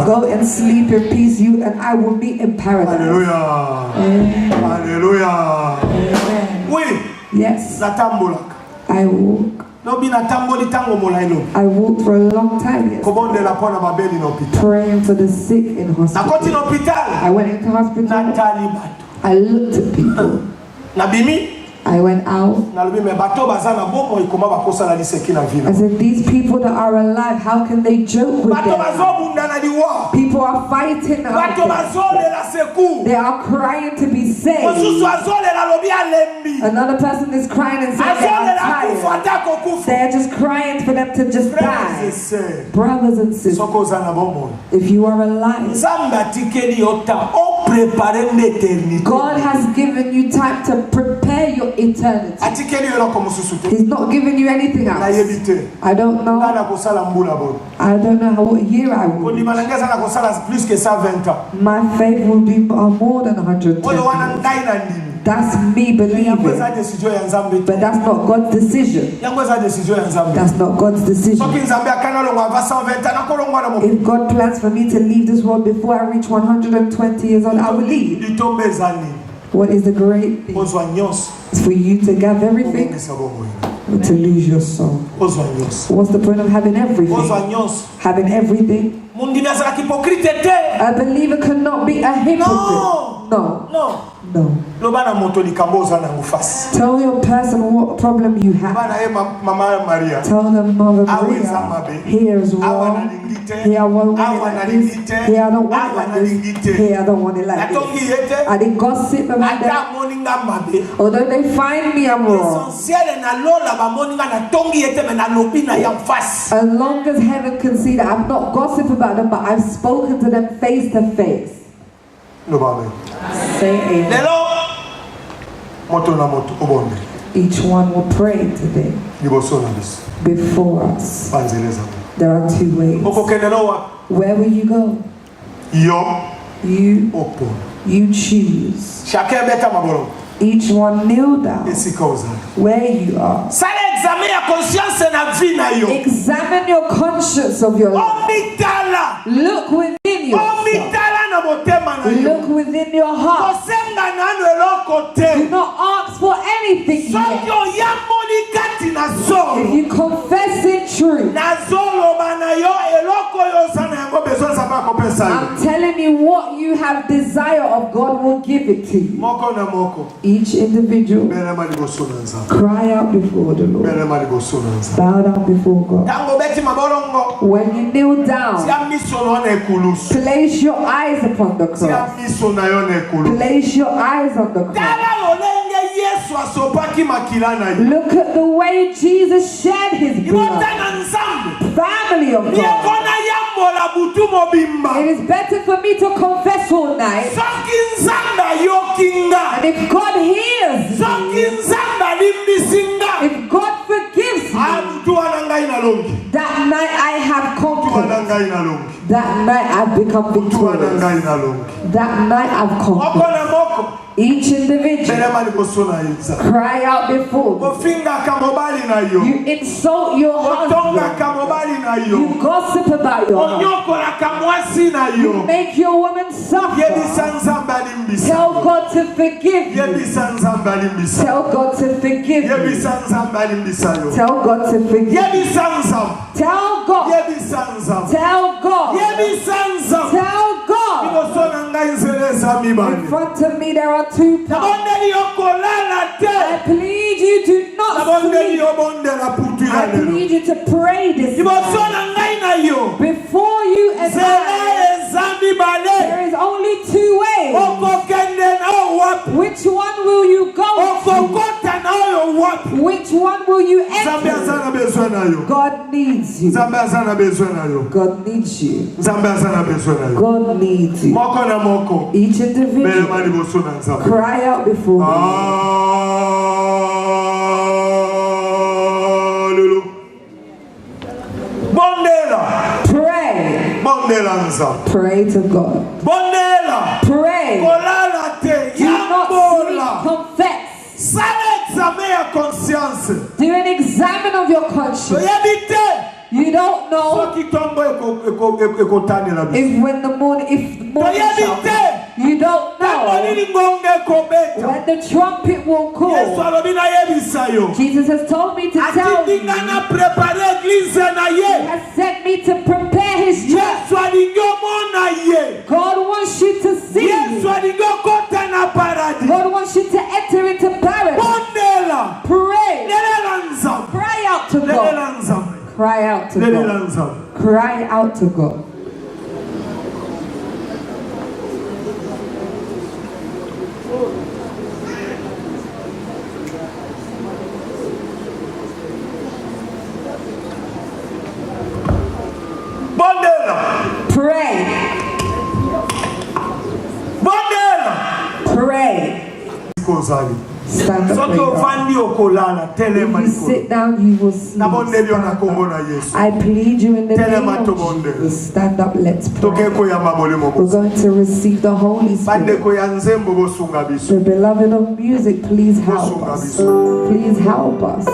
go and sleep in peace. You and I will meet in paradise. Hallelujah. Amen. Yes. I walk. I walked for a long time, yes. Praying for the sick in hospital. I went into hospital. I looked at people. I went out. I said, these people that are alive, how can they joke with them? People are fighting out there. They are crying to be saved. Another person is crying and saying they are tired. They are just crying for them to just die. Brothers and sisters, if you are alive, God has given you time to prepare your eternity. He's not giving you anything else. I don't know. I don't know what year I will be. My faith will be more than 110. That's me believing. But that's not God's decision. That's not God's decision. If God plans for me to leave this world before I reach 120 years old, I will leave. What is the great thing? It's for you to gather everything or to lose your soul. What's the point of having everything? Having everything? A believer cannot be a hypocrite. No. Tell your person what problem you have. Tell them, Mother Maria, here is wrong. Here I want it like this. Here I don't want it like this. Here I don't want it like this. I didn't gossip about that. Although they find me, I'm wrong. As long as heaven can see that I'm not gossip about them, but I've spoken to them face to face. Say amen. Each one will pray today before us. There are two ways. Where will you go? You choose. Each one kneel down where you are. Examine your conscience of your life. Look within yourself. Look within your heart. Do not ask for anything yet. If you confess in truth, I'm telling you what you have desire of, God will give it to you. Each individual cry out before the Lord. Bow down before God. When you kneel down, place your eyes upon the cross. Place your eyes on the cross. Look at the way Jesus shed his blood. Family of God. It is better for me to confess all night. And if God That night I have conquered. That night I've become victorious. That night I've conquered. Each individual cry out before me. You insult your husband. You gossip about your husband. You make your woman suffer. Tell God to forgive you. Tell God to forgive you. Tell God to forgive you. Tell God. Tell God. Tell God. In front of me there are two parts. I plead you to not sleep. I plead you to pray this night. Before you and I, there is only two ways. Which one will you go to? Which one will you enter? God needs you. God needs you. God needs you. Each individual cry out before me. Pray. Pray to God. Pray. Do not sleep. Confess. Do an examine of your conscience. You don't know if when the morning shall, you don't know when the trumpet will call. Jesus has told me to tell you. He has sent me to prepare his church. God wants you to see. God wants you to enter into paradise. Pray. Cry out to God. Cry out to God. Cry out to God. Pray. Pray. Stand up. If you sit down, you will sleep. I plead you in the name of Jesus. Stand up, let's pray. We're going to receive the Holy Spirit. The beloved of music, please help us. Please help us.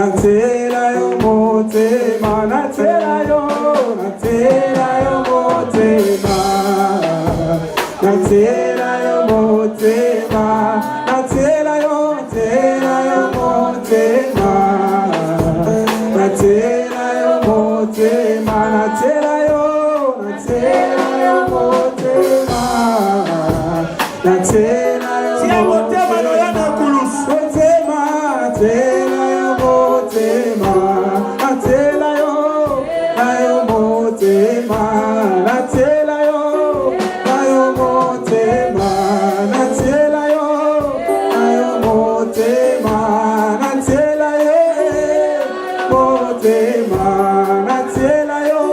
natela yo motema, natela yo motema, natela yo motema, natela yo motema, natela yo motema, natela yo motema, natela yo motema no yana kulus motema, natela yo motema, natela yo motema, natela yo motema, natela yo motema, natela yo motema, natela yo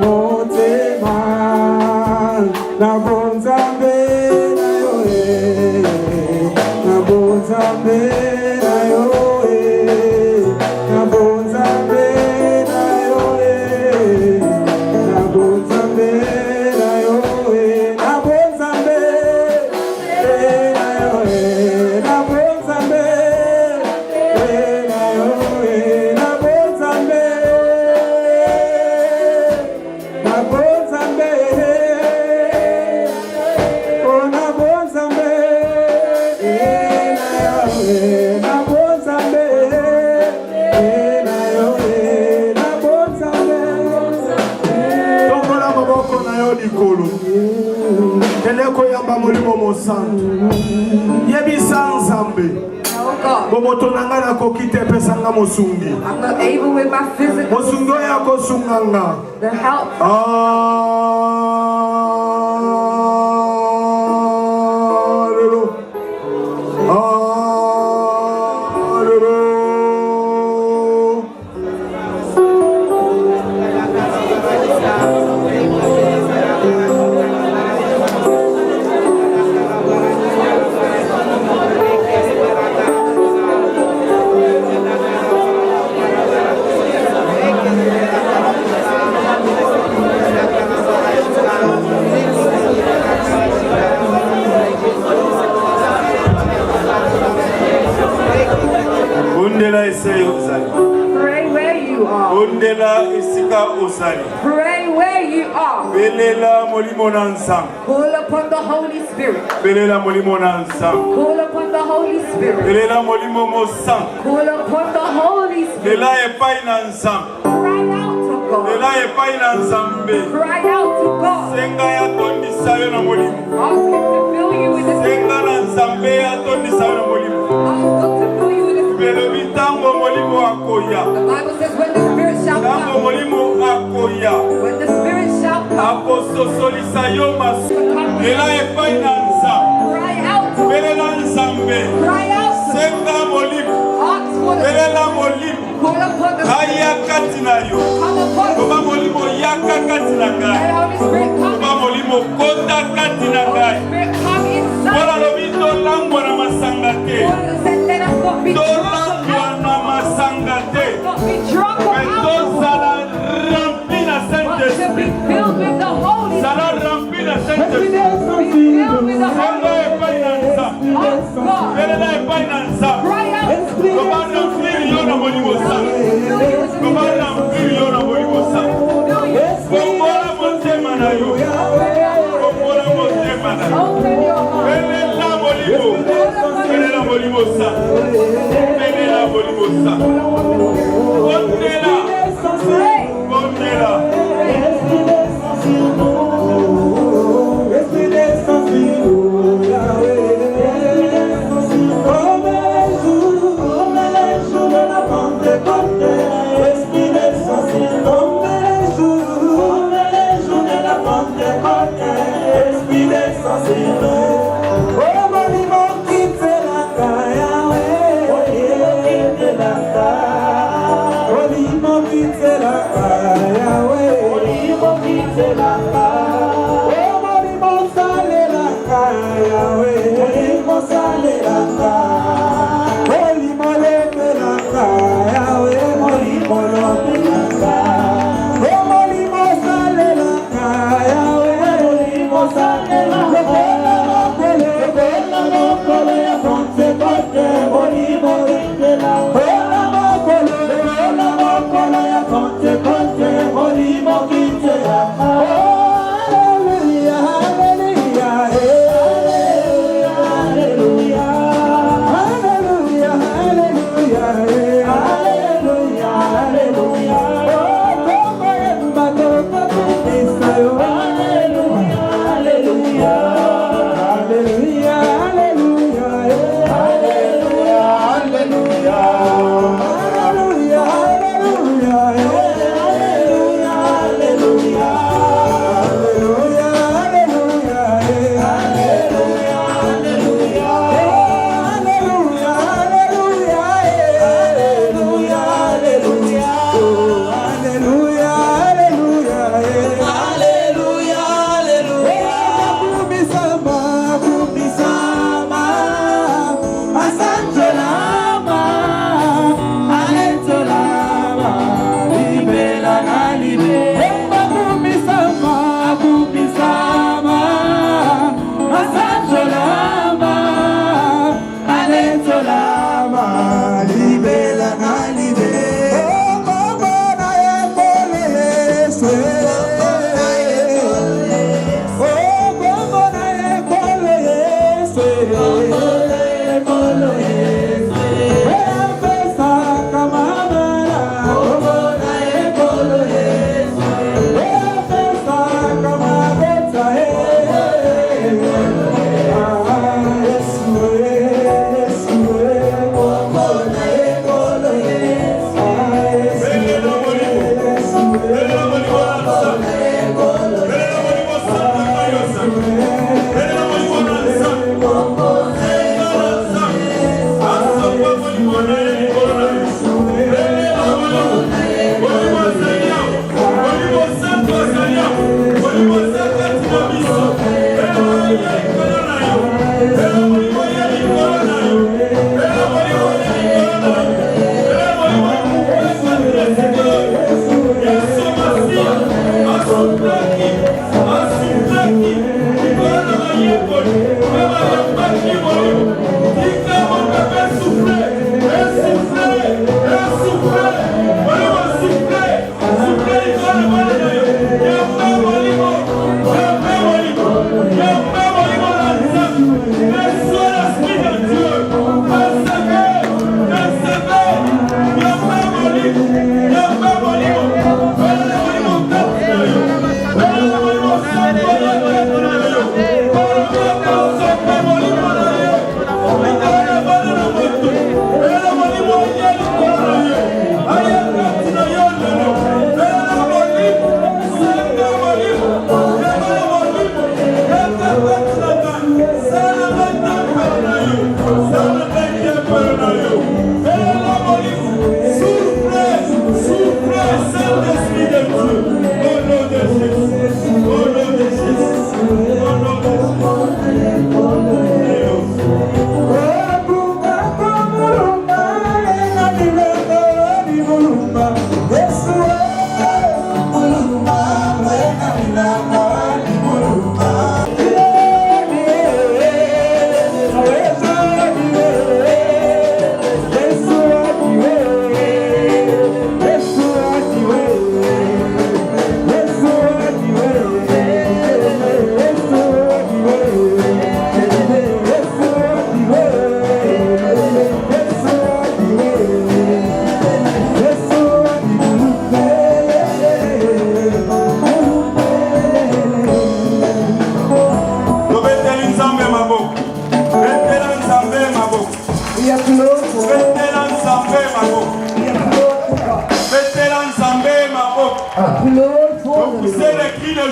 motema, na bonzambe na yo na bonzambe na yo na bonzambe na yo na bonzambe na yo na bonzambe na yo na bonzambe na yo na bonzambe na bonzambe oh na bonzambe na bonzambe na yo na bonzambe tongola maboko na yo likolo kende koyamba molimo mosantu yebisa nzambe bomoto na ngai nakoki te pesanga mosungi I'm not able with my physical, mosungi oyo akosunganga the help. Lelo. Lelo. Undela ese uzali. Pray where you are. Undela isika uzali. Pray where you are. Belela molimo na nsam. Call upon the Holy Spirit. Belela molimo na nsam. Call upon the Holy Spirit. Belela molimo mosam. Call upon the Holy Spirit. Bela epai na nsam. Cry out to God. Bela epai na nzambe. Cry out to God. Senga ya tondisa yo na molimo. Ask Him to fill you with His Spirit. Senga na nzambe ya tondisa yo na molimo. Ask God to fill you with His Spirit. Belo bitango molimo akoya. The Bible says when the Spirit shall Tango come, molimo akoya. when the Spirit shall come, Akososolisa yo masu. Bela epai na nzam. cry out to Bela na nzambe. cry out to Senga molimo. ask for the Bela molimo. call upon the Kaya katina yo. come upon the Koba molimo yaka katina ngai. Holy Spirit come Koba molimo kota katina ngai. Spirit come Wala inside. lobito langwa na masanga te. Lord said let us not be To drunk of langwa na alcohol, masanga te. not be drunk of Mais to alcohol, sala rampi na but to be Saint-Esprit. filled with the Holy Spirit. Sala rampi na Saint-Esprit. Be filled with the Senga Holy epai na nza. Spirit. Ask God. Belela epai na nza. Cry out. Koba remplir yo na molimo sa. Fill you with Koba His remplir yo na molimo sa. Fill you. Kombola motema na yo. Kombola motema na yo. Open your heart. Belela molimo. Belela molimo sa. Belela molimo sa. Kondela. Pray. Kondela. Oh,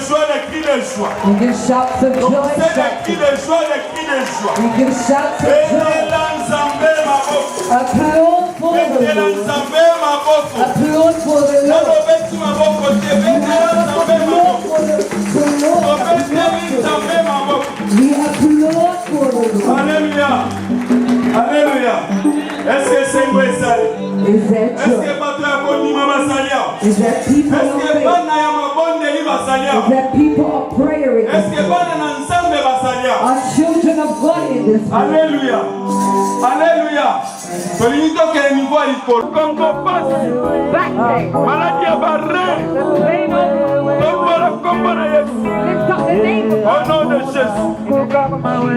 joie, des cris de joie. You can shout for Donc joy. c'est des cris de joie, des cris de joie. You can shout for joy. Applaud for the Lord. Applaud for the Lord. We applaud for the Lord. Alléluia. Alléluia. Est-ce que c'est quoi ça? Is that Est-ce joy? que pas toi bon ni mama salia? Is that people Est-ce of que faith? pas na ya mabonde ni basalia? Is that people of prayer in Est-ce this que pas na ensemble basalia? Are children of God in this room? Alléluia. Alléluia. Tolinito que niveau il faut Congo passe. Maladie à barre. Combo na Yesu. Au nom de Jésus.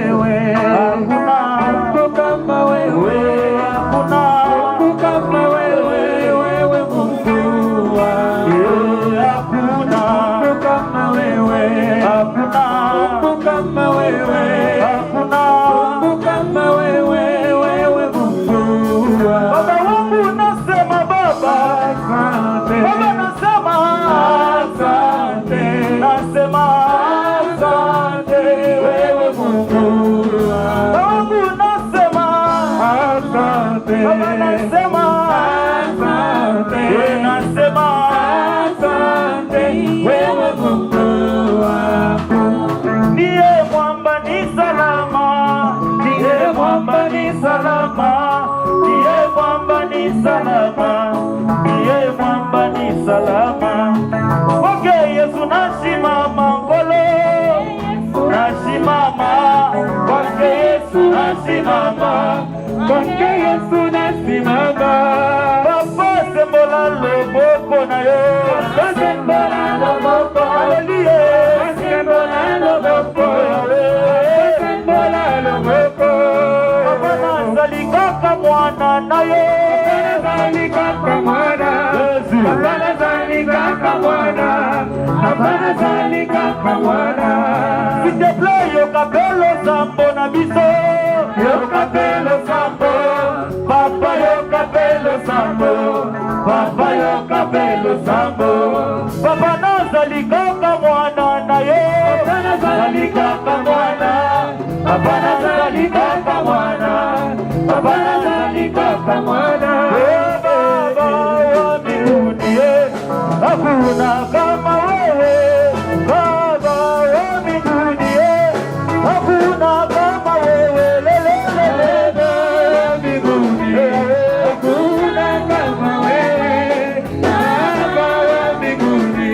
S'il te plaît, yo capello sambo na biso. Yo capello sambo. Papa yo capello sambo. Papa yo capello sambo. Papa nazali kaka mwana na yo. Papa nazali kaka mwana. Papa nazali kaka mwana. Papa nazali kaka mwana. Baba wa mbinguni, hakuna kama wewe. Baba wa mbinguni, hakuna kama wewe. Lelelele mbinguni, hakuna kama wewe. Baba wa mbinguni,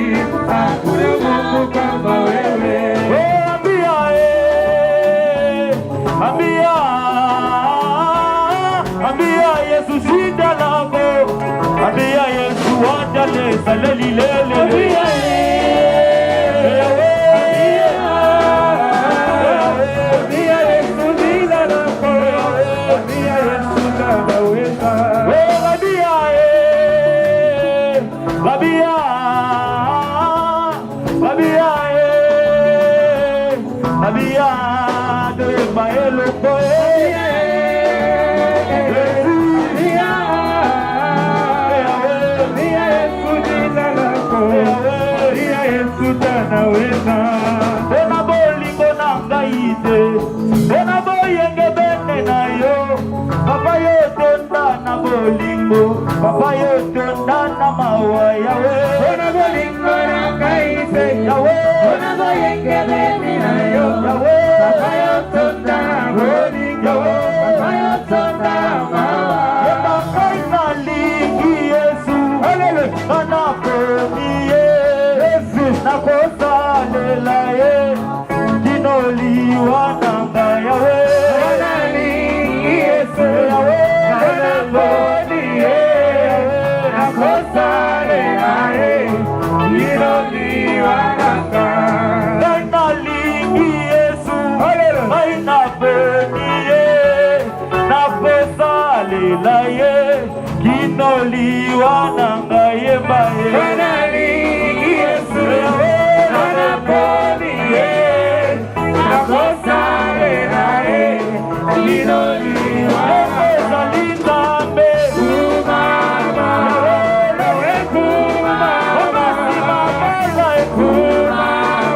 hakuna Mungu kama wewe. Ambia Yesu shida lako. Ambia Yesu wajale saleli lele. Ambia Yesu shida lako. Ambia Yesu anaweza. Ambia de maelo Bona bolingo na ngaite. Bona boyenge bene na yo. Papa yo tonda na bolingo. Papa yo tonda na mawa yawe. Bona bolingo na ngaite. Yawe. Bona boyenge bene na yo. Yawe. Papa yo tonda na bolingo. Yawe. Papa yo tonda na mawa. Yeba kaina lingi Yesu. Alele. Kana komiye. Yesu. Nakosa lela ye. Dinoliwa nanga yawe. Kana lingi Yesu. Yawe. Kana boniye. Nakosa lela ye. Dinoliwa nanga. Kana lingi Yesu. Kana boniye. Nakosa lela ye. Dinoliwa nanga ye baye. Kana lingi Yesu. Kana boniye. Nakosa lela ye. Dinoliwa nanga ye baye. Kumama.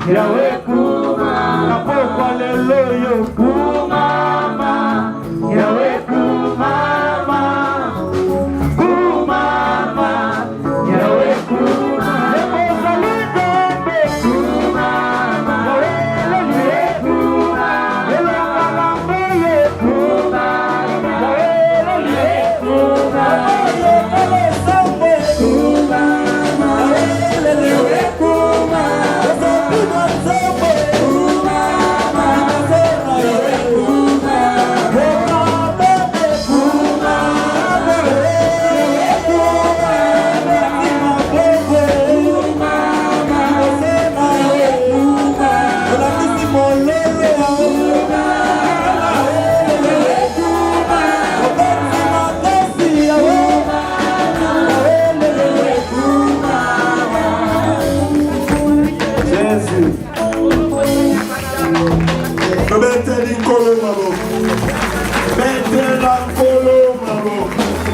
Yawe kumama, napokwa lelo yo kumama, Yawe kumama, kumama, Yawe kumama, lekozalidembe kumama, Yawe lele kumama, elakalambe ye kumama, Yawe lele kumama, lekozalidembe kumama, Yawe lele kumama.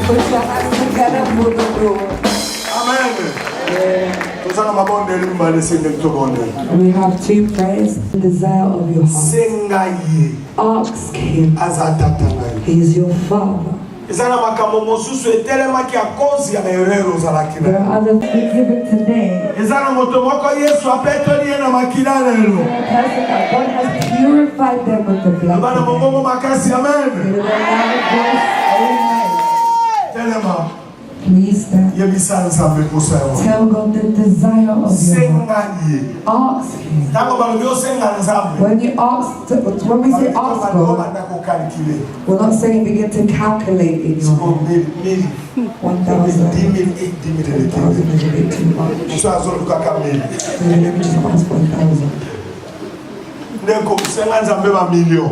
Put your hands together for the Lord. Amen. We have two prayers. The desire of your heart. Ask him. He is your Father. There are other things given today. There's a person that God has purified them with the blood. Please stand. Tell God the desire of your heart. Ask him. When you ask, when we say ask God, we're not saying begin to calculate in your heart. 1,000 is a bit too much. Let me just ask 1,000.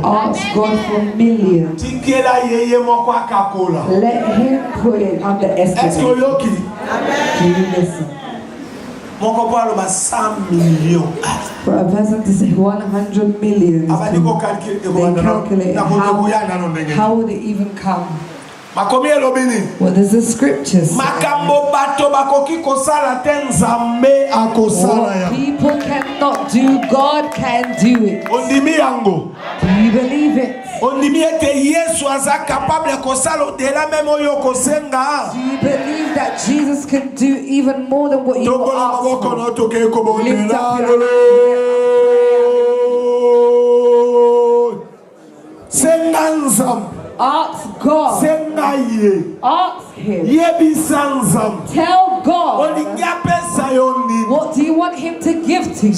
Ask God for millions. Let him put it underestimate. Do you listen? For a person to say 100 million, they calculate how would it even come? What does the scripture say? What people cannot do, God can do it. Do you believe it? Do you believe that Jesus can do even more than what you ask for? Lift up your hands. Ask God. Ask him. Tell God. What do you want him to give to you?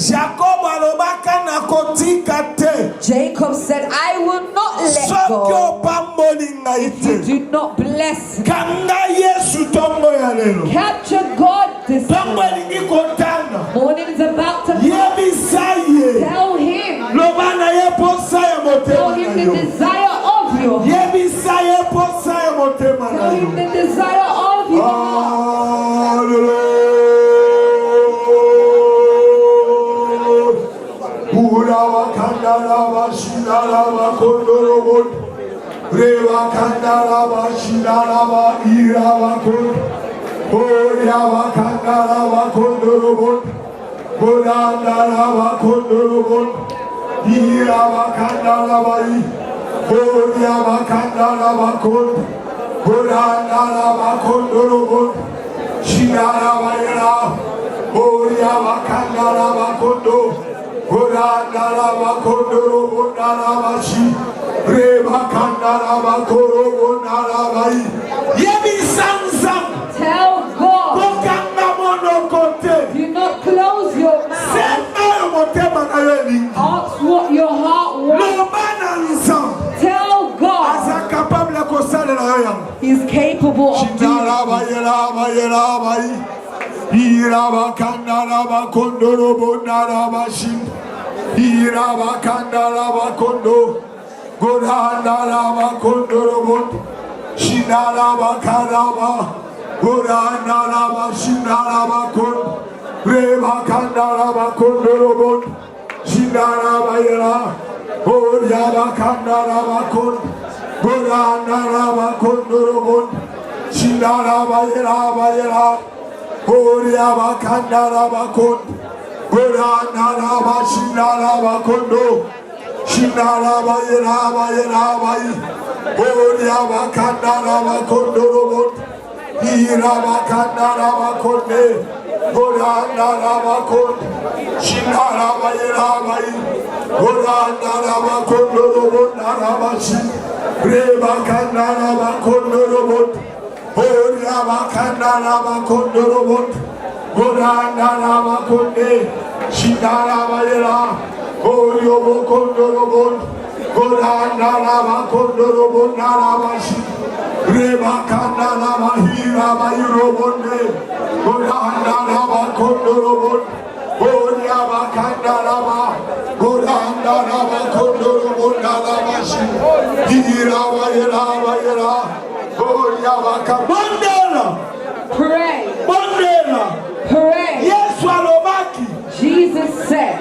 Jacob said, I will not let go if you do not bless me. Capture God this morning. Morning is about to come. Tell him. Tell him the desire of your heart. Tell him the desire of your heart. Tell God. Do not close your mouth. Ask what your heart wants. Tell God. He is capable of doing Gorandaraba Shindaraba Kondo Shindaraba Yeraba Yeraba Oriaba Kandaraba Kondo Robot Hiraba Kandaraba Konde Gorandaraba Kondo Shindaraba Yeraba Gorandaraba Kondo Robot Naraba Shin Reba Kandaraba Kondo Robot Oriaba Kandaraba Kondo Robot Gorandaraba Konde Shindaraba Yera Oriobo Kondo Robot Gorandaraba Kondo Robot Naraba Shin Reba Kandaraba Hiraba Yerobonde Gorandaraba Kondo Robot Oriaba Kandaraba Gorandaraba Kondo Robot Naraba Shin Hiraba Yeraba Yera Oriaba Kandaraba Pray. Bondela. Pray. Yes, walobaki. Jesus said,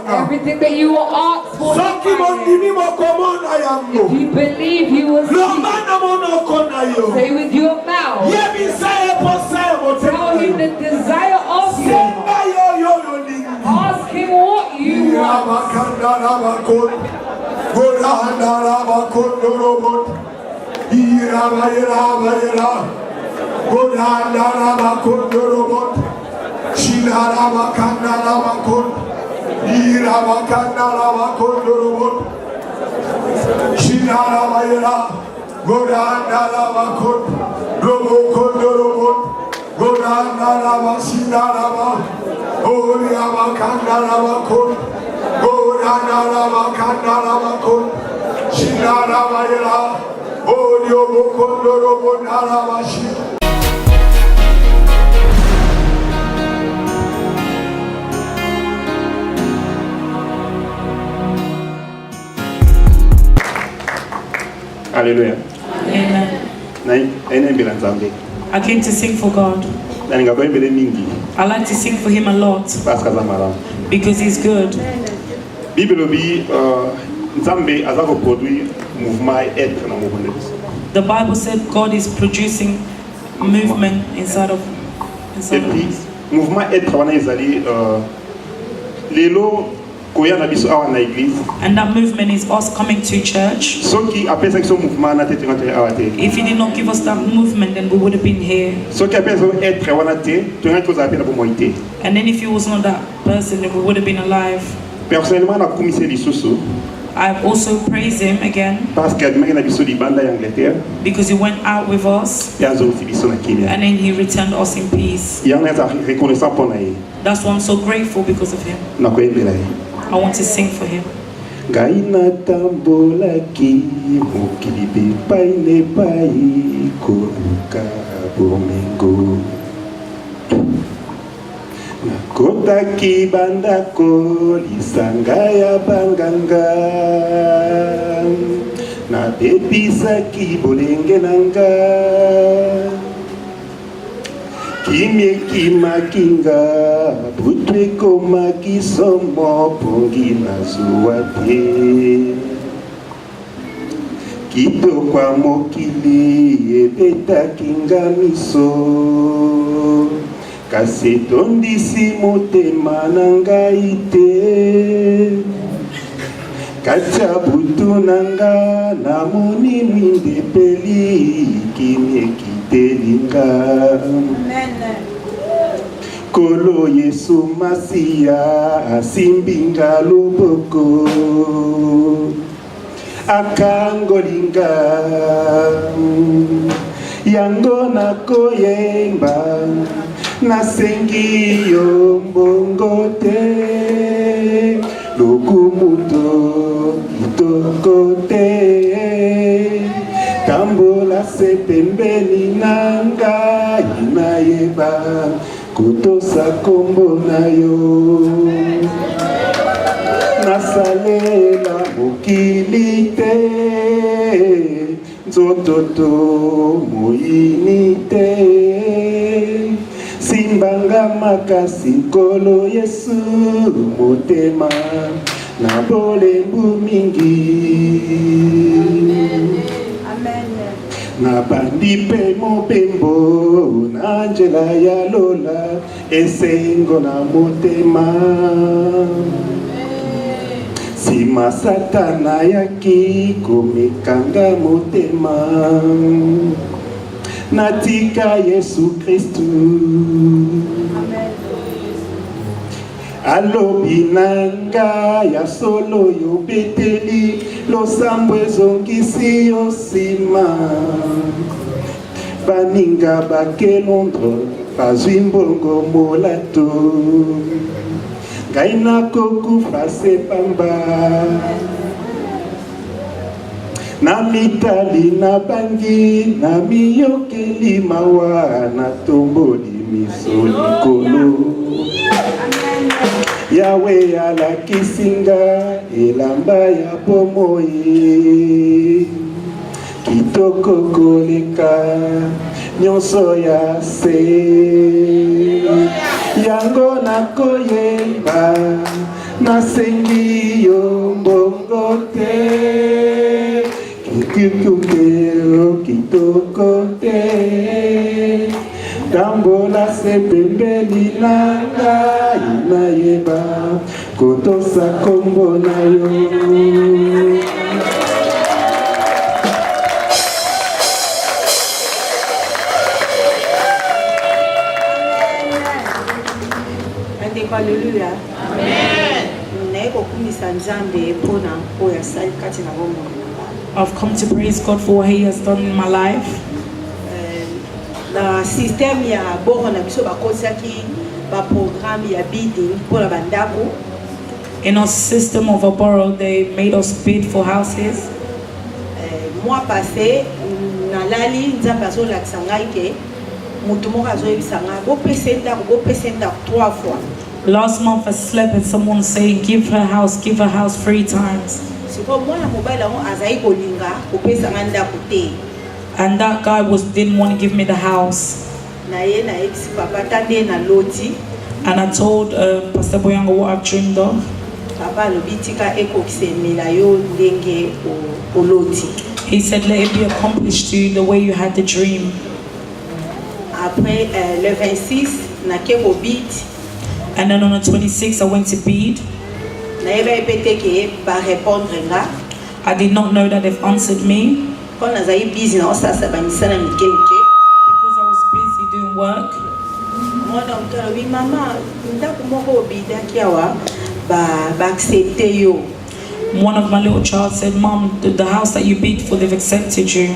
everything that you will ask for, if you believe, you will see. Say with your mouth, tell him the desire of your heart. Ask him what you want. Iraba Iraba Ira Godandaraba Kondorobot Shinaraba Kandaraba Kond Iraba Kandaraba Kondorobot Shinaraba Ira Godandaraba Kond Robo Kondorobot Godandaraba Shinaraba Oriaba Kandaraba Kond Godandaraba Kandaraba Kond Shinaraba Ira Hallelujah. Amen. I came to sing for God. I like to sing for him a lot because he's good. The Bible said God is producing movement inside of and that movement is us coming to church. If he did not give us that movement, then we would have been here. And then if he was not that person, then we would have been alive. I also praise him again because he went out with us and then he returned us in peace. That's why I'm so grateful because of him. I want to sing for him. Nakotaki bandako lisanga ya banganga na bepisaki bolenge nanga kimye kimakinga butwe koma kisomo pongi na zuwate kito kwa mokili ebetaki ngamiso kasi tondisi motema na ngai te kati ya butu na nga namoni mindepeli kimie kitelinga kolo Yesu Masiya asimbinga loboko akangolinga yango nakoyemba nasengi yo mbongo te lokumuto kitoko te tambola se pembeni na ngai nayeba kotosa kombo na yo nasalela mokili te nzoto moyini te simbanga makasi nkolo Yesu motema na bolembu mingi Na bandipe mopembo na njela ya lola esengo na motema sima satana yaki komekanga motema natika Yesu Kristu alobi nanga ya solo yo beteli losambo ezongisi yo sima baninga bake Londres bazwi mbongo molato ngai nakokufa se pamba na mitali na bangi na miyokeli mawa na tomboli miso likolo Yawe alakisinga elamba ya bomoi kitoko koleka nyonso ya se yango nakoyeba nasengi yo mbongo te kitoko te Tambola se pembeni na ngai nayeba kotosa kombo na yo. Hallelujah. Amen. I've come to praise God for what He has done in my life. Na system ya boro na biso bakosaki ba programme ya bidding pour la bandako. In our system of a borough, they made us bid for houses. Mois passé na lali nzambe azolakisa ngai ke mutu moko azoyebisa ngai bo pesenda 3 fois. Last month I slept and someone saying give her house 3 times. Siko mwana mobile mo azai kolinga kopesa nganda kote. And that guy didn't want to give me the house. And I told Pastor Boyanga what I've dreamed of. He said, let it be accomplished to you the way you had the dream. And then on the 26th, I went to bid. I did not know that they've answered me. Because I was busy doing work. One of my little child said, Mom, the house that you bid for, they've accepted you.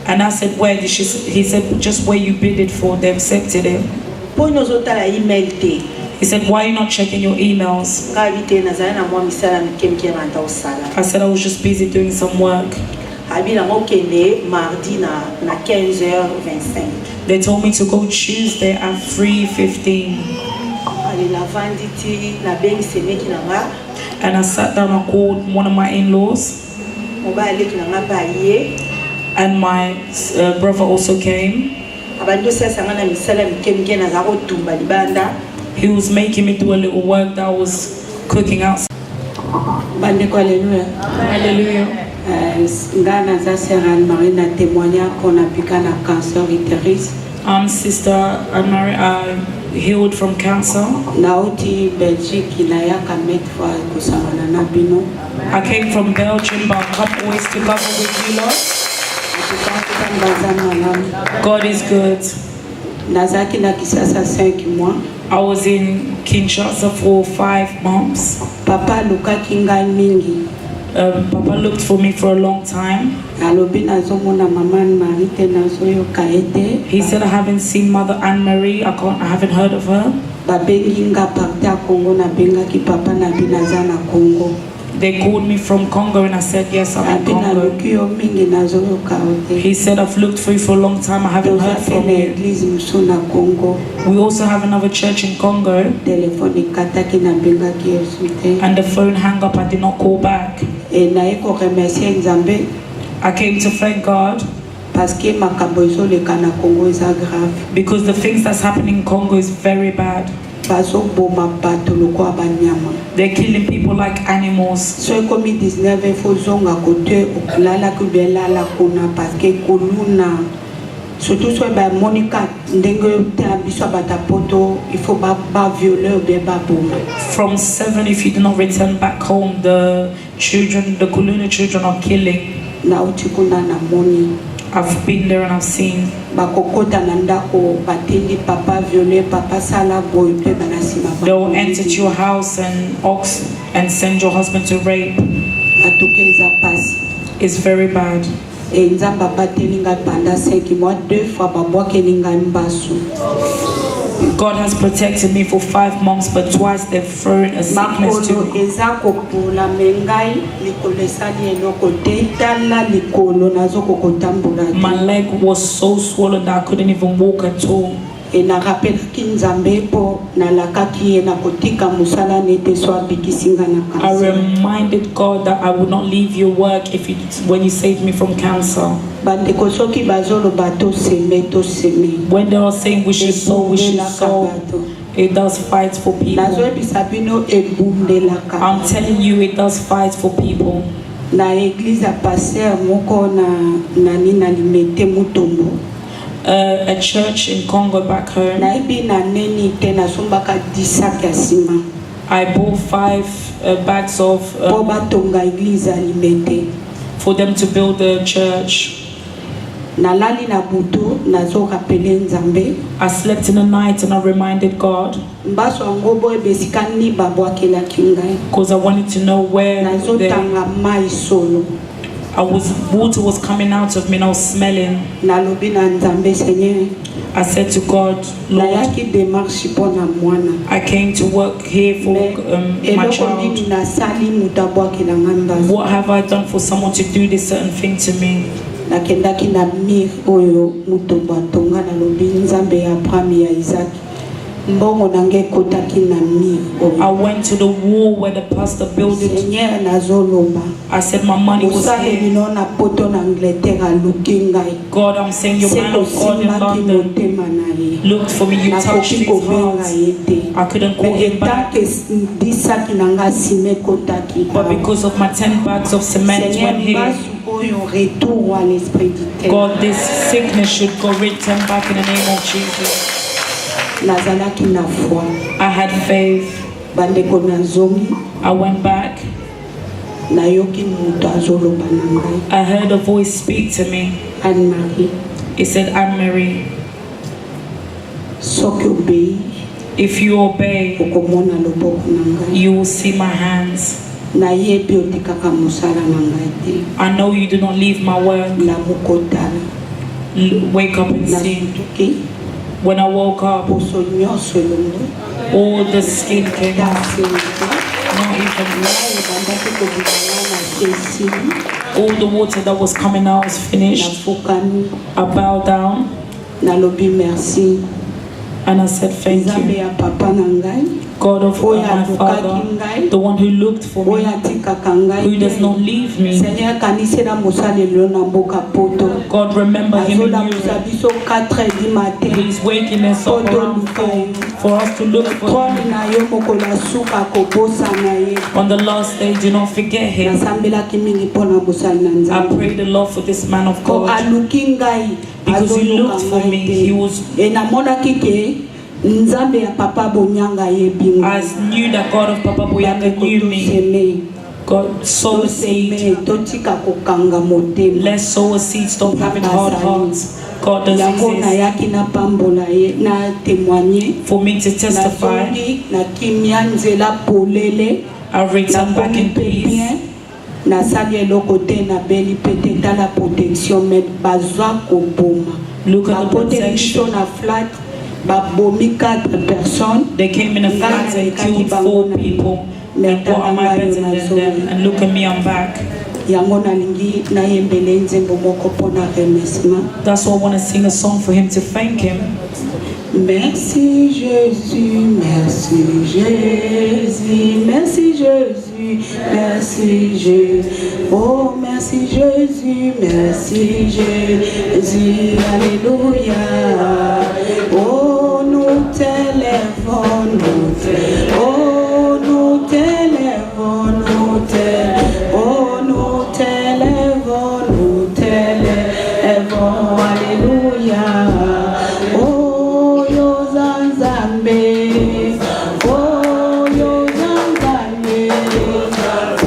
And I said, where? He said, just where you bid it for, they accepted it. He said, why are you not checking your emails? I said, I was just busy doing some work. They told me to go Tuesday at 3:15. And I sat down and called one of my in-laws. And my brother also came. He was making me do a little work that I was cooking outside. Hallelujah. Hallelujah. I'm Sister Anne-Marie, healed from cancer. I came from Belgium, but I come always to cover with you lot. God is good. I was in Kinshasa for 5 months. Papa looked for me for a long time. He said, I haven't seen Mother Anne-Marie. I haven't heard of her. They called me from Congo and I said, yes, I'm in Congo. He said, I've looked for you for a long time. I haven't heard from you. We also have another church in Congo. And the phone hung up. I did not call back. I came to thank God. Because the things that's happening in Congo is very bad. They're killing people like animals. So comme 19 il faut zonga côté okulala kubela la kuna parce que kuluna surtout soit ba Monica ndenge ta biso batapoto il faut ba violer ou bien ba bomba. From 7, if you do not return back home, the children, the Kuluna children are killing. Na utikuna na moni. I've been there and I've seen. Bakokota nandako batendi papa violer papa sala boy pe banasima. They will enter to your house and send your husband to rape. Atokeza pass. It's very bad. Nzamba batelinga panda 5 mois 2 fois babwakelinga mbasu. God has protected me for 5 months, but twice they've thrown a sickness to me. My leg was so swollen that I couldn't even walk at all. I reminded God that I would not leave your work when you saved me from cancer. When they are saying we should sow, it does fight for people. I'm telling you, it does fight for people. A church in Congo back home, I bought 5 bags of for them to build the church. I slept in the night and I reminded God because I wanted to know where water was coming out of me and I was smelling. I said to God, Lord, I came to work here for my child. What have I done for someone to do this certain thing to me? I went to the wall where the pastor built it. I said my money was here. God, I'm saying your man of God in London looked for me, you touched his heart. I couldn't call him back. But because of my 10 bags of cement went here, God, this sickness should go return back in the name of Jesus. I had faith. I went back. I heard a voice speak to me. It said, Anne-Marie, if you obey, you will see my hands. I know you do not leave my word. Wake up and see. When I woke up, all the skin came off. Not even all the water that was coming out was finished. I bowed down and I said, thank you, God of my Father, the one who looked for me, who does not leave me. God, remember him in Europe. He's waking us up around 4 for us to look for him. On the last day, do not forget him. I pray the Lord for this man of God, because he looked for me. He was. I knew that God of Papa Boyanga knew me. God, sow a seed. Let's sow a seed. Stop having hard hearts. God does exist. For me to testify, I'll return back in peace. Look at the protection. They came in a flat and killed 4 people. And what am I better than them? And look at me, I'm back. That's why I want to sing a song for him to thank him. Merci Jésus, merci Jésus, merci Jésus, merci Jésus. Oh merci Jésus, merci Jésus, alléluia. Oh nous t'élèvons, nous zanzambe, oh yo zanzambe, oh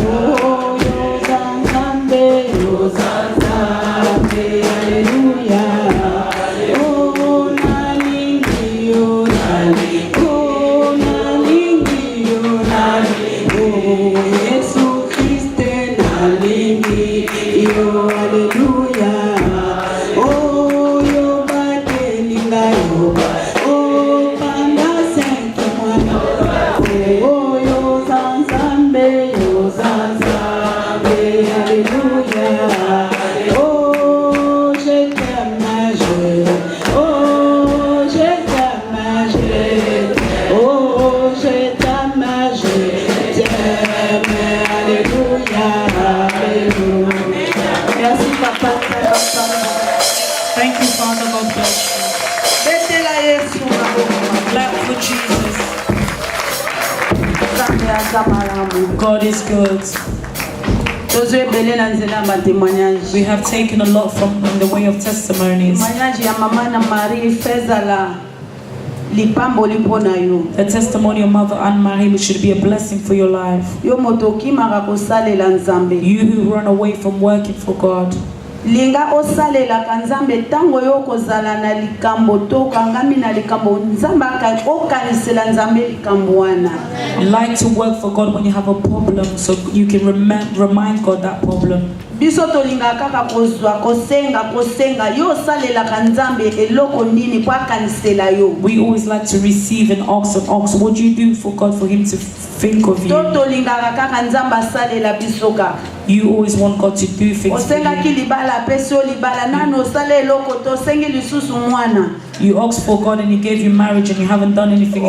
yo zanzambe, yo zanzambe, hallelujah. Oh nalingi yo nali, oh nalingi yo nali, oh Yesu Christe nalingi yo, hallelujah. Oh yo batelinga yo, oh panda sente mwana, oh yo zanzambe, hallelujah. Oh je t'aime, oh je t'aime, oh je t'aime, alléluia, alléluia. Merci papa. Thank you, Father. God bless you. Clap for Jesus. God is good. We have taken a lot from in the way of testimonies. The testimony of Mother Anne-Marie should be a blessing for your life. You who run away from working for God. Linga osalela kanzambe tango yoko zala na likambo to kangami na likambo nzamba ka okanisela nzambe likamboana. Like to work for God when you have a problem, so you can remind God that problem. Biso to linga kaka kozwa kosenga yo salela kanzambe eloko nini kwa kanisela yo. We always like to receive and ask, what do you do for God for Him to think of you? Toto linga kaka nzamba salela bisoka. You always want God to do things for you. You asked for God and He gave you marriage and you haven't done anything.